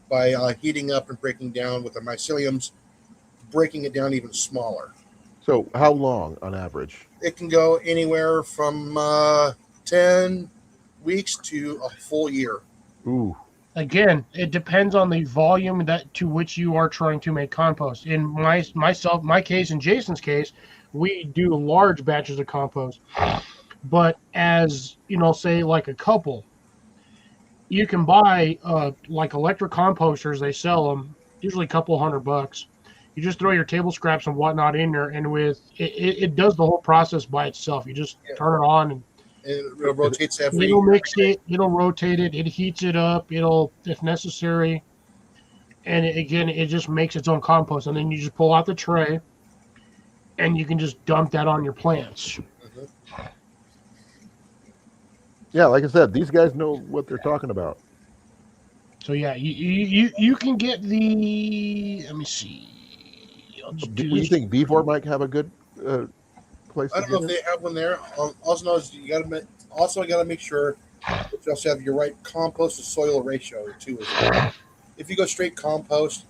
by heating up and breaking down with the myceliums, breaking it down even smaller. So how long on average? It can go anywhere from 10 weeks to a full year. Ooh, Again, it depends on the volume that to which you are trying to make compost. In my case, and Jason's case, we do large batches of compost. But as you know, say like a couple, you can buy like electric composters. They sell them usually a couple $100. You just throw your table scraps and whatnot in there, and it does the whole process by itself. You just Yeah. turn it on, and It rotates every. it'll mix it, it'll rotate it, it heats it up, it'll if necessary, and again, it just makes its own compost. And then you just pull out the tray, and you can just dump that on your plants. Mhm. yeah. Like I said, these guys know what they're talking about. So yeah, you can get the. Let me see. I'll just Do do you this. think Bevor might have a good place I to don't know get if it? they have one there. Also, knows you got to make sure that you also have your right compost to soil ratio too. As well. If you go straight compost,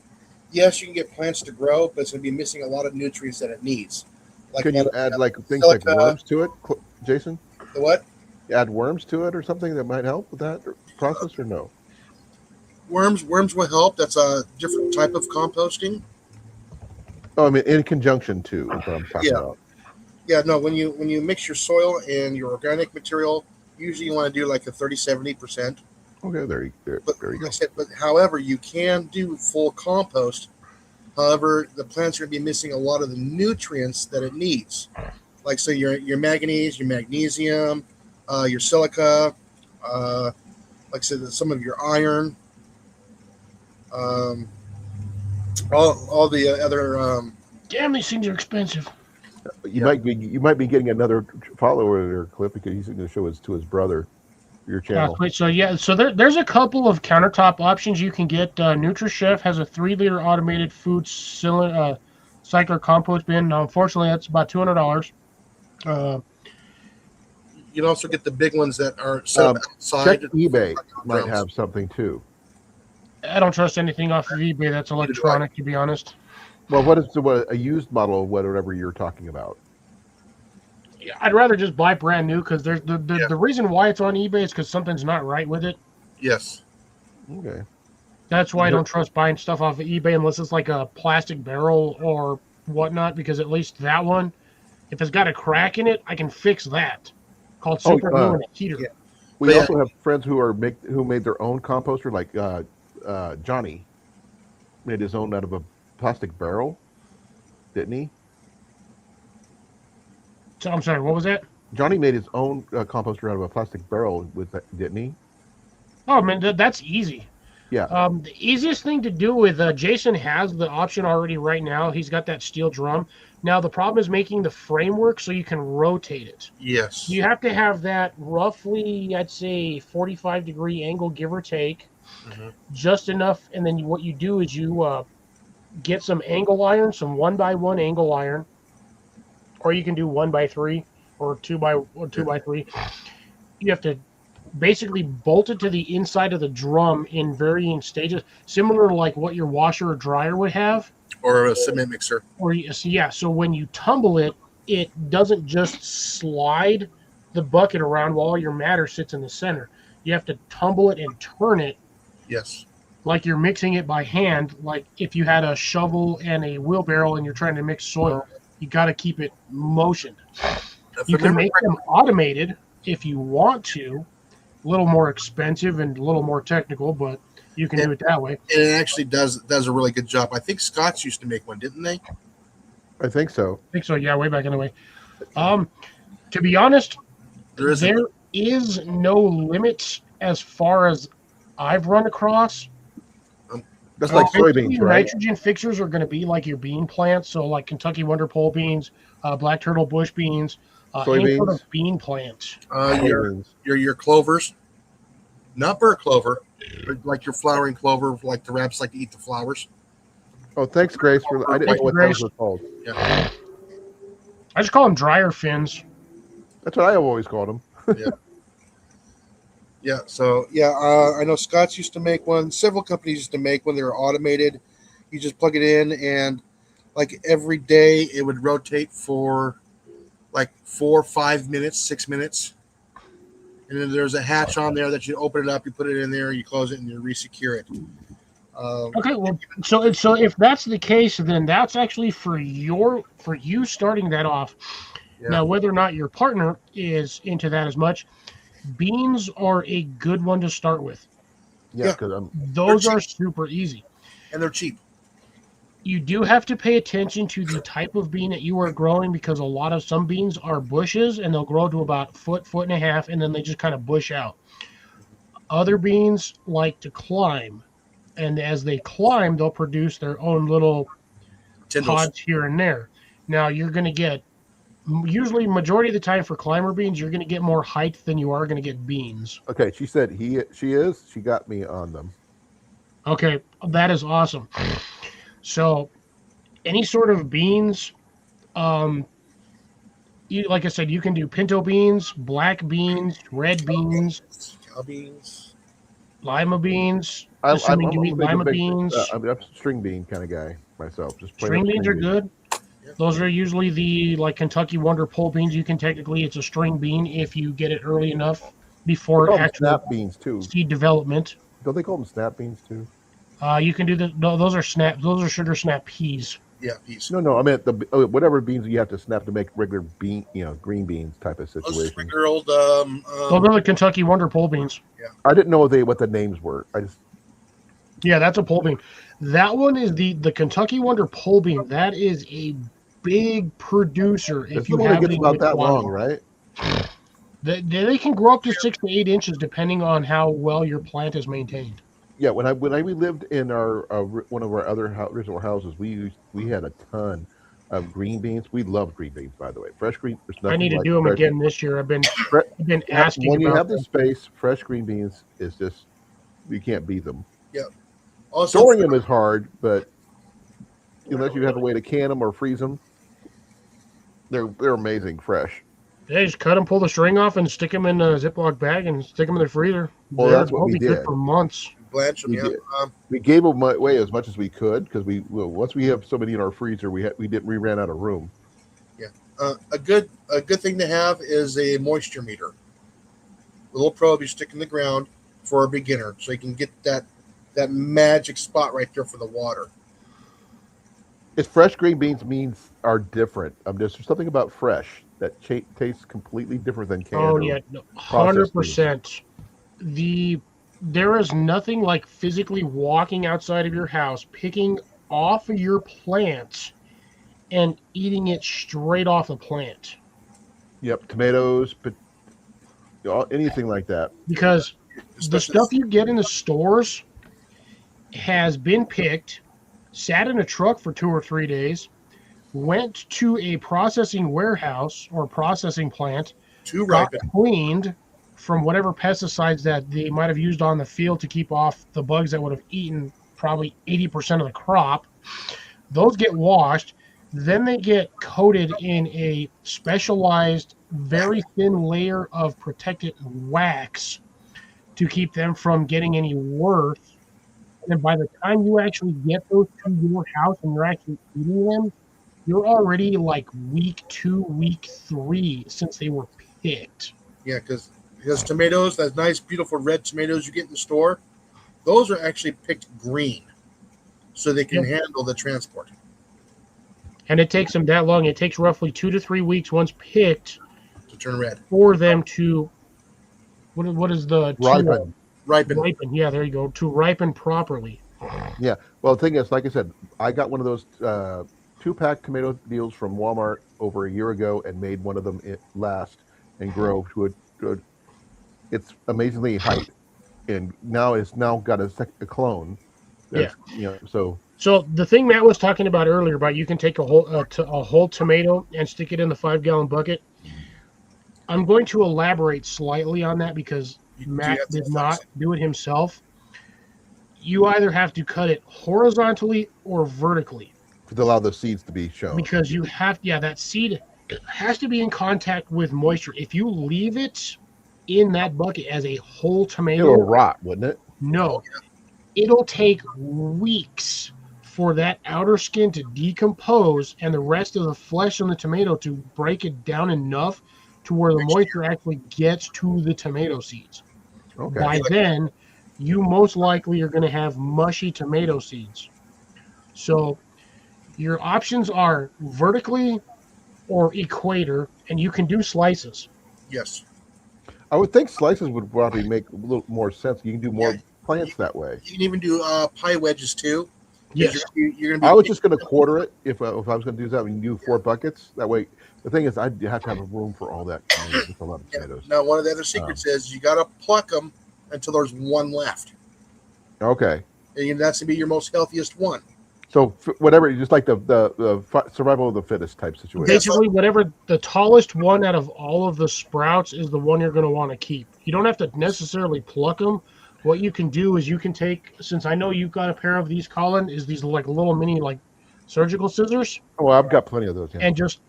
yes, you can get plants to grow, but it's going to be missing a lot of nutrients that it needs. Like Can a lot you of add like things like silica. worms to it, Jason? The what? Add worms to it or something that might help with that process, or no? Worms will help. That's a different type of composting. Oh, I mean, in conjunction too is what I'm talking Yeah. about. Yeah, no, when you mix your soil and your organic material, usually you want to do like a 30-70%. Okay, there you But go. like I said, however, you can do full compost. However, the plant's going to be missing a lot of the nutrients that it needs. Like so your manganese, your magnesium, your silica, like I said, some of your iron, um, all the other Damn, these things are expensive. You might be getting another follower there, Cliff, because he's going to show it to his brother. Your channel. So yeah, so there's a couple of countertop options you can get. NutriChef has a 3-liter automated food cycler compost bin. Now, unfortunately, that's about $200. you can also get the big ones that are set up outside. Check eBay might drums. have something too. I don't trust anything off of eBay that's electronic, to be honest. Well, what is a used model of whatever you're talking about? I'd rather just buy brand new because there's the reason why it's on eBay is because something's not right with it. Yes. Okay. That's why I don't trust buying stuff off of eBay unless it's like a plastic barrel or whatnot, because at least that one, if it's got a crack in it, I can fix that. Called super glue and a heater. yeah. We But also have friends who made their own composter, like Johnny made his own out of a plastic barrel, didn't he? So I'm sorry, what was that? Johnny made his own composter out of a plastic barrel, didn't he? Oh man, that's easy. Yeah. The easiest thing to do with Jason has the option already right now. He's got that steel drum. Now the problem is making the framework so you can rotate it. Yes. You have to have that roughly, I'd say, 45-degree angle, give or take, just enough. And then what you do is you get some angle iron, some 1x1 angle iron, or you can do 1x3 or 2x3. You have to basically bolt it to the inside of the drum in varying stages, similar to like what your washer or dryer would have. Or a cement mixer. So when you tumble it, it doesn't just slide the bucket around while all your matter sits in the center. You have to tumble it and turn it Yes. like you're mixing it by hand. Like if you had a shovel and a wheelbarrow and you're trying to mix soil, you got to keep it motioned. If You I can remember make them automated if you want to. A little more expensive and a little more technical, but you can do it that way. And it actually does a really good job. I think Scott's used to make one, didn't they? I think so. I think so. Yeah, way back in the way. To be honest, There is there is no limit as far as I've run across. That's like Basically, soybeans, your right? nitrogen fixers are going to be like your bean plants, so like Kentucky Wonder pole beans, black turtle bush beans, any sort Soybeans? of bean plant. Soybeans. your clovers, not burr clover, but like your flowering clover, like the rabbits like to eat the flowers. Oh, thanks, Grace. I didn't Thank know you, what Grace. those were called. Yeah. I just call them dryer fins. That's what I have always called them. Yeah. So I know Scott's used to make one. Several companies used to make one. They were automated. You just plug it in, and like every day it would rotate for like 4 or 5 minutes, 6 minutes. And then there's a hatch on there that you open it up, you put it in there, you close it, and you resecure it. Okay, well, so if that's the case, then that's actually for you starting that off. Yeah. Now, whether or not your partner is into that as much, beans are a good one to start with. Yeah, because Those are super easy. And they're cheap. You do have to pay attention to the type of bean that you are growing, because some beans are bushes and they'll grow to about foot and a half, and then they just kind of bush out. Other beans like to climb, and as they climb, they'll produce their own little pods here and there. Now you're going to get, usually majority of the time for climber beans, you're going to get more height than you are going to get beans. okay, she said she got me on them. Okay, that is awesome. So, any sort of beans, like I said, you can do pinto beans, black beans, red beans, Cow beans. lima beans. I'm Assuming you eat a big- lima beans. I'm a string bean kind of guy myself. Just plain String up beans are good. Those are usually the Kentucky Wonder pole beans. You can technically, it's a string bean if you get it early enough before They call them actual snap beans too. seed development. Don't they call them snap beans too? You can do those are sugar snap peas. Yeah, peas. No. I meant the whatever beans you have to snap to make regular bean, green beans type of Those situation. regular old. Those are the Kentucky Wonder pole beans. I didn't know what the names were. Yeah, that's a pole bean. That one is the Kentucky Wonder pole bean. That is a big producer. It's If you the one that have gets it in about good that quantity. long, right? They can grow up to 6 to 8 inches depending on how well your plant is maintained. Yeah, when we lived in our one of our other original houses, we had a ton of green beans. We love green beans, by the way. Fresh green. There's nothing I need to like do them fresh- again this year. I've been asking when you about have the them. space. Fresh green beans is just you can't beat them. Also, Storing them is hard, but unless you have a way to can them or freeze them, they're amazing fresh. Yeah, just cut them, pull the string off, and stick them in a Ziploc bag and stick them in the freezer. Well, that's what They'll we be good did. for months. blanch them. We Yeah. did. We gave them away as much as we could because once we have so many in our freezer, we ran out of room. A good thing to have is a moisture meter. A little probe you stick in the ground for a beginner, so you can get that magic spot right there for the water. It's fresh green beans are different. There's something about fresh that tastes completely different than canned. Oh or yeah, processed 100%. There is nothing like physically walking outside of your house, picking off of your plants, and eating it straight off the plant. Yep, tomatoes, but anything like that. Because the Especially- stuff you get in the stores has been picked, sat in a truck for 2 or 3 days, went to a processing warehouse or processing plant, too got ripe. cleaned from whatever pesticides that they might have used on the field to keep off the bugs that would have eaten probably 80% of the crop. Those get washed, Then they get coated in a specialized, very thin layer of protected wax to keep them from getting any worse. And by the time you actually get those to your house and you're actually eating them, you're already like week 2, week 3 since they were picked. Yeah, because tomatoes, that nice, beautiful red tomatoes you get in the store, those are actually picked green, so they can Yep. handle the transport. And it takes them that long. It takes roughly 2 to 3 weeks once picked To turn red, for them to what is the Ripen. ripen. ripen? Yeah, there you go. To ripen properly. Yeah. Well, the thing is, like I said, I got one of those 2-pack tomato deals from Walmart over a year ago and made one of them last and grow to a it's amazingly height, and now it's got a clone. That's, so So the thing Matt was talking about earlier about you can take a whole tomato and stick it in the 5-gallon bucket. I'm going to elaborate slightly on that because Matt have to did flex not it. do it himself. You either have to cut it horizontally or vertically to allow the seeds to be shown. because you have that seed has to be in contact with moisture. If you leave it in that bucket as a whole tomato, It'll rot, wouldn't it? no, it'll take weeks for that outer skin to decompose and the rest of the flesh on the tomato to break it down enough to where the moisture actually gets to the tomato seeds. Okay. By then, you most likely are going to have mushy tomato seeds. So your options are vertically or equator, and you can do slices. Yes. I would think slices would probably make a little more sense. You can do more Yeah. plants that way. You can even do pie wedges too. 'Cause Yes. You're gonna be. I was just going to quarter it if I was going to do that. We can do 4 buckets that way. The thing is, I'd have to have a room for all that. It's a lot of tomatoes. Now, one of the other secrets is you got to pluck them until there's one left, Okay. and that's gonna be your most healthiest one. So whatever, just like the survival of the fittest type situation. Basically, whatever the tallest one out of all of the sprouts is the one you're going to want to keep. You don't have to necessarily pluck them. What you can do is you can take, since I know you've got a pair of these, Colin, is these like little mini like surgical scissors, Oh, I've got plenty of those. Yeah. and just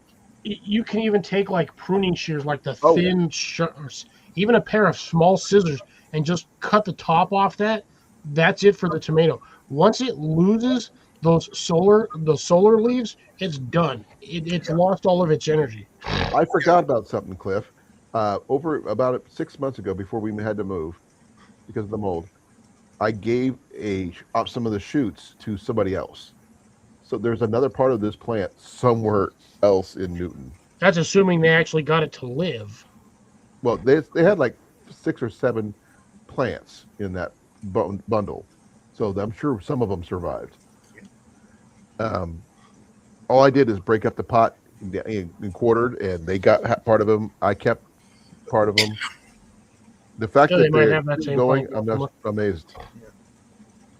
you can even take like pruning shears, like the Oh. thin, even a pair of small scissors, and just cut the top off that. That's it for the tomato. Once it loses the solar leaves, it's done. It's lost all of its energy. I forgot about something, Cliff. Over about 6 months ago, before we had to move because of the mold, I gave some of the shoots to somebody else. So there's another part of this plant somewhere else in Newton. That's assuming they actually got it to live. Well, they had like 6 or 7 plants in that bundle, so I'm sure some of them survived. All I did is break up the pot and quartered, and they got part of them. I kept part of them. The fact Yeah, that they might they're have that same going, problem. I'm just amazed.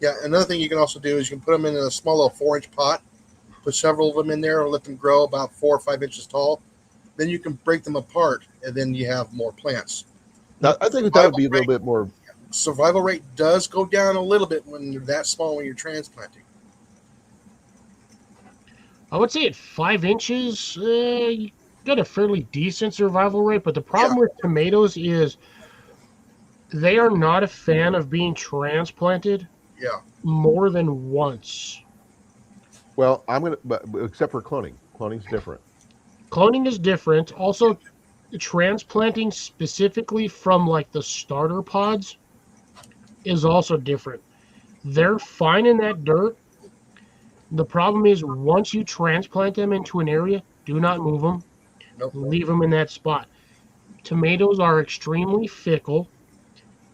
Yeah, another thing you can also do is you can put them in a small little 4-inch pot, put several of them in there, and let them grow about 4 or 5 inches tall. Then you can break them apart, and then you have more plants. Now, I think that would be a little bit more. Survival rate does go down a little bit when you're that small when you're transplanting. I would say at 5 inches, you got a fairly decent survival rate. But the problem with tomatoes is they are not a fan of being transplanted Yeah. more than once. Well, but except for cloning. Cloning's different. Cloning is different. Also, transplanting specifically from like the starter pods is also different. They're fine in that dirt. The problem is once you transplant them into an area, do not move them. Nope. Leave them in that spot. Tomatoes are extremely fickle,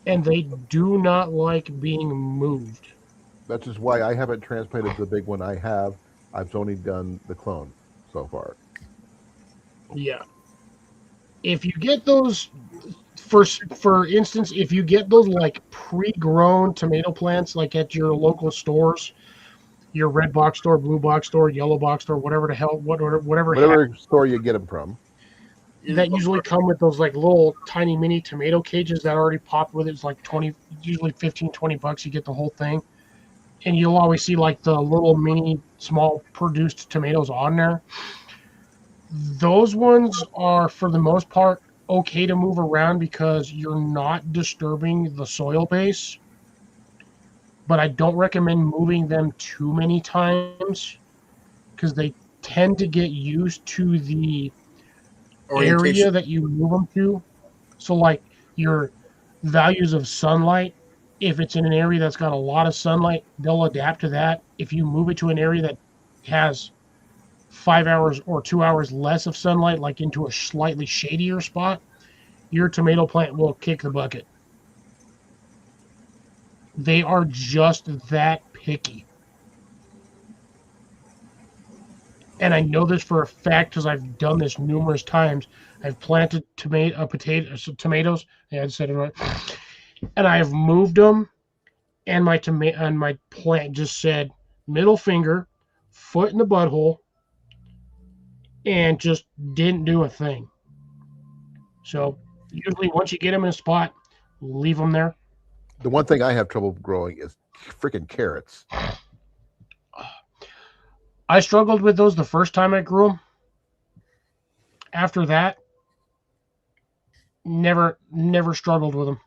and they do not like being moved. That's just why I haven't transplanted the big one I have. I've only done the clone so far. Yeah. If you get those, for instance, if you get those like pre-grown tomato plants, like at your local stores, your red box store, blue box store, yellow box store, whatever the hell, Whatever store you get them from. that usually come with those like little tiny mini tomato cages that already popped with it. It's like 20, usually 15, $20. You get the whole thing. and you'll always see like the little mini small produced tomatoes on there. Those ones are for the most part okay to move around because you're not disturbing the soil base, but I don't recommend moving them too many times because they tend to get used to the area Orientation. that you move them to. So like your values of sunlight, if it's in an area that's got a lot of sunlight, they'll adapt to that. If you move it to an area that has 5 hours or 2 hours less of sunlight, like into a slightly shadier spot, your tomato plant will kick the bucket. They are just that picky. And I know this for a fact because I've done this numerous times. I've planted tomatoes. Yeah, I said it right. And I have moved them, and my plant just said middle finger, foot in the butthole, and just didn't do a thing. So usually, once you get them in a spot, leave them there. The one thing I have trouble growing is freaking carrots. I struggled with those the first time I grew them. After that, never struggled with them.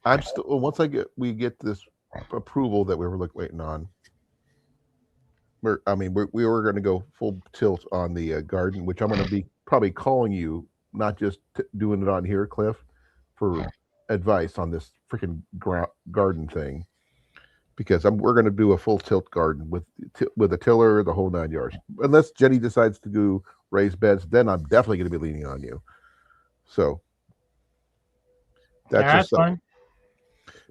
I'm still once we get this approval that we were waiting on. We were going to go full tilt on the garden, which I'm going to be probably calling you, not just doing it on here, Cliff, for advice on this freaking garden thing, because we're going to do a full tilt garden with a tiller, the whole 9 yards. Unless Jenny decides to do raised beds, then I'm definitely going to be leaning on you. So That's fine.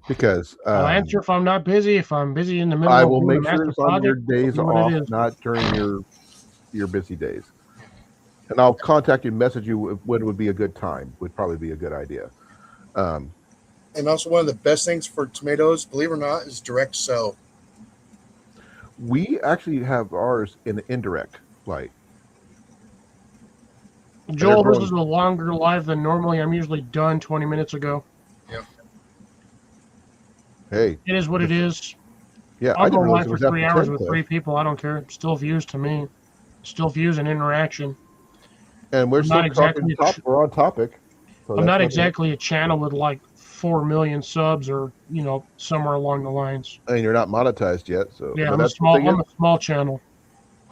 Because I'll answer if I'm not busy. If I'm busy in the middle, I of will doing a make sure master it's on your project, days do what it off, is. not during your busy days. And I'll contact you and message you when would be a good time. Would probably be a good idea. And also, one of the best things for tomatoes, believe it or not, is direct sow. We actually have ours in indirect light. Joel, this is a longer live than normally. I'm usually done 20 minutes ago. Yep. Hey, It is what it is. Yeah, I'll I go didn't realize live it for was 3 after hours 10, with Cliff. 3 people. I don't care. Still views to me. Still views and interaction. And we're I'm still not exactly we're on topic. So I'm that's not nothing. exactly a channel with like 4 million subs or somewhere along the lines. And you're not monetized yet, so Yeah, but I'm a that's the thing small channel.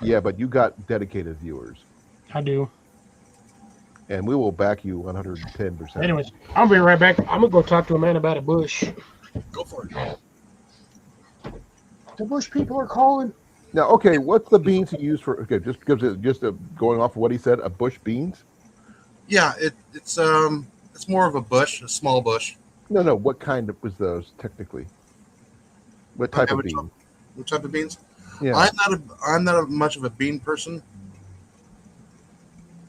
Yeah, but you got dedicated viewers, I do. and we will back you 110%. Anyways, I'll be right back. I'm gonna go talk to a man about a bush. Go for it. The bush people are calling. Now, okay, what's the beans you use for? Okay, just going off of what he said, a bush beans. Yeah, it's more of a bush, a small bush. No. What kind was those technically? What type of bean? What type of beans? Yeah. I'm not much of a bean person.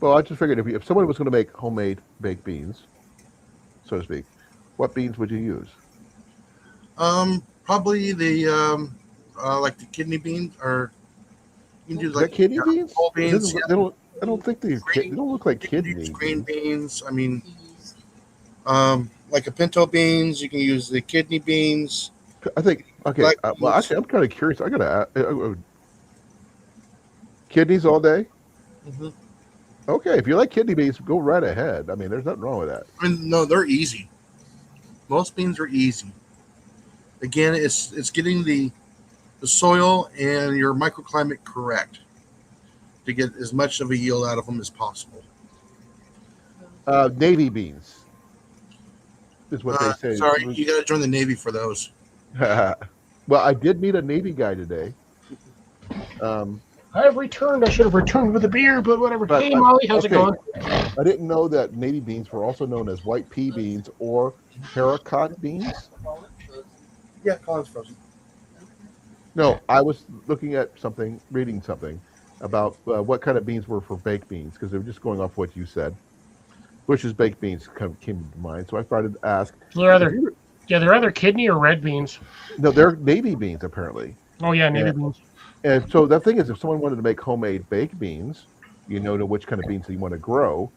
Well, I just figured if someone was going to make homemade baked beans, so to speak, what beans would you use? Probably the like the kidney beans, or you can do like kidney beans. whole beans. I don't think they don't look like kidney. Green beans. I mean, like a pinto beans. You can use the kidney beans. I think okay. Well, actually, I'm kind of curious. I gotta kidneys all day. Mm-hmm. Okay, if you like kidney beans, go right ahead. I mean, there's nothing wrong with that. I mean, no, they're easy. Most beans are easy. Again, it's getting the soil and your microclimate correct to get as much of a yield out of them as possible. Navy beans is what they say. Sorry, you got to join the Navy for those. Well, I did meet a Navy guy today. I have returned. I should have returned with a beer, but whatever. Hey, Molly, how's it going? I didn't know that Navy beans were also known as white pea beans or haricot beans. Yeah, Colin's frozen. No, I was reading something about what kind of beans were for baked beans, because they were just going off what you said. Bush's baked beans came to mind, so I started to ask. They're either kidney or red beans. No, they're navy beans apparently. Oh yeah, navy beans. And so the thing is, if someone wanted to make homemade baked beans, you know which kind of beans you want to grow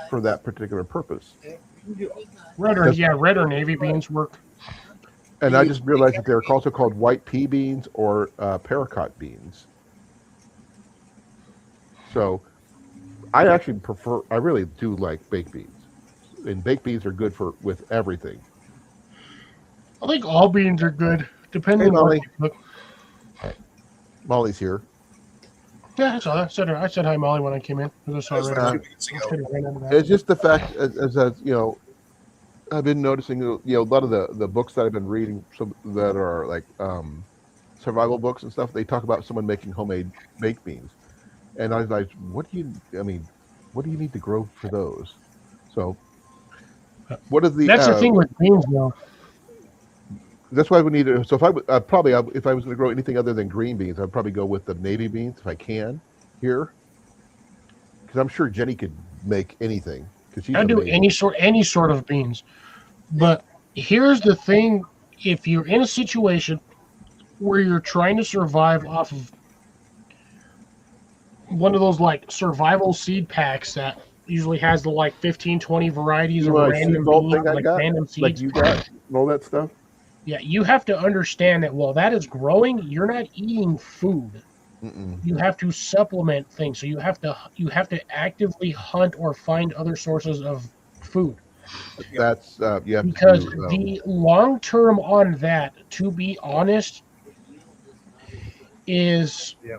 for that particular purpose. Red or navy beans work. And I just realized that they're also called white pea beans or paraquat beans. So I actually prefer. I really do like baked beans, and baked beans are good with everything. I think all beans are good, depending Hey, on what Molly. you cook. Molly's here. Yeah, I saw that. I said hi, Molly, when I came in. I just saw That was her like right 2 now. minutes I ago. could've ran into that. It's just the fact, as you know, I've been noticing, a lot of the books that I've been reading, some that are like survival books and stuff. They talk about someone making homemade baked beans, and I was like, I mean, what do you need to grow for those? So, what is the? That's the thing with beans, though. That's why we need to. So if I would probably, if I was going to grow anything other than green beans, I'd probably go with the navy beans if I can here, because I'm sure Jenny could make anything because she's I'd do amazing. any sort of beans. But here's the thing: if you're in a situation where you're trying to survive off of one of those like survival seed packs that usually has the like 15, 20 varieties You of know, my random seed vault beans, thing I like got, random like seeds. you got, and all that stuff. Yeah, you have to understand that while that is growing, you're not eating food. Mm-mm. You have to supplement things. So you have to actively hunt or find other sources of food. That's you have to Because do. the long term on that, to be honest, is Yeah.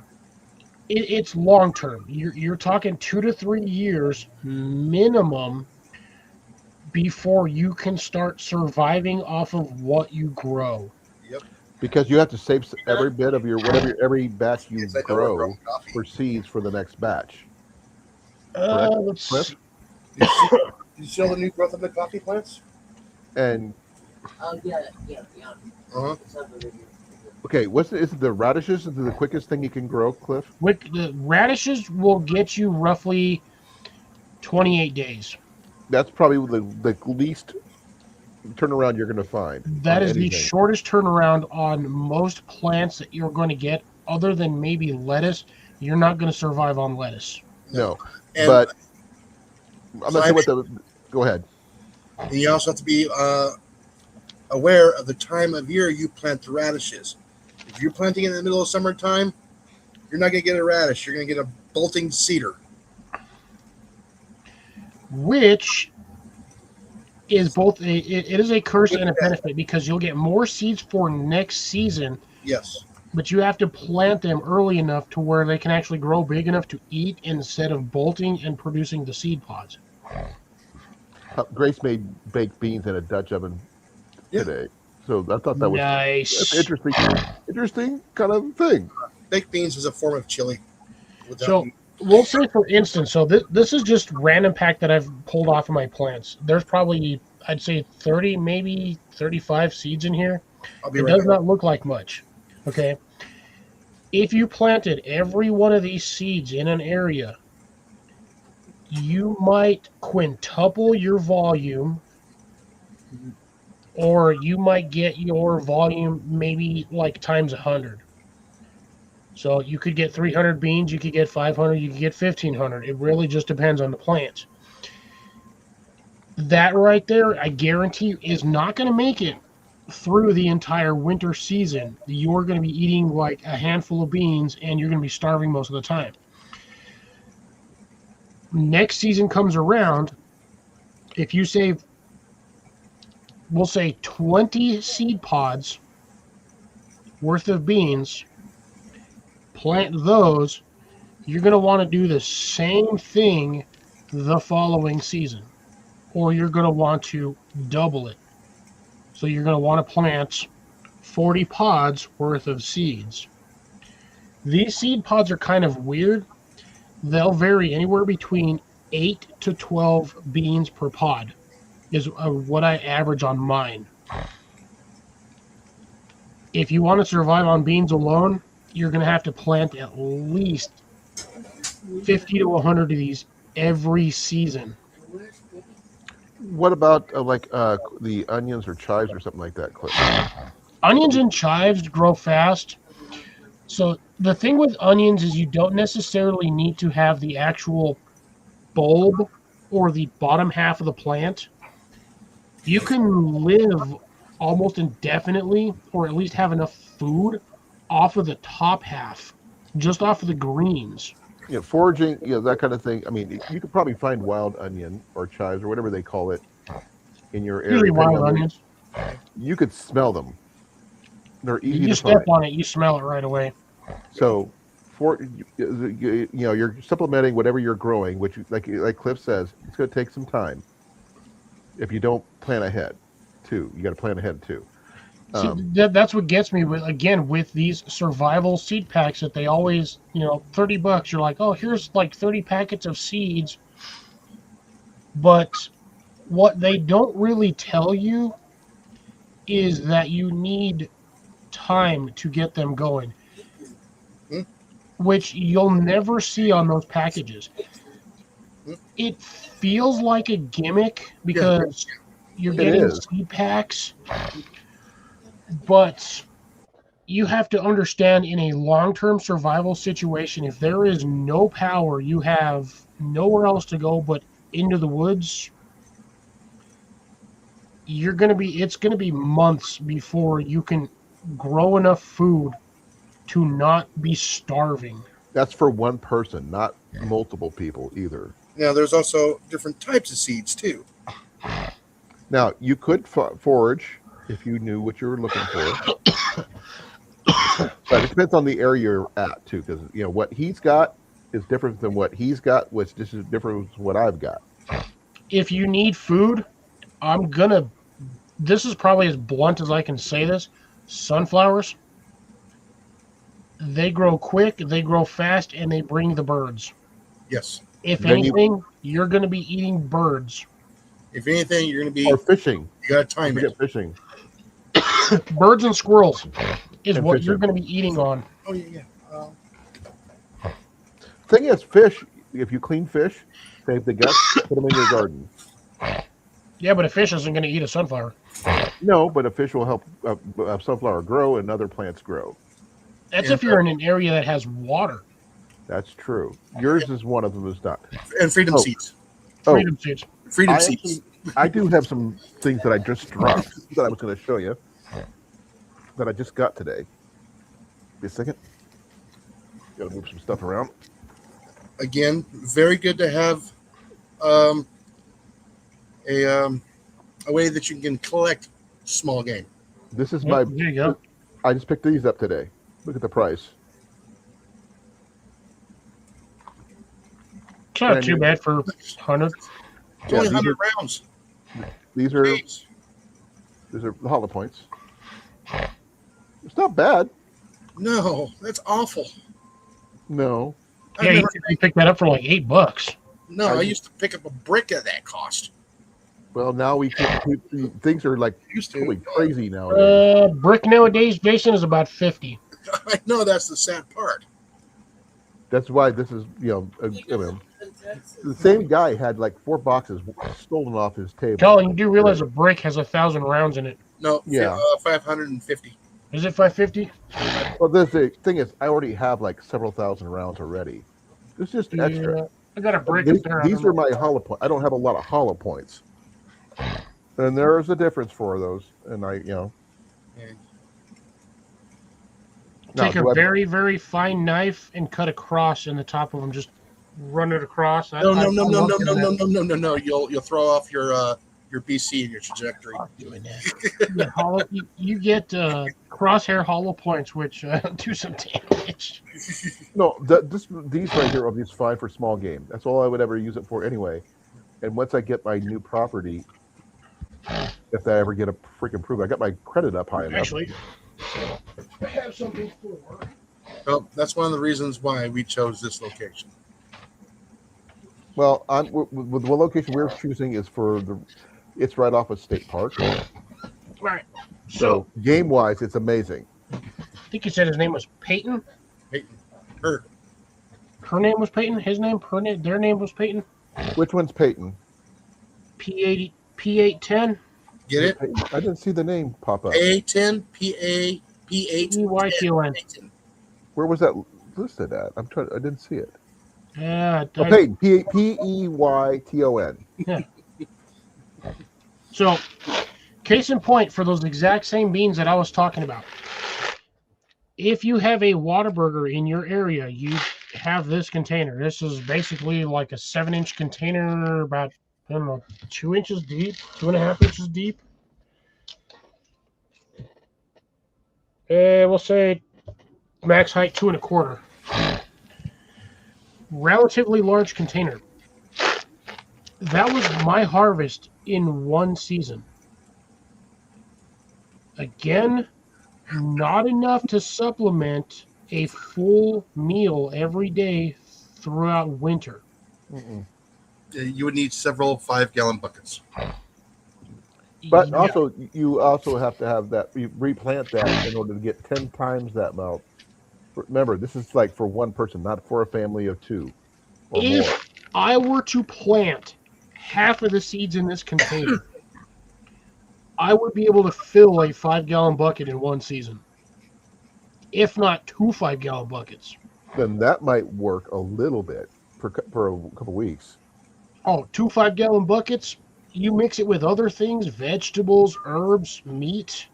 it's long term. You're talking 2 to 3 years minimum before you can start surviving off of what you grow. Yep. Because you have to save every bit of your every batch you Yes, I know we're grow growing coffee. for seeds for the next batch. Correct, Let's Cliff? see. Did you see all the new growth of the coffee plants? And Oh, yeah. Uh-huh. It's over there. okay, is it the radishes? Is it the quickest thing you can grow, Cliff? The radishes will get you roughly 28 days. That's probably the least turnaround you're going to find. That on is the anything. shortest turnaround on most plants that you're going to get, other than maybe lettuce. You're not going to survive on lettuce. No, And but I'm not so sure what the. Go ahead. you also have to be aware of the time of year you plant the radishes. If you're planting in the middle of summertime, you're not going to get a radish. You're going to get a bolting cedar. Which is both it is a curse and a benefit, because you'll get more seeds for next season, Yes. but you have to plant them early enough to where they can actually grow big enough to eat instead of bolting and producing the seed pods. Grace made baked beans in a Dutch oven Yeah. today, so I thought that was Nice. interesting kind of thing. Baked beans is a form of chili. So we'll say, for instance, so this is just random pack that I've pulled off of my plants. There's probably, I'd say 30, maybe 35 seeds in here. I'll be It right does back. not look like much. Okay. If you planted every one of these seeds in an area, you might quintuple your volume, or you might get your volume maybe like times 100. So you could get 300 beans, you could get 500, you could get 1,500. It really just depends on the plant. That right there, I guarantee you, is not going to make it through the entire winter season. You're going to be eating like a handful of beans, and you're going to be starving most of the time. Next season comes around, if you save, we'll say 20 seed pods worth of beans, plant those, you're going to want to do the same thing the following season, or you're going to want to double it. So you're going to want to plant 40 pods worth of seeds. These seed pods are kind of weird. They'll vary anywhere between 8 to 12 beans per pod is what I average on mine. If you want to survive on beans alone, you're going to have to plant at least 50 to 100 of these every season. What about the onions or chives or something like that, Cliff? Onions and chives grow fast. So the thing with onions is you don't necessarily need to have the actual bulb or the bottom half of the plant. You can live almost indefinitely, or at least have enough food off of the top half, just off of the greens. Foraging, that kind of thing. I mean, you could probably find wild onion or chives or whatever they call it in your area. Usually depending wild on onions. you could smell them. They're easy You to step find. on it, you smell it right away. So, you're supplementing whatever you're growing, which, like Cliff says, it's going to take some time. If you don't plan ahead, too, you got to plan ahead too. See, that's what gets me with these survival seed packs that they always, $30. You're like, oh, here's like 30 packets of seeds. But what they don't really tell you is that you need time to get them going, which you'll never see on those packages. It feels like a gimmick because you're getting seed packs, but you have to understand, in a long-term survival situation, if there is no power, you have nowhere else to go but into the woods. It's going to be months before you can grow enough food to not be starving. That's for one person, not multiple people either. Now, there's also different types of seeds too. Now, you could forage if you knew what you were looking for. But it depends on the area you're at too, because what he's got is different than what he's got, which this is different than what I've got. If you need food, this is probably as blunt as I can say this. Sunflowers, they grow quick, they grow fast, and they bring the birds. Yes. If anything, you're going to be eating birds. If anything, you're going to be... Or fishing. You got to time it. Fishing. Birds and squirrels is and what fishing. You're going to be eating on. Oh, yeah. Thing is, fish, if you clean fish, save the guts, put them in your garden. Yeah, but a fish isn't going to eat a sunflower. No, but a fish will help a sunflower grow and other plants grow. That's if you're in an area that has water. That's true. Yours is one of them is not. And freedom seeds. Freedom seeds. Freedom seeds. I do have some things that I just dropped that I was going to show you that I just got today. Be a second. Got to move some stuff around. Again, very good to have a way that you can collect small game. This is There you go. I just picked these up today. Look at the price. It's not too bad for 100. It's only 100 rounds. These are the hollow points. It's not bad. No, that's awful. No. Yeah, you picked that up for like $8. No, I used to pick up a brick at that cost. Well, now things are like totally crazy now. Brick nowadays, Jason, is about 50. I know, that's the sad part. That's why this is, the same guy had like 4 boxes stolen off his table. Colin, you do realize a brick has 1,000 rounds in it? No, yeah, 550. Is it 550? Well, the thing is, I already have like several thousand rounds already. It's just extra. Yeah, I got a brick These, up there. these are my hollow points. I don't have a lot of hollow points, and there is a difference for those. And Take a very, very fine knife and cut a cross in the top of them. Just run it across. No. You'll throw off your PC and your trajectory. Doing that. You get crosshair hollow points, which do some damage. No, these right here are these fine for small game. That's all I would ever use it for anyway. And once I get my new property, if I ever get a freaking proof, I got my credit up high enough. Actually, I have something for. Well, that's one of the reasons why we chose this location. Well, with the location we're choosing is it's right off a state park. Right. So game-wise, it's amazing. I think you said his name was Peyton. Peyton. Her name was Peyton. His name, their name was Peyton. Which one's Peyton? P810. Get it? I didn't see the name pop up. A10 P8 P-Y-T-O-N. Where was that listed at? I didn't see it. Yeah. Peyton. P-E-Y-T-O-N. Yeah. So, case in point, for those exact same beans that I was talking about, if you have a Whataburger in your area, you have this container. This is basically like a 7-inch container, about, I don't know, 2 inches deep, 2.5 inches deep. We'll say max height 2.25. Relatively large container. That was my harvest in one season. Again, not enough to supplement a full meal every day throughout winter. Mm-mm. You would need several 5-gallon buckets. But Yeah. also, you also have to have that, you replant that in order to get 10 times that amount. Remember, this is like for one person, not for a family of 2 or If more. I were to plant half of the seeds in this container, I would be able to fill a 5-gallon bucket in one season, if not 2 5-gallon buckets. Then that might work a little bit for a couple weeks. Oh, 2 5-gallon buckets. You mix it with other things, vegetables, herbs, meat.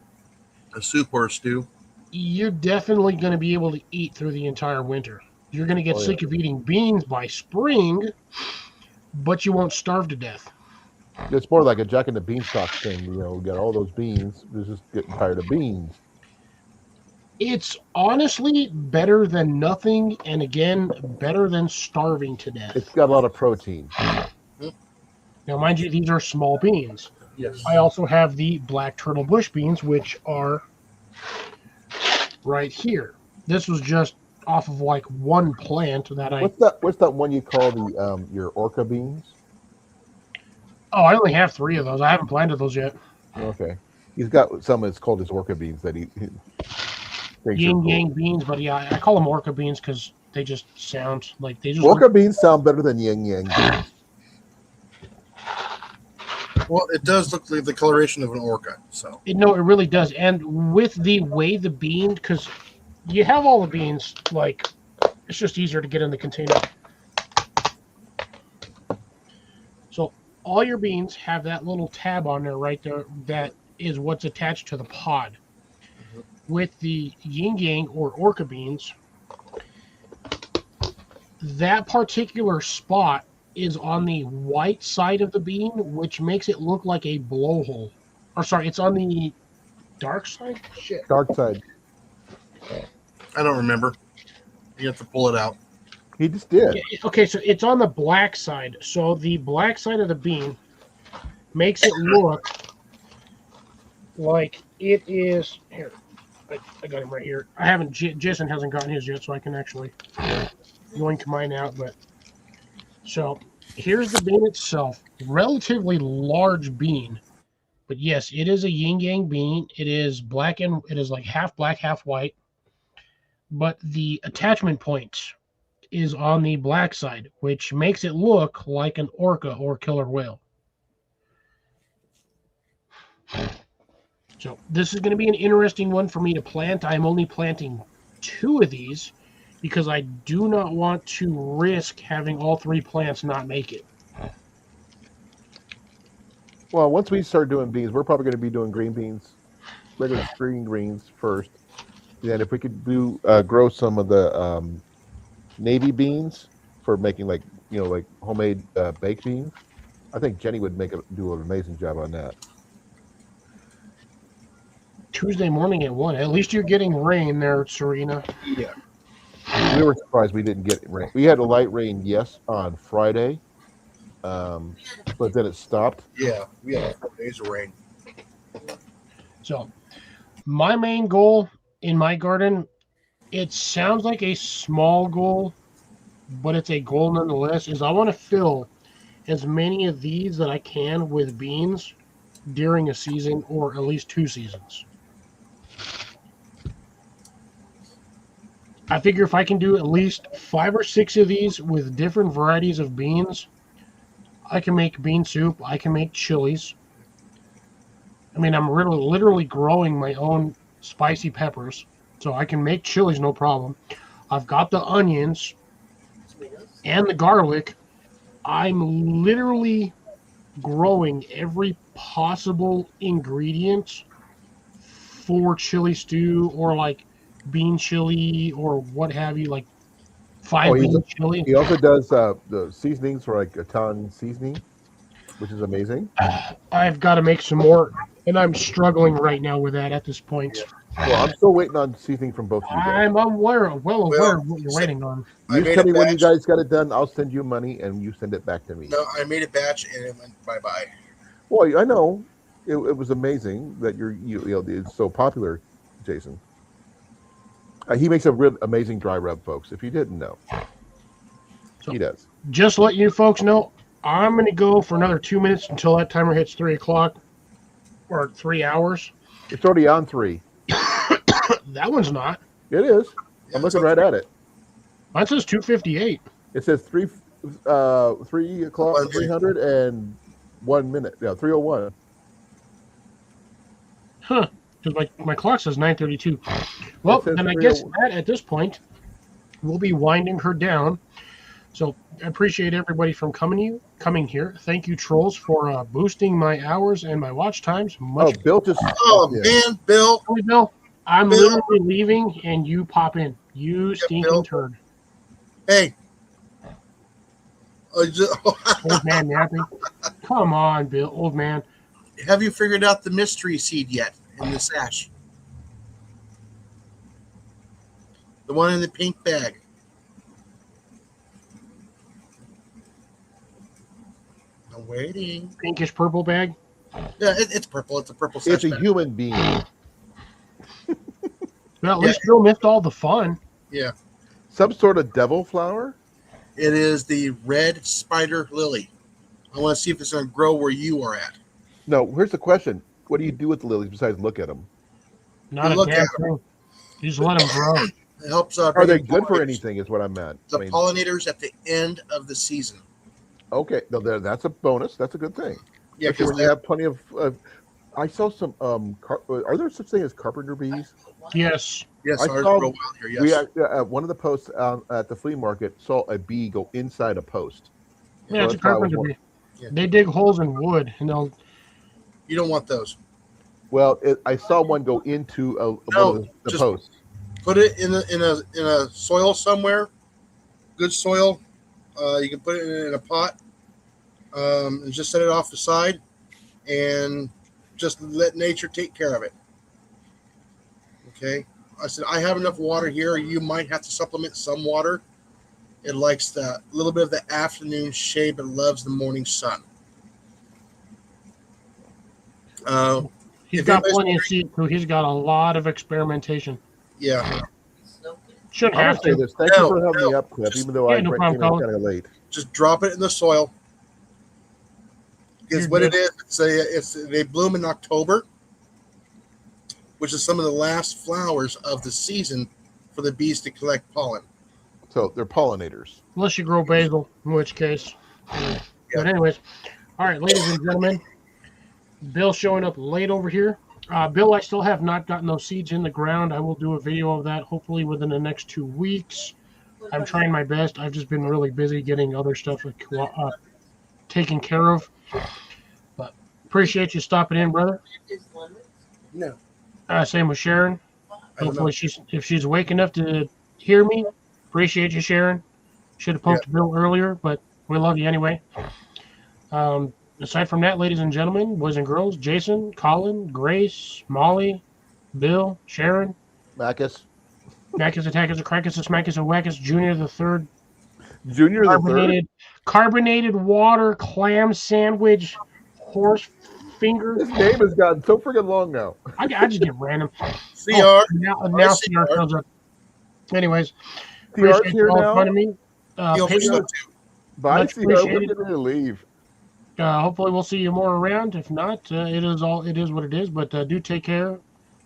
A soup or a stew. You're definitely going to be able to eat through the entire winter. You're going to get Oh, yeah. sick of eating beans by spring, but you won't starve to death. It's more like a Jack and the Beanstalk thing. You know, we got all those beans. We're just getting tired of beans. It's honestly better than nothing, and again, better than starving to death. It's got a lot of protein. Now, mind you, these are small beans. Yes. I also have the black turtle bush beans, which are right here. This was just off of like one plant that I. What's that one you call the your orca beans? Oh, I only have 3 of those. I haven't planted those yet. Okay, he's got some that's called his orca beans that he thinks are Yin cool. yang beans, but yeah, I call them orca beans because they just sound like they just. Orca beans sound better than yin yang beans. Well, it does look like the coloration of an orca. So No, it really does. And with the way the bean, because you have all the beans, like it's just easier to get in the container. So all your beans have that little tab on there right there. That is what's attached to the pod. With the yin yang or orca beans, that particular spot is on the white side of the bean, which makes it look like a blowhole. Or sorry, it's on the dark side? Shit. Dark side. I don't remember. You have to pull it out. He just did. Yeah, okay, so it's on the black side. So the black side of the bean makes it look like it is. Here, I got him right here. I haven't. Jason hasn't gotten his yet, so I can actually yoink mine out. But so here's the bean itself. Relatively large bean, but yes, it is a yin yang bean. It is black and it is like half black, half white. But the attachment point is on the black side, which makes it look like an orca or killer whale. So this is going to be an interesting one for me to plant. I'm only planting 2 of these because I do not want to risk having all 3 plants not make it. Well, once we start doing beans, we're probably going to be doing green beans, regular green greens first. And if we could do grow some of the navy beans for making like homemade baked beans, I think Jenny would do an amazing job on that. Tuesday morning at 1. At least you're getting rain there, Serena. Yeah. We were surprised we didn't get rain. We had a light rain, yes, on Friday, but then it stopped. Yeah. We had 4 days of rain. So my main goal in my garden, it sounds like a small goal, but it's a goal nonetheless, is I want to fill as many of these that I can with beans during a season or at least 2 seasons. I figure if I can do at least 5 or 6 of these with different varieties of beans, I can make bean soup, I can make chilies. I mean, I'm literally growing my own spicy peppers, so I can make chilies no problem. I've got the onions and the garlic. I'm literally growing every possible ingredients for chili stew or like bean chili or what have you, like Oh, bean chili. he also does the seasonings for like Italian seasoning, which is amazing. I've got to make some more, and I'm struggling right now with that at this point. Yeah. Well, I'm still waiting on seasoning from both of you guys. I'm aware of what you're so- waiting on. I You made tell a me when you batch. guys got it done. I'll send you money, and you send it back to me. No, I made a batch and it went bye-bye. Well, I know it was amazing that you know it's so popular, Jason. He makes a real amazing dry rub, folks. If you didn't know, So- he does. Just let you folks know, I'm going to go for another 2 minutes until that timer hits 3 o'clock or 3 hours. It's already on 3. That one's not. It is. Yeah, I'm looking so- right at it. Mine says 2:58. It says 3 o'clock, 1 minute. 301 minute. Yeah, 301. Huh. Because my clock says 9:32. Well, It says then I guess 3:01. that at this point, we'll be winding her down. So I appreciate everybody from coming here. Thank you, trolls, for boosting my hours and my watch times. Oh, Much Bill just. Oh yeah. man, Bill. Hey, Bill, I'm Bill. literally leaving, and you pop in. You stinking Bill. turd. Hey. Old man napping. Come on, Bill. Old man. Have you figured out the mystery seed yet in the sash? The one in the pink bag. I'm waiting. Pinkish purple bag. Yeah, it's purple. It's a purple sash It's a bag. human being. Well, at least Bill missed all the fun. Yeah. Some sort of devil flower? It is the red spider lily. I want to see if it's going to grow where you are at. No, here's the question. What do you do with the lilies besides look at them? Not You a look damn at thing. You just let them grow. It helps. Are bring they in good for pollinators. anything is what I meant. The I mean, pollinators at the end of the season. okay, no, that's a bonus. That's a good thing. Yeah, Especially because when you have plenty of. I saw some. Are there such thing as carpenter bees? Yes. yes, I ours saw- grow wild here. Yes. We at one of the posts at the flea market saw a bee go inside a post. Yeah, it's a that's why I was carpenter wondering- bee. Yeah. They dig holes in wood, and they'll. You don't want those. Well, I saw one go into one of the just- posts. Put it in a soil somewhere, good soil. You can put it in a pot, and just set it off the side, and just let nature take care of it. Okay. I said I have enough water here. You might have to supplement some water. It likes the little bit of the afternoon shade, but loves the morning sun. He's If got anybody's plenty of seed, so he's got a lot of experimentation. Yeah. Shouldn't I'm have gonna say to. this. Thank you No, for having me no, up, Cliff. just- Even though Yeah, I no came problem, in Colin. kind of late. Just drop it in the soil. Because You're what good. it is, they bloom in October, which is some of the last flowers of the season for the bees to collect pollen. So they're pollinators. Unless you grow basil, in which case. But anyways, all right, ladies and gentlemen, Bill's showing up late over here. Bill, I still have not gotten those seeds in the ground. I will do a video of that hopefully within the next 2 weeks. I'm trying my best. I've just been really busy getting other stuff taken care of. But appreciate you stopping in, brother. No, Same with Sharon. I don't know. Hopefully, if she's awake enough to hear me, appreciate you, Sharon. Should have poked Bill earlier, but we love you anyway. Aside from that, ladies and gentlemen, boys and girls, Jason, Colin, Grace, Molly, Bill, Sharon, Macus. Macus, Attackus, Crackus, Smackus, Wackus, Junior the Third, Junior the third. carbonated water clam sandwich, horse finger. His name has gotten so freaking long now. I just get random. CR. Now CR comes up. Anyways, CR's appreciate here you all now. joining me. Feel free Pedro, to. Bye, Much CR. We're appreciated. getting ready to leave. hopefully we'll see you more around. If not, it is what it is. But do take care.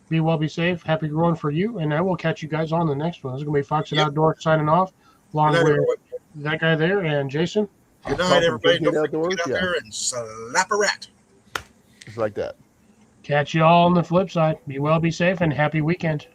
Be well, be safe. Happy growing for you. And I will catch you guys on the next one. This is going to be Fox and Yep. Outdoor signing off, along Good night, with everyone. that guy there and Jason. Good From night, everybody. Disney Don't forget to Outdoors, get out yeah. there and slap a rat. Just like that. Catch you all on the flip side. Be well, be safe, and happy weekend.